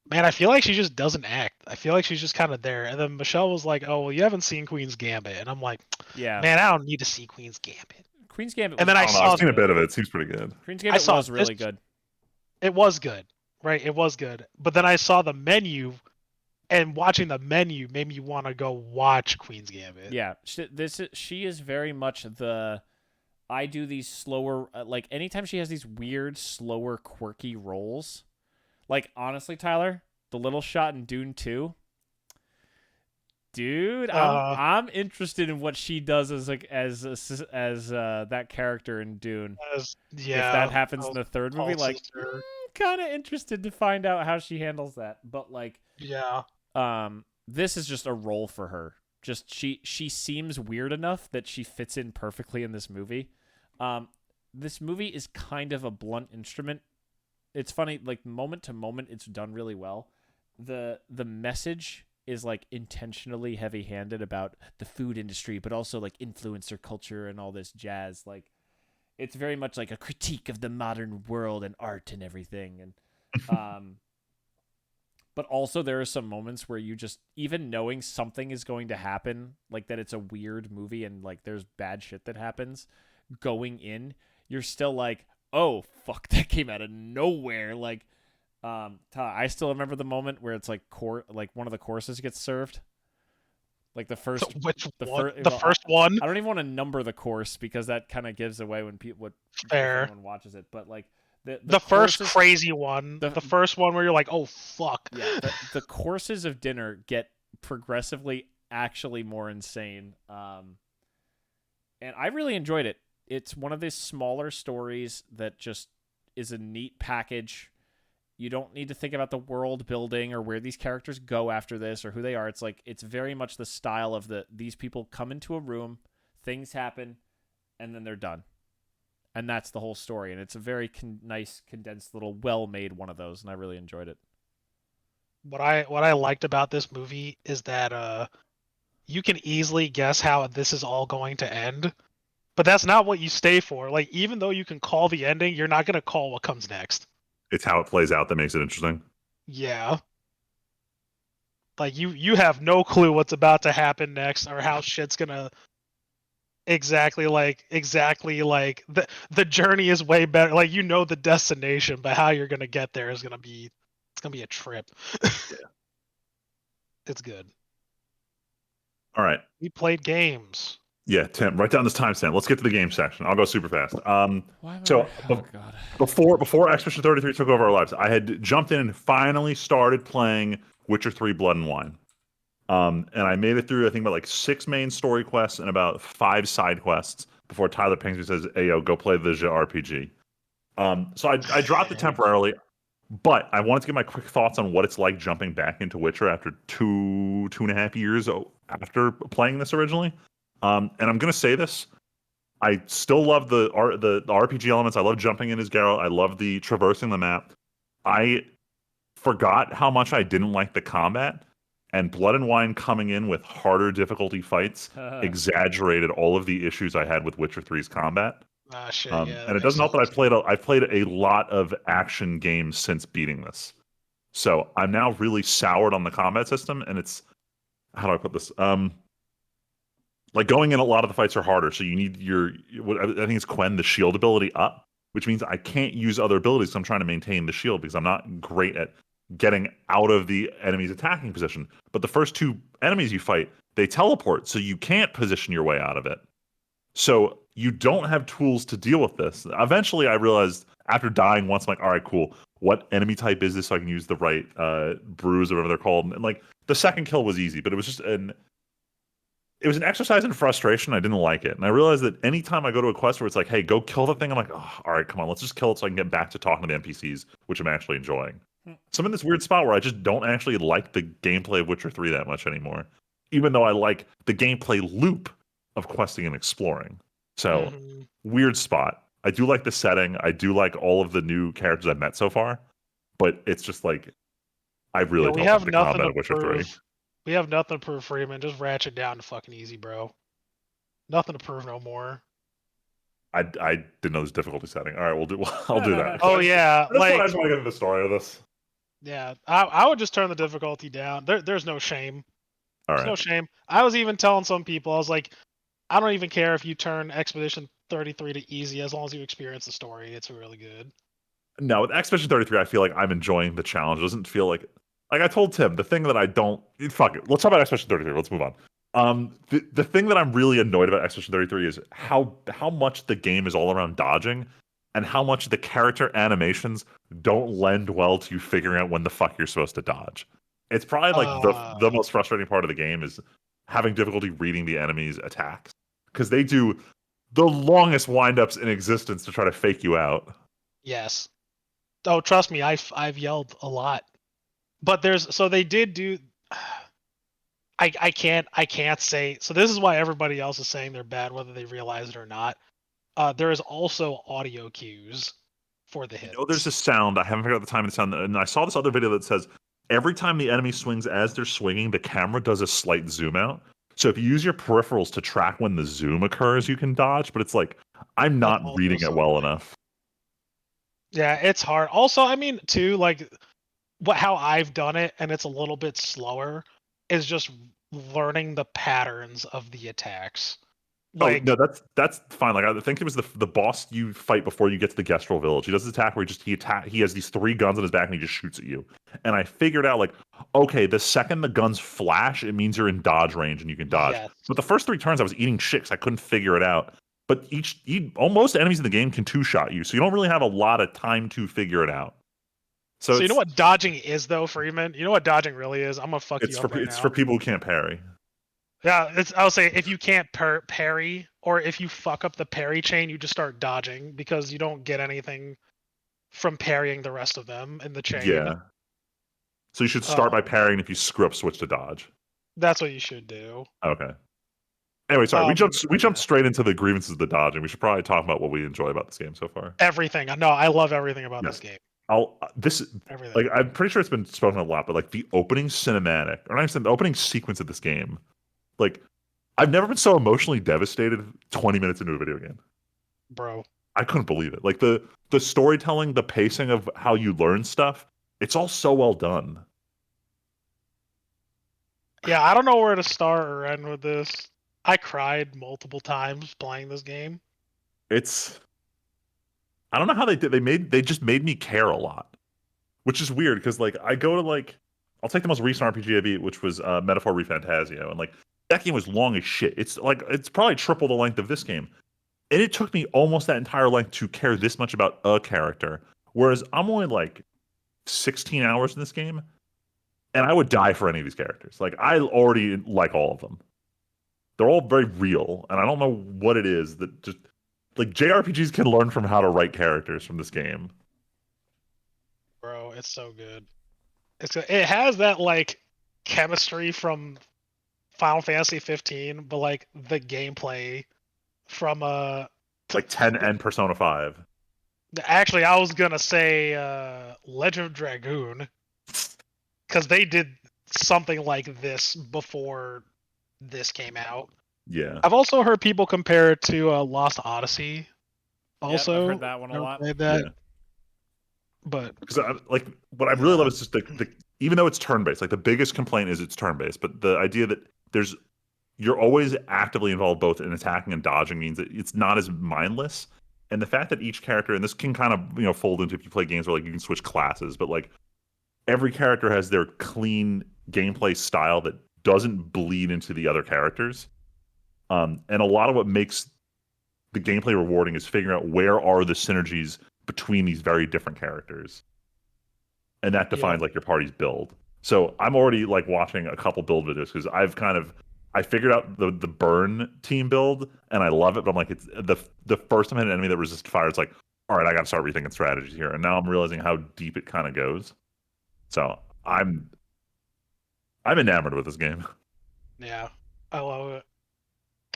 man, I feel like she just doesn't act. I feel like she's just kind of there. And then Michelle was like, "Oh, well, you haven't seen Queen's Gambit," and I'm like, "Yeah, man, I don't need to see Queen's Gambit." Queen's Gambit. And then I've seen a bit of it. It seems pretty good. Queen's Gambit was really good. It was good, right? It was good. But then I saw The Menu, and watching The Menu made me want to go watch Queen's Gambit. Yeah, she is very much the. I do these slower, like anytime she has these weird, slower, quirky roles. Like, honestly, Tyler, the little shot in Dune 2, dude, I'm interested in what she does as that character in Dune. If that happens in the third movie, like, kind of interested to find out how she handles that. But like, this is just a role for her. Just she seems weird enough that she fits in perfectly in this movie. This movie is kind of a blunt instrument. It's funny, like moment to moment, it's done really well. The message is like intentionally heavy-handed about the food industry, but also like influencer culture and all this jazz. Like, it's very much like a critique of the modern world and art and everything. And But also there are some moments where you just, even knowing something is going to happen, like that it's a weird movie and like there's bad shit that happens, going in, you're still like, oh fuck, that came out of nowhere. Like, I still remember the moment where it's like like one of the courses gets served. Like the first, first one. I don't even want to number the course because that kind of gives away when people, if anyone watches it. But like the first crazy one, the first one where you're like, oh fuck. Yeah, the courses of dinner get progressively actually more insane. And I really enjoyed it. It's one of these smaller stories that just is a neat package. You don't need to think about the world building or where these characters go after this or who they are. It's like, it's very much the style of these people come into a room, things happen, and then they're done. And that's the whole story. And it's a very nice, condensed, little, well-made one of those, and I really enjoyed it. What I liked about this movie is that you can easily guess how this is all going to end, but that's not what you stay for. Like, even though you can call the ending, you're not going to call what comes next. It's how it plays out that makes it interesting. Yeah. Like, you have no clue what's about to happen next or how shit's gonna exactly like the journey is way better. Like, you know the destination, but how you're gonna get there is gonna be a trip. Yeah. It's good. All right. We played games. Yeah, Tim, write down this timestamp. Let's get to the game section. I'll go super fast. Before Expedition 33 took over our lives, I had jumped in and finally started playing Witcher 3 Blood and Wine. And I made it through, I think, about like 6 main story quests and about 5 side quests before Tyler pings me and says, hey, yo, go play the RPG. So I dropped it temporarily, but I wanted to get my quick thoughts on what it's like jumping back into Witcher after 2.5 years after playing this originally. And I'm going to say this. I still love the RPG elements. I love jumping in as Geralt. I love the traversing the map. I forgot how much I didn't like the combat, and Blood and Wine coming in with harder difficulty fights exaggerated all of the issues I had with Witcher 3's combat. Shit, and it doesn't help that I've played a lot of action games since beating this. So I'm now really soured on the combat system, and it's, how do I put this? Like, going in, a lot of the fights are harder, so you need I think it's Quen, the shield ability up, which means I can't use other abilities because I'm trying to maintain the shield because I'm not great at getting out of the enemy's attacking position. But the first 2 enemies you fight, they teleport, so you can't position your way out of it. So you don't have tools to deal with this. Eventually, I realized after dying once, I'm like, all right, cool. What enemy type is this so I can use the right brews or whatever they're called? And like, the second kill was easy, but it was just an exercise in frustration. I didn't like it. And I realized that anytime I go to a quest where it's like, hey, go kill the thing, I'm like, oh, all right, come on, let's just kill it so I can get back to talking to the NPCs, which I'm actually enjoying. So I'm in this weird spot where I just don't actually like the gameplay of Witcher 3 that much anymore, even though I like the gameplay loop of questing and exploring. So, weird spot. I do like the setting. I do like all of the new characters I've met so far, but it's just like, I really don't like the combat of Witcher 3. We have nothing to prove, Freeman. Just ratchet down to fucking easy, bro. Nothing to prove no more. I didn't know this difficulty setting. All right, I'll do that. Oh yeah, I just want to get into the story of this. Yeah, I would just turn the difficulty down. There's no shame. All right. There's no shame. I was even telling some people, I was like, I don't even care if you turn Expedition 33 to easy as long as you experience the story. It's really good. No, with Expedition 33, I feel like I'm enjoying the challenge. It doesn't feel like I told Tim, the thing that I don't, fuck it. Let's talk about Expedition 33. Let's move on. The thing that I'm really annoyed about Expedition 33 is how much the game is all around dodging, and how much the character animations don't lend well to you figuring out when the fuck you're supposed to dodge. It's probably like the most frustrating part of the game is having difficulty reading the enemy's attacks, because they do the longest windups in existence to try to fake you out. Yes. Oh, trust me, I've yelled a lot. But they did do. I can't say. So this is why everybody else is saying they're bad, whether they realize it or not. There is also audio cues for the hits. There's a sound. I haven't figured out the time of the sound, and I saw this other video that says every time the enemy swings, as they're swinging, the camera does a slight zoom out. So if you use your peripherals to track when the zoom occurs, you can dodge. But it's like, I'm not reading it well enough. Yeah, it's hard. Also, I mean, too, like, how I've done it, and it's a little bit slower, is just learning the patterns of the attacks. Oh Like, no, that's fine. Like I think it was the boss you fight before you get to the Gestrel village. He does this attack where he has these 3 guns on his back and he just shoots at you. And I figured out like, okay, the second the guns flash, it means you're in dodge range and you can dodge. yes. But the first 3 turns I was eating shit 'cause I couldn't figure it out. But almost enemies in the game can 2-shot you, so you don't really have a lot of time to figure it out. So you know what dodging is, though, Freeman? You know what dodging really is? I'm gonna fuck you up right it's now. for people who can't parry. Yeah, I'll say if you can't parry, or if you fuck up the parry chain, you just start dodging because you don't get anything from parrying the rest of them in the chain. Yeah. So you should start by parrying. If you screw up, switch to dodge. That's what you should do. Okay. Anyway, sorry, we jumped straight into the grievances of the dodging. We should probably talk about what we enjoy about this game so far. Everything. No, I love everything about this game. Everything. Like I'm pretty sure it's been spoken a lot, but like the opening cinematic, or not even the opening sequence of this game, like I've never been so emotionally devastated 20 minutes into a video game. Bro. I couldn't believe it. Like the storytelling, the pacing of how you learn stuff, it's all so well done. Yeah, I don't know where to start or end with this. I cried multiple times playing this game. I don't know how they did. They just made me care a lot, which is weird because like I go to like I'll take the most recent RPG I beat, which was Metaphor ReFantasio, and like that game was long as shit. It's probably triple the length of this game, and it took me almost that entire length to care this much about a character. Whereas I'm only like 16 hours in this game, and I would die for any of these characters. Like I already like all of them. They're all very real, and I don't know what it is that just like JRPGs can learn from how to write characters from this game. Bro, it's so good. It has that like chemistry from Final Fantasy 15, but like the gameplay from like 10 and Persona 5. Actually, I was gonna say Legend of Dragoon, because they did something like this before this came out. Yeah. I've also heard people compare it to Lost Odyssey. Also, yep, I've heard that one a lot. That. Yeah. But because like what I really love is just the even though it's turn-based, like the biggest complaint is it's turn-based, but the idea that you're always actively involved both in attacking and dodging means that it's not as mindless. And the fact that each character, and this can kind of fold into if you play games where like you can switch classes, but like every character has their clean gameplay style that doesn't bleed into the other characters. And a lot of what makes the gameplay rewarding is figuring out where are the synergies between these very different characters, and that defines like your party's build. So I'm already like watching a couple build videos because I figured out the burn team build and I love it, but I'm like, it's the first time I had an enemy that resisted fire, it's like, all right, I got to start rethinking strategies here, and now I'm realizing how deep it kind of goes. So I'm enamored with this game. Yeah, I love it.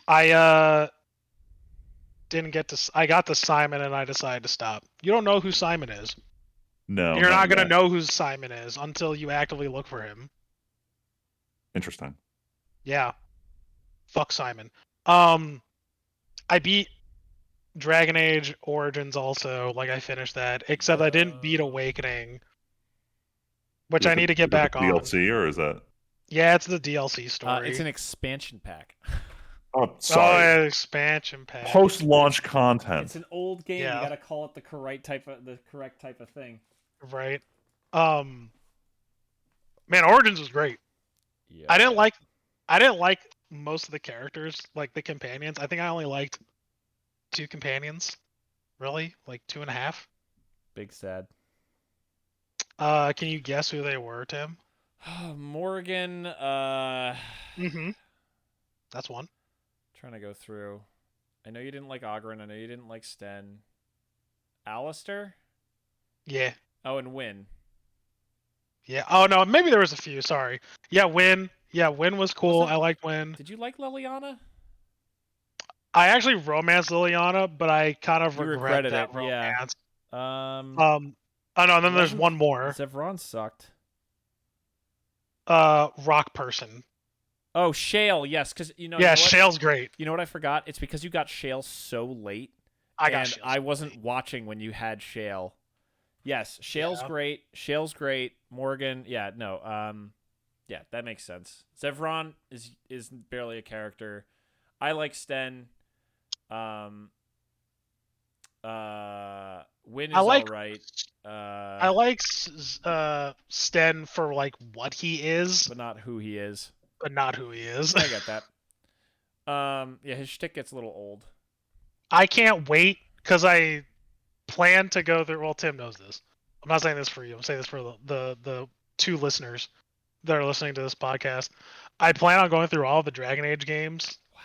I didn't get to. I got to Simon and I decided to stop. You don't know who Simon is. No, you're not gonna know who Simon is until you actively look for him. Interesting. Yeah. Fuck Simon. I beat Dragon Age Origins also. Like I finished that, except I didn't beat Awakening, which I need to get back on. DLC or is that? Yeah, it's the DLC story. It's an expansion pack. Oh, sorry. Oh, expansion pack. Post-launch content. It's an old game. Yeah. You gotta call it the correct type of thing. Right. Man, Origins was great. Yeah. I didn't like most of the characters, like the companions. I think I only liked 2 companions. Really? Like 2.5? Big sad. Can you guess who they were, Tim? Morgan, Mm-hmm. That's one. Trying to go through. I know you didn't like Ogren. I know you didn't like Sten. Alistair? Yeah. Oh, and Wynn. Yeah. Oh no, maybe there was a few. Sorry. Yeah, Wynn. Yeah, Wynn was cool. I liked Wynn. Did you like Liliana? I actually romanced Liliana, but I kind of regretted that it. romance. Yeah. Oh no, and then there's one more. Zevron sucked. Rock person. Oh, Shale, yes, because you know. Yeah, Shale's great. You know what I forgot? It's because you got Shale so late. I got Shale. I wasn't watching when you had Shale, Yes, Shale's Yeah. great. Shale's great. Morgan, yeah, no, yeah, that makes sense. Zevron is barely a character. I like Sten. Um, Win I is all like right. I like Sten for like what he is, But not who he is. but not who he is. I get that. Yeah, his shtick gets a little old. I can't wait because I plan to go through. Well, Tim knows this. I'm not saying this for you. I'm saying this for the two listeners that are listening to this podcast. I plan on going through all the Dragon Age games, Wow.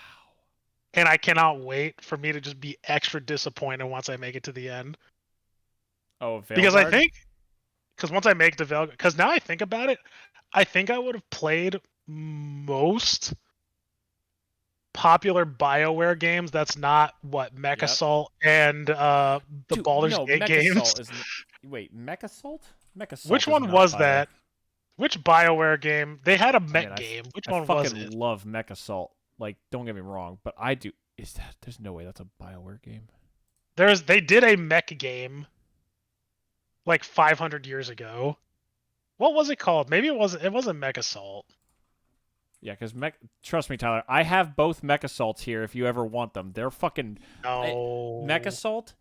and I cannot wait for me to just be extra disappointed once I make it to the end. Oh, Veilguard? Because I think, because once I make the Veilguard, because now I think about it, I think I would have played most popular BioWare games. That's not what Mechasalt and the Dude, Baldur's no, Gate Mechasalt games. is. Wait, Mechasalt? Mechasalt. Which is one not was Bio. that? Which BioWare game? They had a mech I game. Which I one was fucking it? love Mechasalt. Like, don't get me wrong, but I do. Is that? There's no way that's a BioWare game. They did a mech game like 500 years ago. What was it called? Maybe it wasn't Mechasalt. Yeah, because trust me, Tyler, I have both Mechassalts here if you ever want them. They're fucking. No. Mechasalt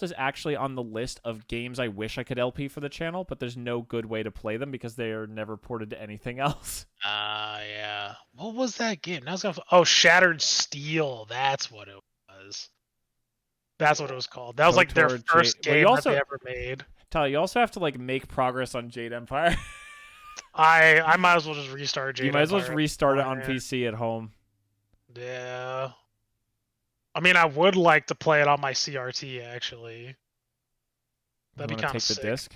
is actually on the list of games I wish I could LP for the channel, but there's no good way to play them because they are never ported to anything else. Yeah. What was that game? Oh, Shattered Steel. That's what it was. That's what it was called. That was like their KOTOR, first Well, game that they ever made. Tyler, you also have to like make progress on Jade Empire. I might as well just restart Jade You might as well just Empire. restart it on PC at home. Yeah. I mean, I would like to play it on my CRT actually. That'd be kind of sick. Take the disc?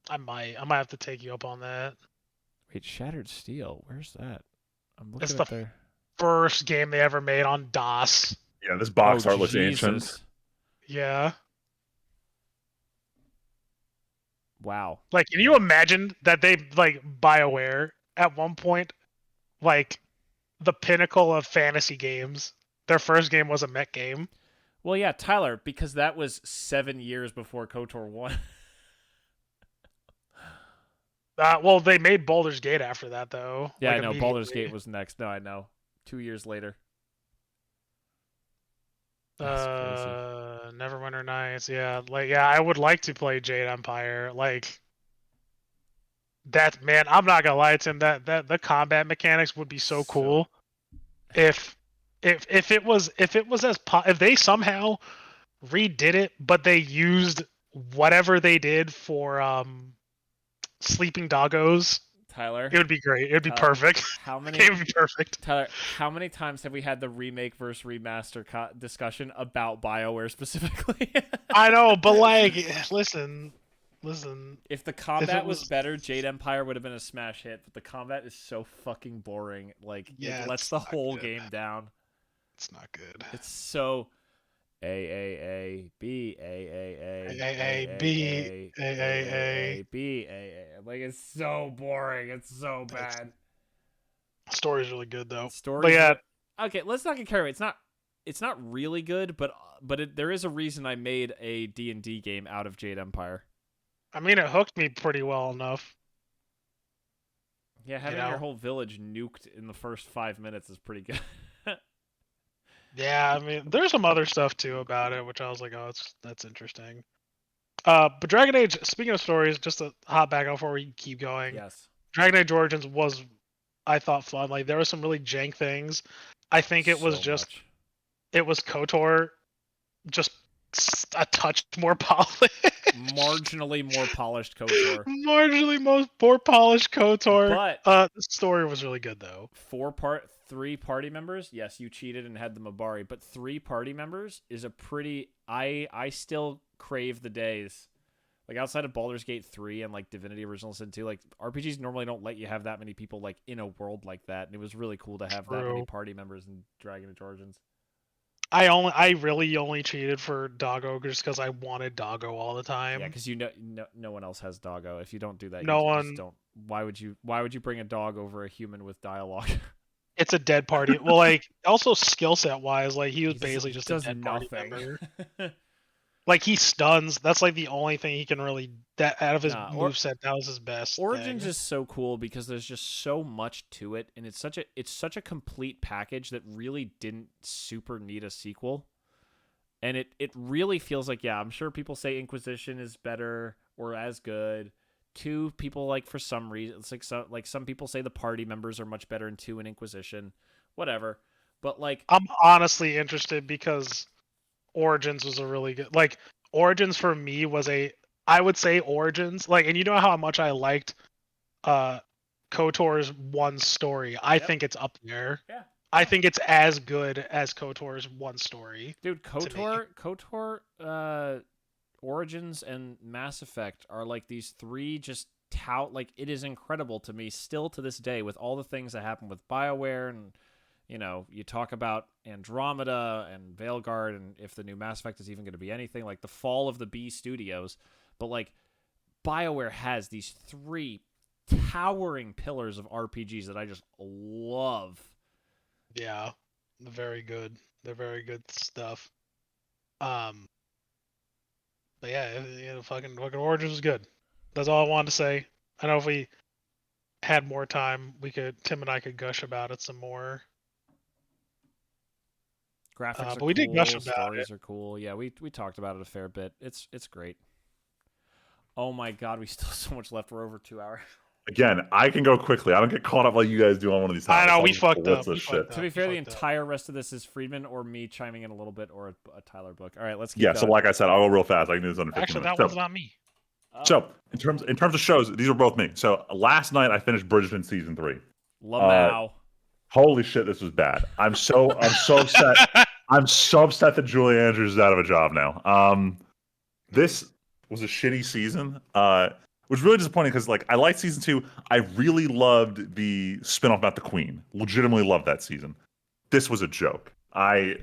I might have to take you up on that. Wait, Shattered Steel. Where's that? I'm looking It's at the their first game they ever made on DOS. Yeah, this box art looks Jesus. ancient. Yeah. Wow. Like, can you imagine that they like BioWare at one point, like the pinnacle of fantasy games? Their first game was a mech game. Well, yeah, Tyler, because that was 7 years before KOTOR 1. Well, they made Baldur's Gate after that, though. Yeah, like, I know. Baldur's immediately. Gate was next. No, I know. 2 years later. That's crazy. Neverwinter Nights. Yeah, I would like to play Jade Empire. Like, that, man, I'm not gonna lie, Tim. That the combat mechanics would be so cool if it was if they somehow redid it, but they used whatever they did for sleeping doggos. Tyler, It would be great. It would be perfect. How many? It would be perfect. Tyler, how many times have we had the remake versus remaster discussion about BioWare specifically? I know, but like, listen. If the combat was better, Jade Empire would have been a smash hit. But the combat is so fucking boring. Like, it lets the whole game down. It's not good. It's so A B A B A. Like, it's so boring. It's so bad. Story's really good though. Story. Yeah. Okay, let's not get carried away. It's not really good, but there is a reason I made a D&D game out of Jade Empire. I mean, it hooked me pretty well enough. Yeah, having your whole village nuked in the first 5 minutes is pretty good. Yeah, I mean, there's some other stuff too about it, which I was like, oh, that's interesting. But Dragon Age, speaking of stories, just to hop back on before we keep going. Yes. Dragon Age Origins was, I thought, fun. Like, there were some really jank things. I think it was it was KOTOR, just a touch more polished. Marginally more polished KOTOR. More polished KOTOR. But the story was really good though. 3 party members. Yes, you cheated and had the Mabari, but 3 party members is a pretty. I still crave the days, like outside of Baldur's Gate 3 and like Divinity Original Sin 2. Like, RPGs normally don't let you have that many people like in a world like that, and it was really cool to have that many party members in Dragon Age Origins. I really only cheated for Doggo just because I wanted Doggo all the time. Yeah, because no one else has Doggo. If you don't do that, just don't. Why would you bring a dog over a human with dialogue? It's a dead party. Well, like, also skill set wise, like, he was basically just a dead party member. Like he stuns. That's like the only thing he can really that out of his Nah, moveset. That was his best. Origins thing. is so cool because there's just so much to it, and it's such a complete package that really didn't super need a sequel. And it really feels like, yeah, I'm sure people say Inquisition is better or as good. 2, people like, for some reason, it's like some people say the party members are much better in 2 and Inquisition, whatever. But like, I'm honestly interested because Origins was a really good. Like Origins for me was I would say Origins like, and you know how much I liked uh KOTOR's one story. I think it's up there. yeah, I think it's as good as KOTOR's one story. dude, to me. KOTOR, Origins and Mass Effect are like these 3 just like, it is incredible to me still to this day with all the things that happen with BioWare, and you talk about Andromeda and Veilguard, and if the new Mass Effect is even going to be anything, like the fall of the B studios. But like, BioWare has these 3 towering pillars of RPGs that I just love. Yeah, very good. They're very good stuff. But yeah, fucking Origins was good. That's all I wanted to say. I know if we had more time, Tim and I could gush about it some more. Graphics are but we did gush cool, about stories are cool. Yeah, we talked about it a fair bit. It's great. Oh my god, we still have so much left. We're over 2 hours. Again, I can go quickly. I don't get caught up like you guys do on one of these I topics. know I'll we just fucked blitz up. this We shit. fucked To be up. fair, We the fucked up. entire rest of this is Friedman or me chiming in a little bit, or a Tyler book. All right, let's keep Yeah, going. so like I said, I'll go real fast. I can do this under 15 Actually, minutes. that was not me. So in terms of shows, these are both me. So last night I finished Bridgerton season 3. Lamau. Holy shit, this was bad. I'm so upset. I'm so upset that Julie Andrews is out of a job now. This was a shitty season. It was really disappointing because like I liked season 2. I really loved the spinoff about the Queen. Legitimately loved that season. This was a joke. I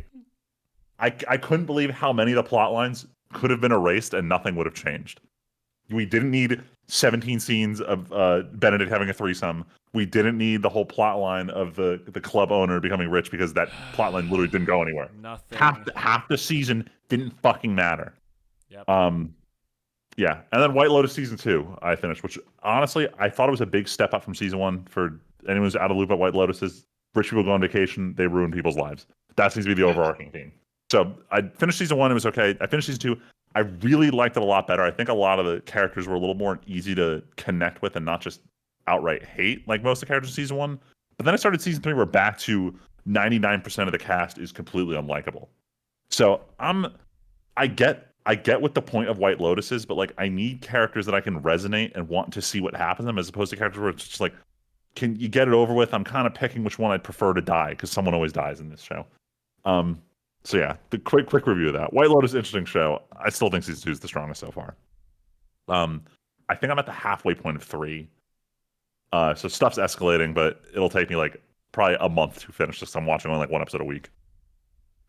couldn't believe how many of the plot lines could have been erased and nothing would have changed. We didn't need 17 scenes of Benedict having a threesome. We didn't need the whole plot line of the club owner becoming rich because that plot line literally didn't go anywhere. Nothing. Half the season didn't fucking matter. Yep. Yeah. And then White Lotus season 2 I finished, which honestly I thought it was a big step up from season 1. For anyone who's out of the loop at White Lotus, is rich people go on vacation, they ruin people's lives. That seems to be the overarching theme. So I finished season 1, it was okay. I finished season 2. I really liked it a lot better. I think a lot of the characters were a little more easy to connect with and not just outright hate like most of the characters in season 1. But then I started season 3 where back to 99% of the cast is completely unlikable. So I get what the point of White Lotus is, but like I need characters that I can resonate and want to see what happens to them, as opposed to characters where it's just like, can you get it over with? I'm kind of picking which one I'd prefer to die because someone always dies in this show. So yeah, the quick review of that. White Lotus, interesting show. I still think season 2 is the strongest so far. I think I'm at the halfway point of 3. So stuff's escalating, but it'll take me like probably a month to finish this. I'm watching only like 1 episode a week.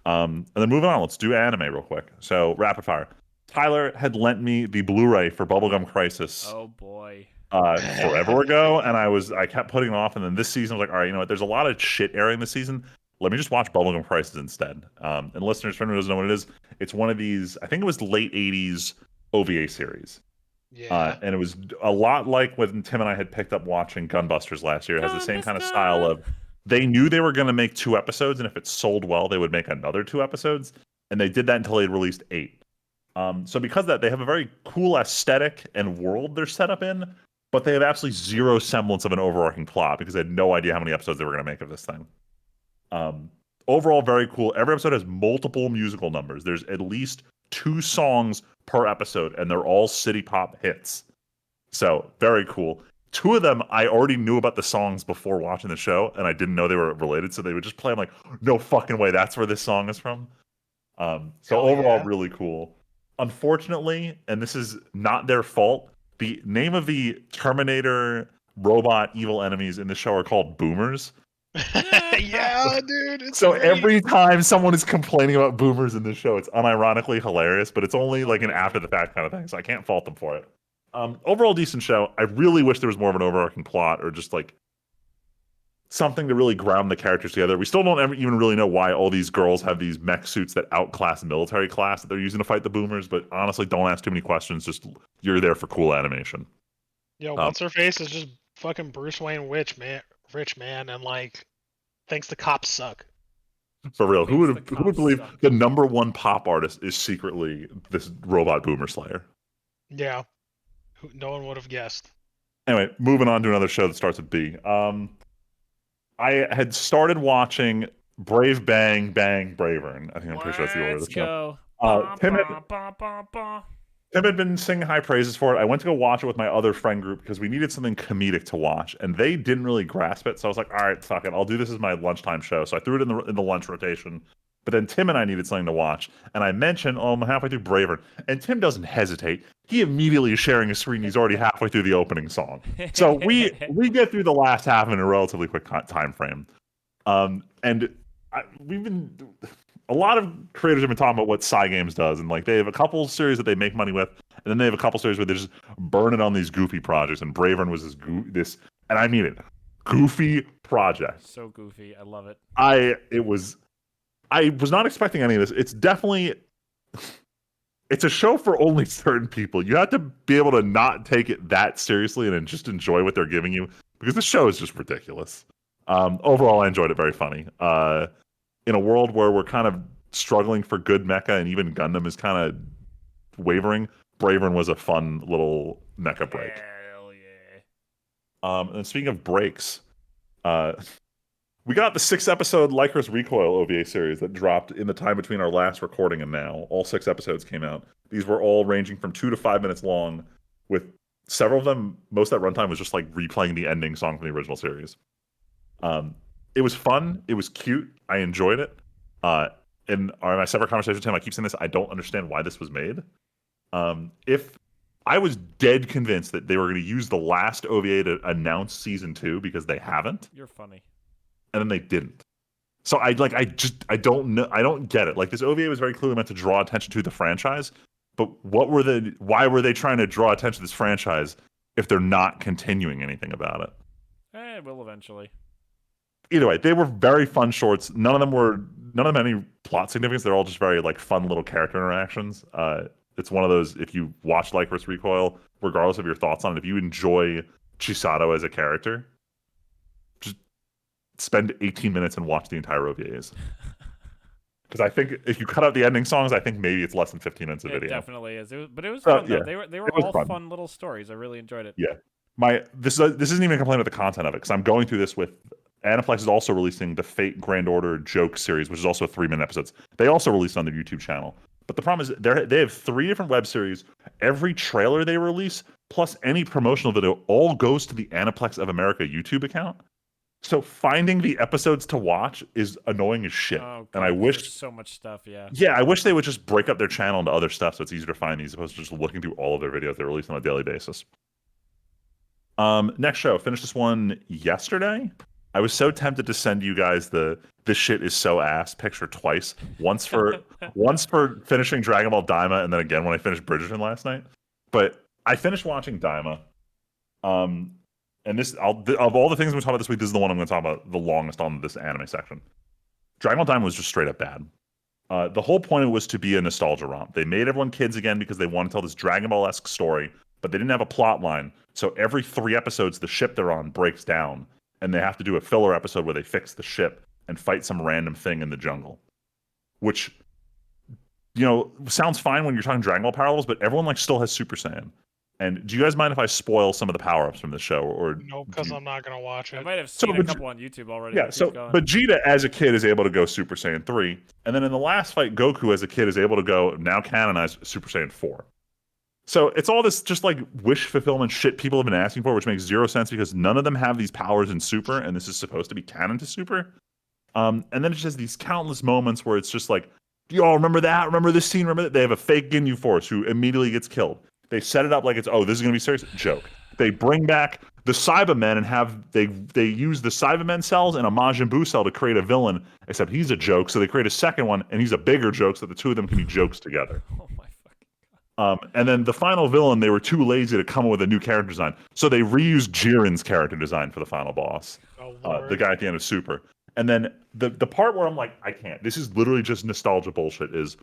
And then moving on, let's do anime real quick. So rapid fire. Tyler had lent me the Blu-ray for Bubblegum Crisis. Oh boy. Forever ago, and I kept putting it off, and then this season I was like, all right, you know what? There's a lot of shit airing this season. Let me just watch Bubblegum Crisis instead. And listeners, for anyone who doesn't know what it is, it's one of these, I think it was late 80s OVA series. Yeah. And it was a lot like when Tim and I had picked up watching Gunbusters last year. It has the same kind of style of, they knew they were going to make 2 episodes, and if it sold well, they would make another 2 episodes. And they did that until they released 8. So because of that, they have a very cool aesthetic and world they're set up in, but they have absolutely zero semblance of an overarching plot because they had no idea how many episodes they were going to make of this thing. Overall, very cool. Every episode has multiple musical numbers. There's at least 2 songs per episode, and they're all city pop hits. So very cool. 2 of them, I already knew about the songs before watching the show, and I didn't know they were related, so they would just play. I'm like, no fucking way, that's where this song is from. So overall, really cool. Unfortunately, and this is not their fault, the name of the Terminator robot evil enemies in the show are called boomers. Yeah, dude. It's So great. every time someone is complaining about boomers in this show, it's unironically hilarious, but it's only like an after the fact kind of thing, so I can't fault them for it. Overall, decent show. I really wish there was more of an overarching plot, or just like something to really ground the characters together. We still don't ever even really know why all these girls have these mech suits that outclass military class that they're using to fight the boomers, but honestly, don't ask too many questions. Just, you're there for cool animation. Yo, what's her face is just fucking Bruce Wayne rich man, and like thinks the cops suck. For real, who would believe suck. the #1 pop artist is secretly this robot boomer slayer? Yeah, no one would have guessed. Anyway, moving on to another show that starts with B. I had started watching Brave Bang Bang Bravern. I think I'm pretty sure that's the order of the show. Tim had been singing high praises for it. I went to go watch it with my other friend group because we needed something comedic to watch, and they didn't really grasp it. So I was like, all right, fuck it. I'll do this as my lunchtime show. So I threw it in the lunch rotation. But then Tim and I needed something to watch, and I mentioned, I'm halfway through Bravern, and Tim doesn't hesitate. He immediately is sharing his screen. He's already halfway through the opening song. So we get through the last half in a relatively quick time frame. A lot of creators have been talking about what Cygames does, and like they have a couple series that they make money with, and then they have a couple series where they just burn it on these goofy projects. And Bravern was this, and I mean it, goofy project. So goofy, I love it. I was not expecting any of this. It's definitely, it's a show for only certain people. You have to be able to not take it that seriously and just enjoy what they're giving you, because the show is just ridiculous. Overall, I enjoyed it. Very funny. In a world where we're kind of struggling for good mecha, and even Gundam is kind of wavering, Bravern was a fun little mecha break. Hell yeah. And speaking of breaks, we got the 6-episode Lycra's Recoil OVA series that dropped in the time between our last recording and now. All 6 episodes came out. These were all ranging from 2 to 5 minutes long, with several of them, most of that runtime was just like replaying the ending song from the original series. It was fun. It was cute. I enjoyed it. In my separate conversation with him, I keep saying this, I don't understand why this was made. If I was dead convinced that they were going to use the last OVA to announce season 2, because they haven't. You're funny. And then they didn't. So I don't know. I don't get it. Like, this OVA was very clearly meant to draw attention to the franchise, but why were they trying to draw attention to this franchise if they're not continuing anything about it? It will eventually. Either way, they were very fun shorts. None of them had any plot significance. They're all just very like fun little character interactions. It's one of those, if you watch Lycra's Recoil, regardless of your thoughts on it, if you enjoy Chisato as a character, just spend 18 minutes and watch the entire OVAs. Because I think if you cut out the ending songs, I think maybe it's less than 15 minutes of video. It definitely is. But it was fun, though. Yeah, They were all fun little stories. I really enjoyed it. Yeah. This isn't even a complaint about the content of it, because I'm going through this with Aniplex is also releasing the Fate Grand Order Joke series, which is also 3-minute episodes. They also released on their YouTube channel. But the problem is they have 3 different web series. Every trailer they release, plus any promotional video, all goes to the Aniplex of America YouTube account. So finding the episodes to watch is annoying as shit. Oh, God, and I wish so much stuff. Yeah. Yeah, I wish they would just break up their channel into other stuff so it's easier to find these, as opposed to just looking through all of their videos they release on a daily basis. Next show, finished this one yesterday. I was so tempted to send you guys this shit is so ass picture twice. Once for finishing Dragon Ball Daima, and then again when I finished Bridgerton last night. But I finished watching Daima. And this, of all the things we're talking about this week, this is the one I'm going to talk about the longest on this anime section. Dragon Ball Daima was just straight up bad. The whole point of it was to be a nostalgia romp. They made everyone kids again because they wanted to tell this Dragon Ball-esque story, but they didn't have a plot line. So every 3 episodes, the ship they're on breaks down, and they have to do a filler episode where they fix the ship and fight some random thing in the jungle. Which, sounds fine when you're talking Dragon Ball power levels, but everyone still has Super Saiyan. And do you guys mind if I spoil some of the power-ups from the show? Or no, because I'm not going to watch it. I might have seen a couple on YouTube already. Yeah, Vegeta as a kid is able to go Super Saiyan 3. And then in the last fight, Goku as a kid is able to go, now canonized, Super Saiyan 4. So it's all this just wish fulfillment shit people have been asking for, which makes zero sense because none of them have these powers in Super, and this is supposed to be canon to Super. And then it just has these countless moments where it's just y'all remember that? Remember this scene? Remember that? They have a fake Ginyu Force who immediately gets killed. They set it up like it's, this is going to be serious. Joke. They bring back the Cybermen and they use the Cybermen cells and a Majin Buu cell to create a villain, except he's a joke. So they create a second one, and he's a bigger joke, so the two of them can be jokes together. Oh my fucking God. And then the final villain, they were too lazy to come up with a new character design, so they reused Jiren's character design for the final boss. Oh The Lord. guy at the end of Super. And then the part where I'm like, I can't. This is literally just nostalgia bullshit. Is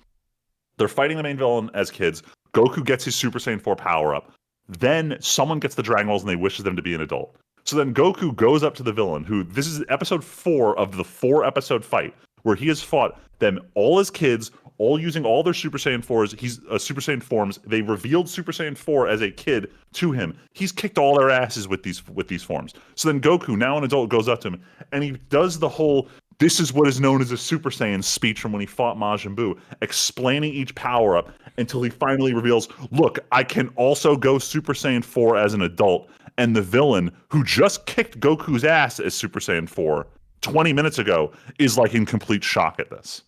they're fighting the main villain as kids. Goku gets his Super Saiyan 4 power up. Then someone gets the Dragon Balls and they wishes them to be an adult. So then Goku goes up to the villain, who this is episode 4 of the 4-episode fight, where he has fought them all as kids, all using all their Super Saiyan 4s. He's Super Saiyan forms. They revealed Super Saiyan 4 as a kid to him. He's kicked all their asses with these forms. So then Goku, now an adult, goes up to him and he does the whole "this is what is known as a Super Saiyan" speech from when he fought Majin Buu, explaining each power up until he finally reveals, "Look, I can also go Super Saiyan 4 as an adult." And the villain, who just kicked Goku's ass as Super Saiyan 4 20 minutes ago, is like in complete shock at this.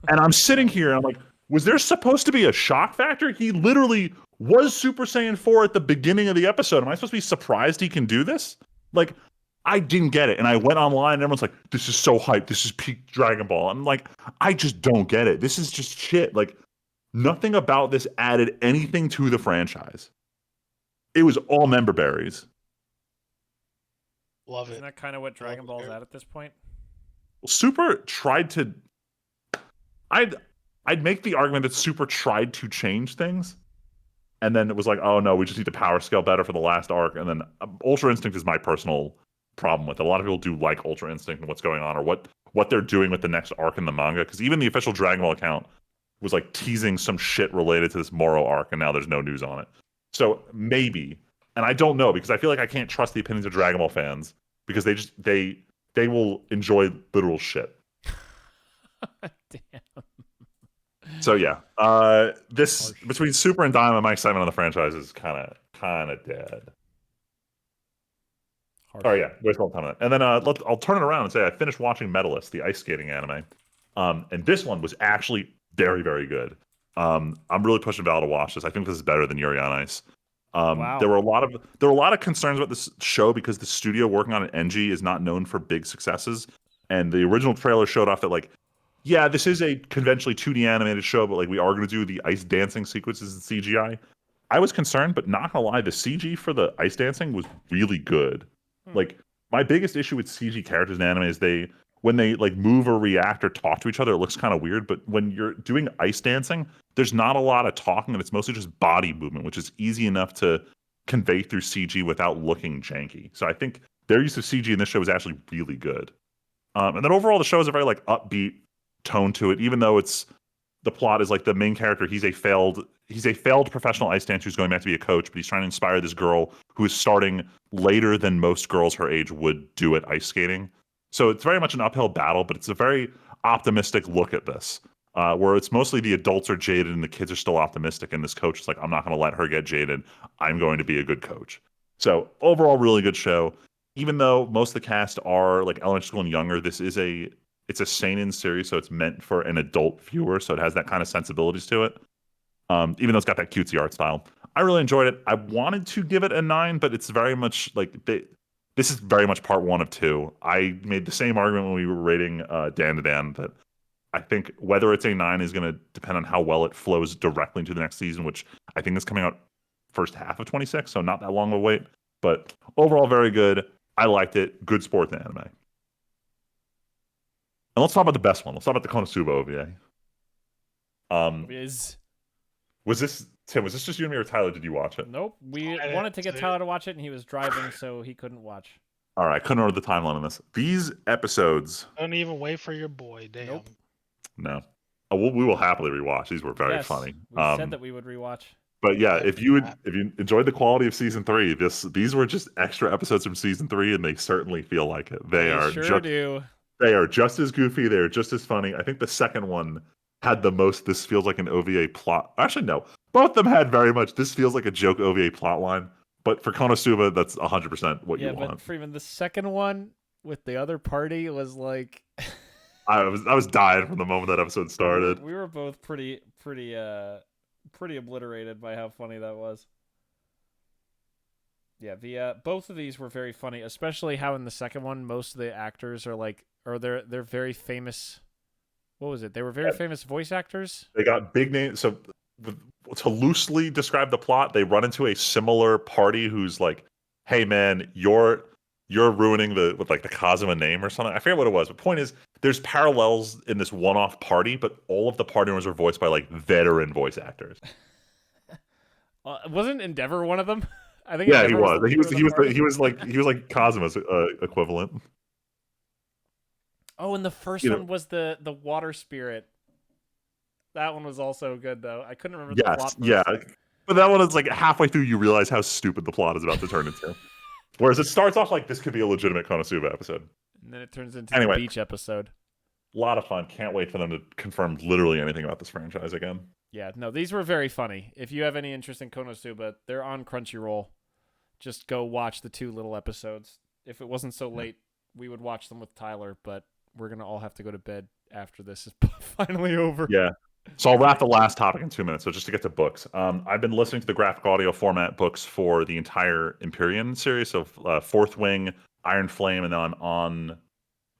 And I'm sitting here and I'm like, was there supposed to be a shock factor? He literally was Super Saiyan 4 at the beginning of the episode. Am I supposed to be surprised he can do this? Like, I didn't get it. And I went online and everyone's like, this is so hyped. This is peak Dragon Ball. I'm like, I just don't get it. This is just shit. Like, nothing about this added anything to the franchise. It was all member berries. Love Isn't it. that kind of what Dragon Ball's at this point? Well, Super tried to. I'd make the argument that Super tried to change things, and then it was like, oh no, we just need to power scale better for the last arc. And then Ultra Instinct is my personal problem with it. A lot of people do like Ultra Instinct and what's going on, or what they're doing with the next arc in the manga. Because even the official Dragon Ball account was like teasing some shit related to this Moro arc, and now there's no news on it. So maybe, and I don't know because I feel like I can't trust the opinions of Dragon Ball fans because they will enjoy literal shit. Damn. So yeah, this between Super and Daima, my excitement on the franchise is kind of dead. Oh yeah, waste all time on that. And then I'll turn it around and say I finished watching Medalist, the ice skating anime, and this one was actually very very good. I'm really pushing Val to watch this. I think this is better than Yuri on Ice. Wow. There were a lot of concerns about this show because the studio working on it, NG, is not known for big successes. And the original trailer showed off that like, yeah, this is a conventionally 2D animated show, but like we are going to do the ice dancing sequences in CGI. I was concerned, but not gonna lie, the CG for the ice dancing was really good. Like my biggest issue with CG characters in anime is when they like move or react or talk to each other, it looks kind of weird. But when you're doing ice dancing, there's not a lot of talking and it's mostly just body movement, which is easy enough to convey through CG without looking janky. So I think their use of CG in this show is actually really good. And then overall, the show has a very like upbeat tone to it, even though the plot is like the main character. He's a failed professional ice dancer who's going back to be a coach, but he's trying to inspire this girl who is starting later than most girls her age would do at ice skating. So it's very much an uphill battle, but it's a very optimistic look at this, where it's mostly the adults are jaded and the kids are still optimistic, and this coach is like, I'm not going to let her get jaded. I'm going to be a good coach. So overall, really good show. Even though most of the cast are like elementary school and younger, it's a seinen series, so it's meant for an adult viewer, so it has that kind of sensibilities to it. Even though it's got that cutesy art style. I really enjoyed it. I wanted to give it a 9, but it's very much like this is very much part 1 of 2. I made the same argument when we were rating Dan to Dan that I think whether it's a 9 is going to depend on how well it flows directly into the next season, which I think is coming out first half of 26, so not that long of a wait. But overall, very good. I liked it. Good sports anime. And let's talk about the best one. Let's talk about the Konosuba OVA. Was this Tim? Was this just you and me, or Tyler? Did you watch it? Nope. We wanted to get Tyler to watch it, and he was driving, so he couldn't watch. All right, couldn't order the timeline on this. These episodes. Don't even wait for your boy. Damn. Nope. No. We will happily rewatch. These were very funny. We said that we would rewatch. But yeah, if you enjoyed the quality of season 3, these were just extra episodes from season 3, and they certainly feel like it. They are just as goofy. They are just as funny. I think the second one had the most. This feels like an OVA plot. Actually, no. Both of them had very much. This feels like a joke OVA plot line. But for Konosuba, that's 100% what you want. Yeah, but Freeman, the second one with the other party was like. I was dying from the moment that episode started. We were both pretty obliterated by how funny that was. Yeah, the both of these were very funny, especially how in the second one most of the actors are they're very famous. What was it? They were very famous voice actors. They got big names. So to loosely describe the plot, they run into a similar party who's like, "Hey man, you're ruining with like the Kazuma name or something." I forget what it was. But point is, there's parallels in this one-off party, but all of the party members are voiced by like veteran voice actors. Wasn't Endeavor one of them? I think Yeah, Endeavor was. He was like Kazuma's equivalent. Oh, and the first one was the water spirit. That one was also good though. I couldn't remember the plot. Yeah. But that one is like halfway through you realize how stupid the plot is about to turn into. Whereas it starts off like this could be a legitimate Konosuba episode. And then it turns into the beach episode. A lot of fun. Can't wait for them to confirm literally anything about this franchise again. Yeah, no, these were very funny. If you have any interest in Konosuba, they're on Crunchyroll. Just go watch the 2 little episodes. If it wasn't so late, we would watch them with Tyler, but we're going to all have to go to bed after this is finally over. Yeah. So I'll wrap the last topic in 2 minutes. So just to get to books, I've been listening to the graphic audio format books for the entire Empyrean series. So Fourth Wing, Iron Flame, and now I'm on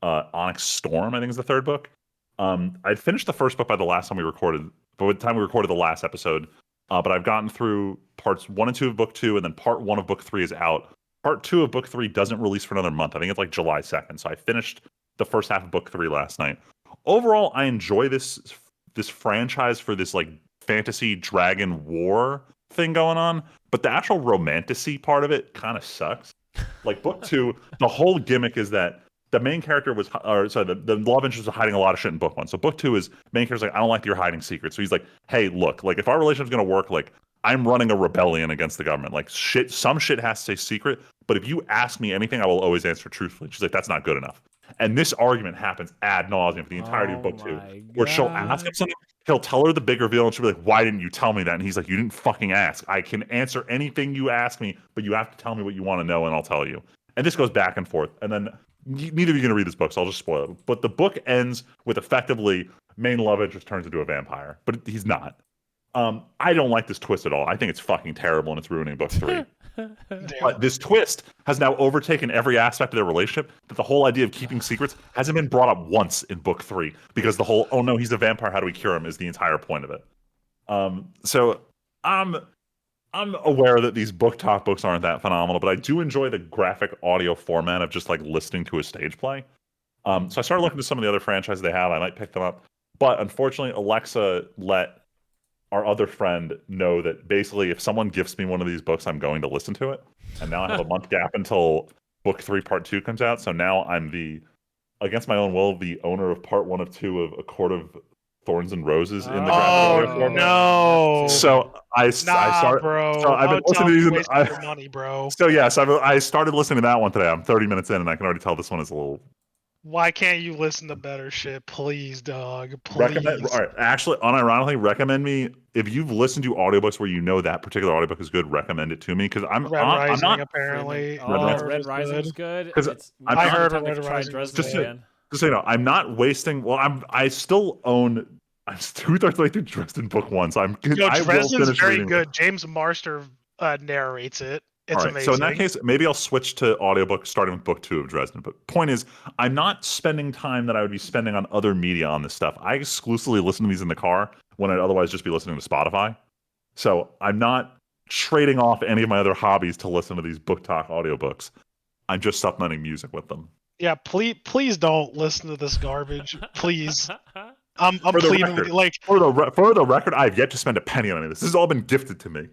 Onyx Storm, I think is the 3rd book. I'd finished the 1st book by the last time we recorded, by the time we recorded the last episode. But I've gotten through parts 1 and 2 of book 2, and then part 1 of book 3 is out. Part 2 of book 3 doesn't release for another month. I think it's like July 2nd. So I finished the first half of book 3 last night. Overall, I enjoy this franchise for this like fantasy dragon war thing going on, but the actual romantasy part of it kind of sucks. Like book 2, the whole gimmick is that the main character was, the love interest was hiding a lot of shit in book 1. So book 2 is main character's like, I don't like that you're hiding secrets. So he's like, hey, look, like if our relationship's gonna work, like I'm running a rebellion against the government. Like some shit has to stay secret. But if you ask me anything, I will always answer truthfully. She's like, that's not good enough. And this argument happens ad nauseum for the entirety of book 2, where she'll ask him something, he'll tell her the big reveal, and she'll be like, why didn't you tell me that? And he's like, you didn't fucking ask. I can answer anything you ask me, but you have to tell me what you want to know, and I'll tell you. And this goes back and forth. And then neither of you are going to read this book, so I'll just spoil it. But the book ends with effectively main love interest turns into a vampire, but he's not. I don't like this twist at all. I think it's fucking terrible, and it's ruining book 3. But this twist has now overtaken every aspect of their relationship, that the whole idea of keeping secrets hasn't been brought up once in book 3, because the whole, oh no, he's a vampire, how do we cure him, is the entire point of it. So I'm aware that these book talk books aren't that phenomenal, but I do enjoy the graphic audio format of just like listening to a stage play. So I started looking at some of the other franchises they have. I might pick them up. But unfortunately, Alexa let our other friend know that basically if someone gifts me one of these books, I'm going to listen to it. And now I have a month gap until book 3 part 2 comes out. So now I'm against my own will, the owner of part 1 of 2 of A Court of Thorns and Roses in the graphic audio format. No. So I started, bro. so I've been listening to these. Your money, bro. So yes, I started listening to that one today. I'm 30 minutes in, and I can already tell this one is a little. Why can't you listen to better shit, please, dog? Please. All right, actually, unironically, recommend me if you've listened to audiobooks where you know that particular audiobook is good. Recommend it to me because I'm not apparently. Red Rising is good. Because I heard Red Rising. Just so you know, I'm not wasting. Well, I still own. I'm 2/3 way through Dresden book 1, so Dresden's very good. James Marster narrates it. It's amazing. So in that case, maybe I'll switch to audiobook starting with book 2 of Dresden. But point is, I'm not spending time that I would be spending on other media on this stuff. I exclusively listen to these in the car when I'd otherwise just be listening to Spotify. So I'm not trading off any of my other hobbies to listen to these book talk audiobooks. I'm just supplementing music with them. Yeah, please don't listen to this garbage. Please. I'm pleading with you, like for the record, I've yet to spend a penny on any of this. This has all been gifted to me.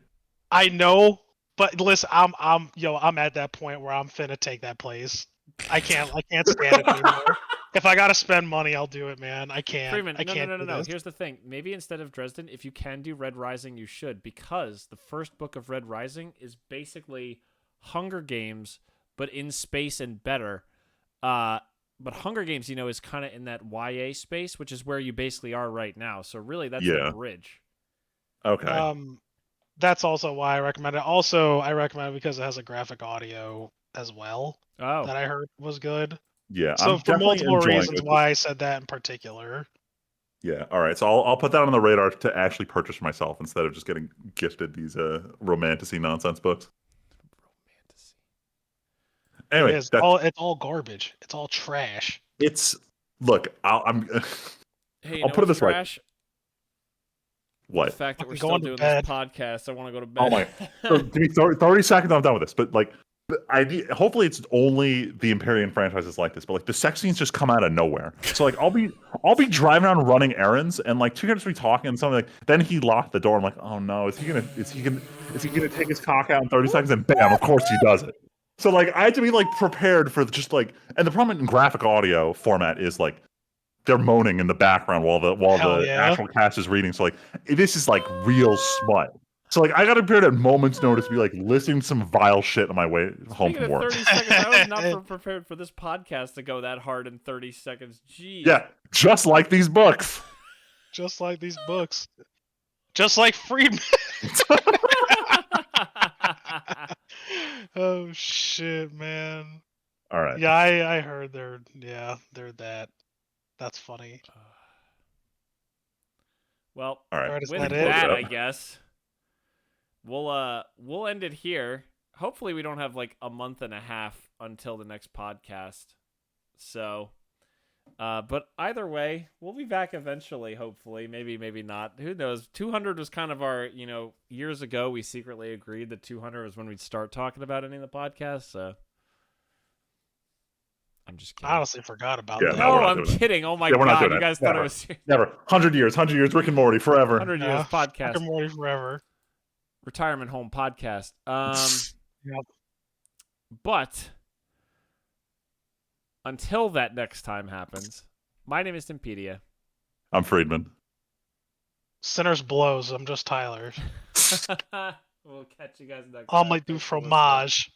I know. But listen, I'm at that point where I'm finna take that place. I can't stand it anymore. If I gotta spend money, I'll do it, man. I can't. Freeman, I can't. No. Here's the thing. Maybe instead of Dresden, if you can do Red Rising, you should, because the first book of Red Rising is basically Hunger Games, but in space and better. But Hunger Games, is kind of in that YA space, which is where you basically are right now. So really, that's the bridge. Okay. That's also why I recommend it. Also, I recommend it because it has a graphic audio as well. Oh. That I heard was good. Yeah. So for multiple reasons why I said that in particular. Yeah. All right. So I'll put that on the radar to actually purchase myself instead of just getting gifted these romantasy nonsense books. Anyway, it's all garbage. It's all trash. I'll put it this way. The What? fact that Fucking we're still going to doing bed. this podcast, I want to go to bed. Oh my! So give me 30 seconds. I'm done with this. But like, hopefully it's only the Empyrean franchises like this. But like the sex scenes just come out of nowhere. So like I'll be driving around running errands, and like two characters be talking, and something like then he locked the door. I'm like, oh no, is he gonna take his cock out in 30 seconds? And bam, of course he does it. So like I had to be like prepared for just like, and the problem in graphic audio format is like they're moaning in the background while Hell the yeah. actual cast is reading. So like this is like real smut. So like I got to prepare at moment's notice to be like listening to some vile shit on my way home Speaking from of work. 30 seconds, I was not prepared for this podcast to go that hard in 30 seconds. Jeez. Yeah, just like these books. Just like these books. Just like Friedman. Oh shit, man. All right. Yeah, I heard they're that. That's funny. Well, All right. Alright, is with that that, it? I guess we'll end it here. Hopefully, we don't have like a month and a half until the next podcast. So, but either way, we'll be back eventually. Hopefully, maybe not. Who knows? 200 was kind of our, years ago. We secretly agreed that 200 was when we'd start talking about any of the podcasts. So, I'm just kidding. I honestly forgot about Yeah, that. no, we're No, not I'm doing it. kidding. Oh my Yeah, we're not god, doing you it. guys thought it Never. was serious. Never. 100 years, Rick and Morty forever. 100 years Rick podcast. and Morty forever. Retirement home podcast. Yep. But until that next time happens, my name is Timpedia. I'm Friedman. Sinners blows. I'm just Tyler. We'll catch you guys next time. Omelette du Thanks for listening. fromage.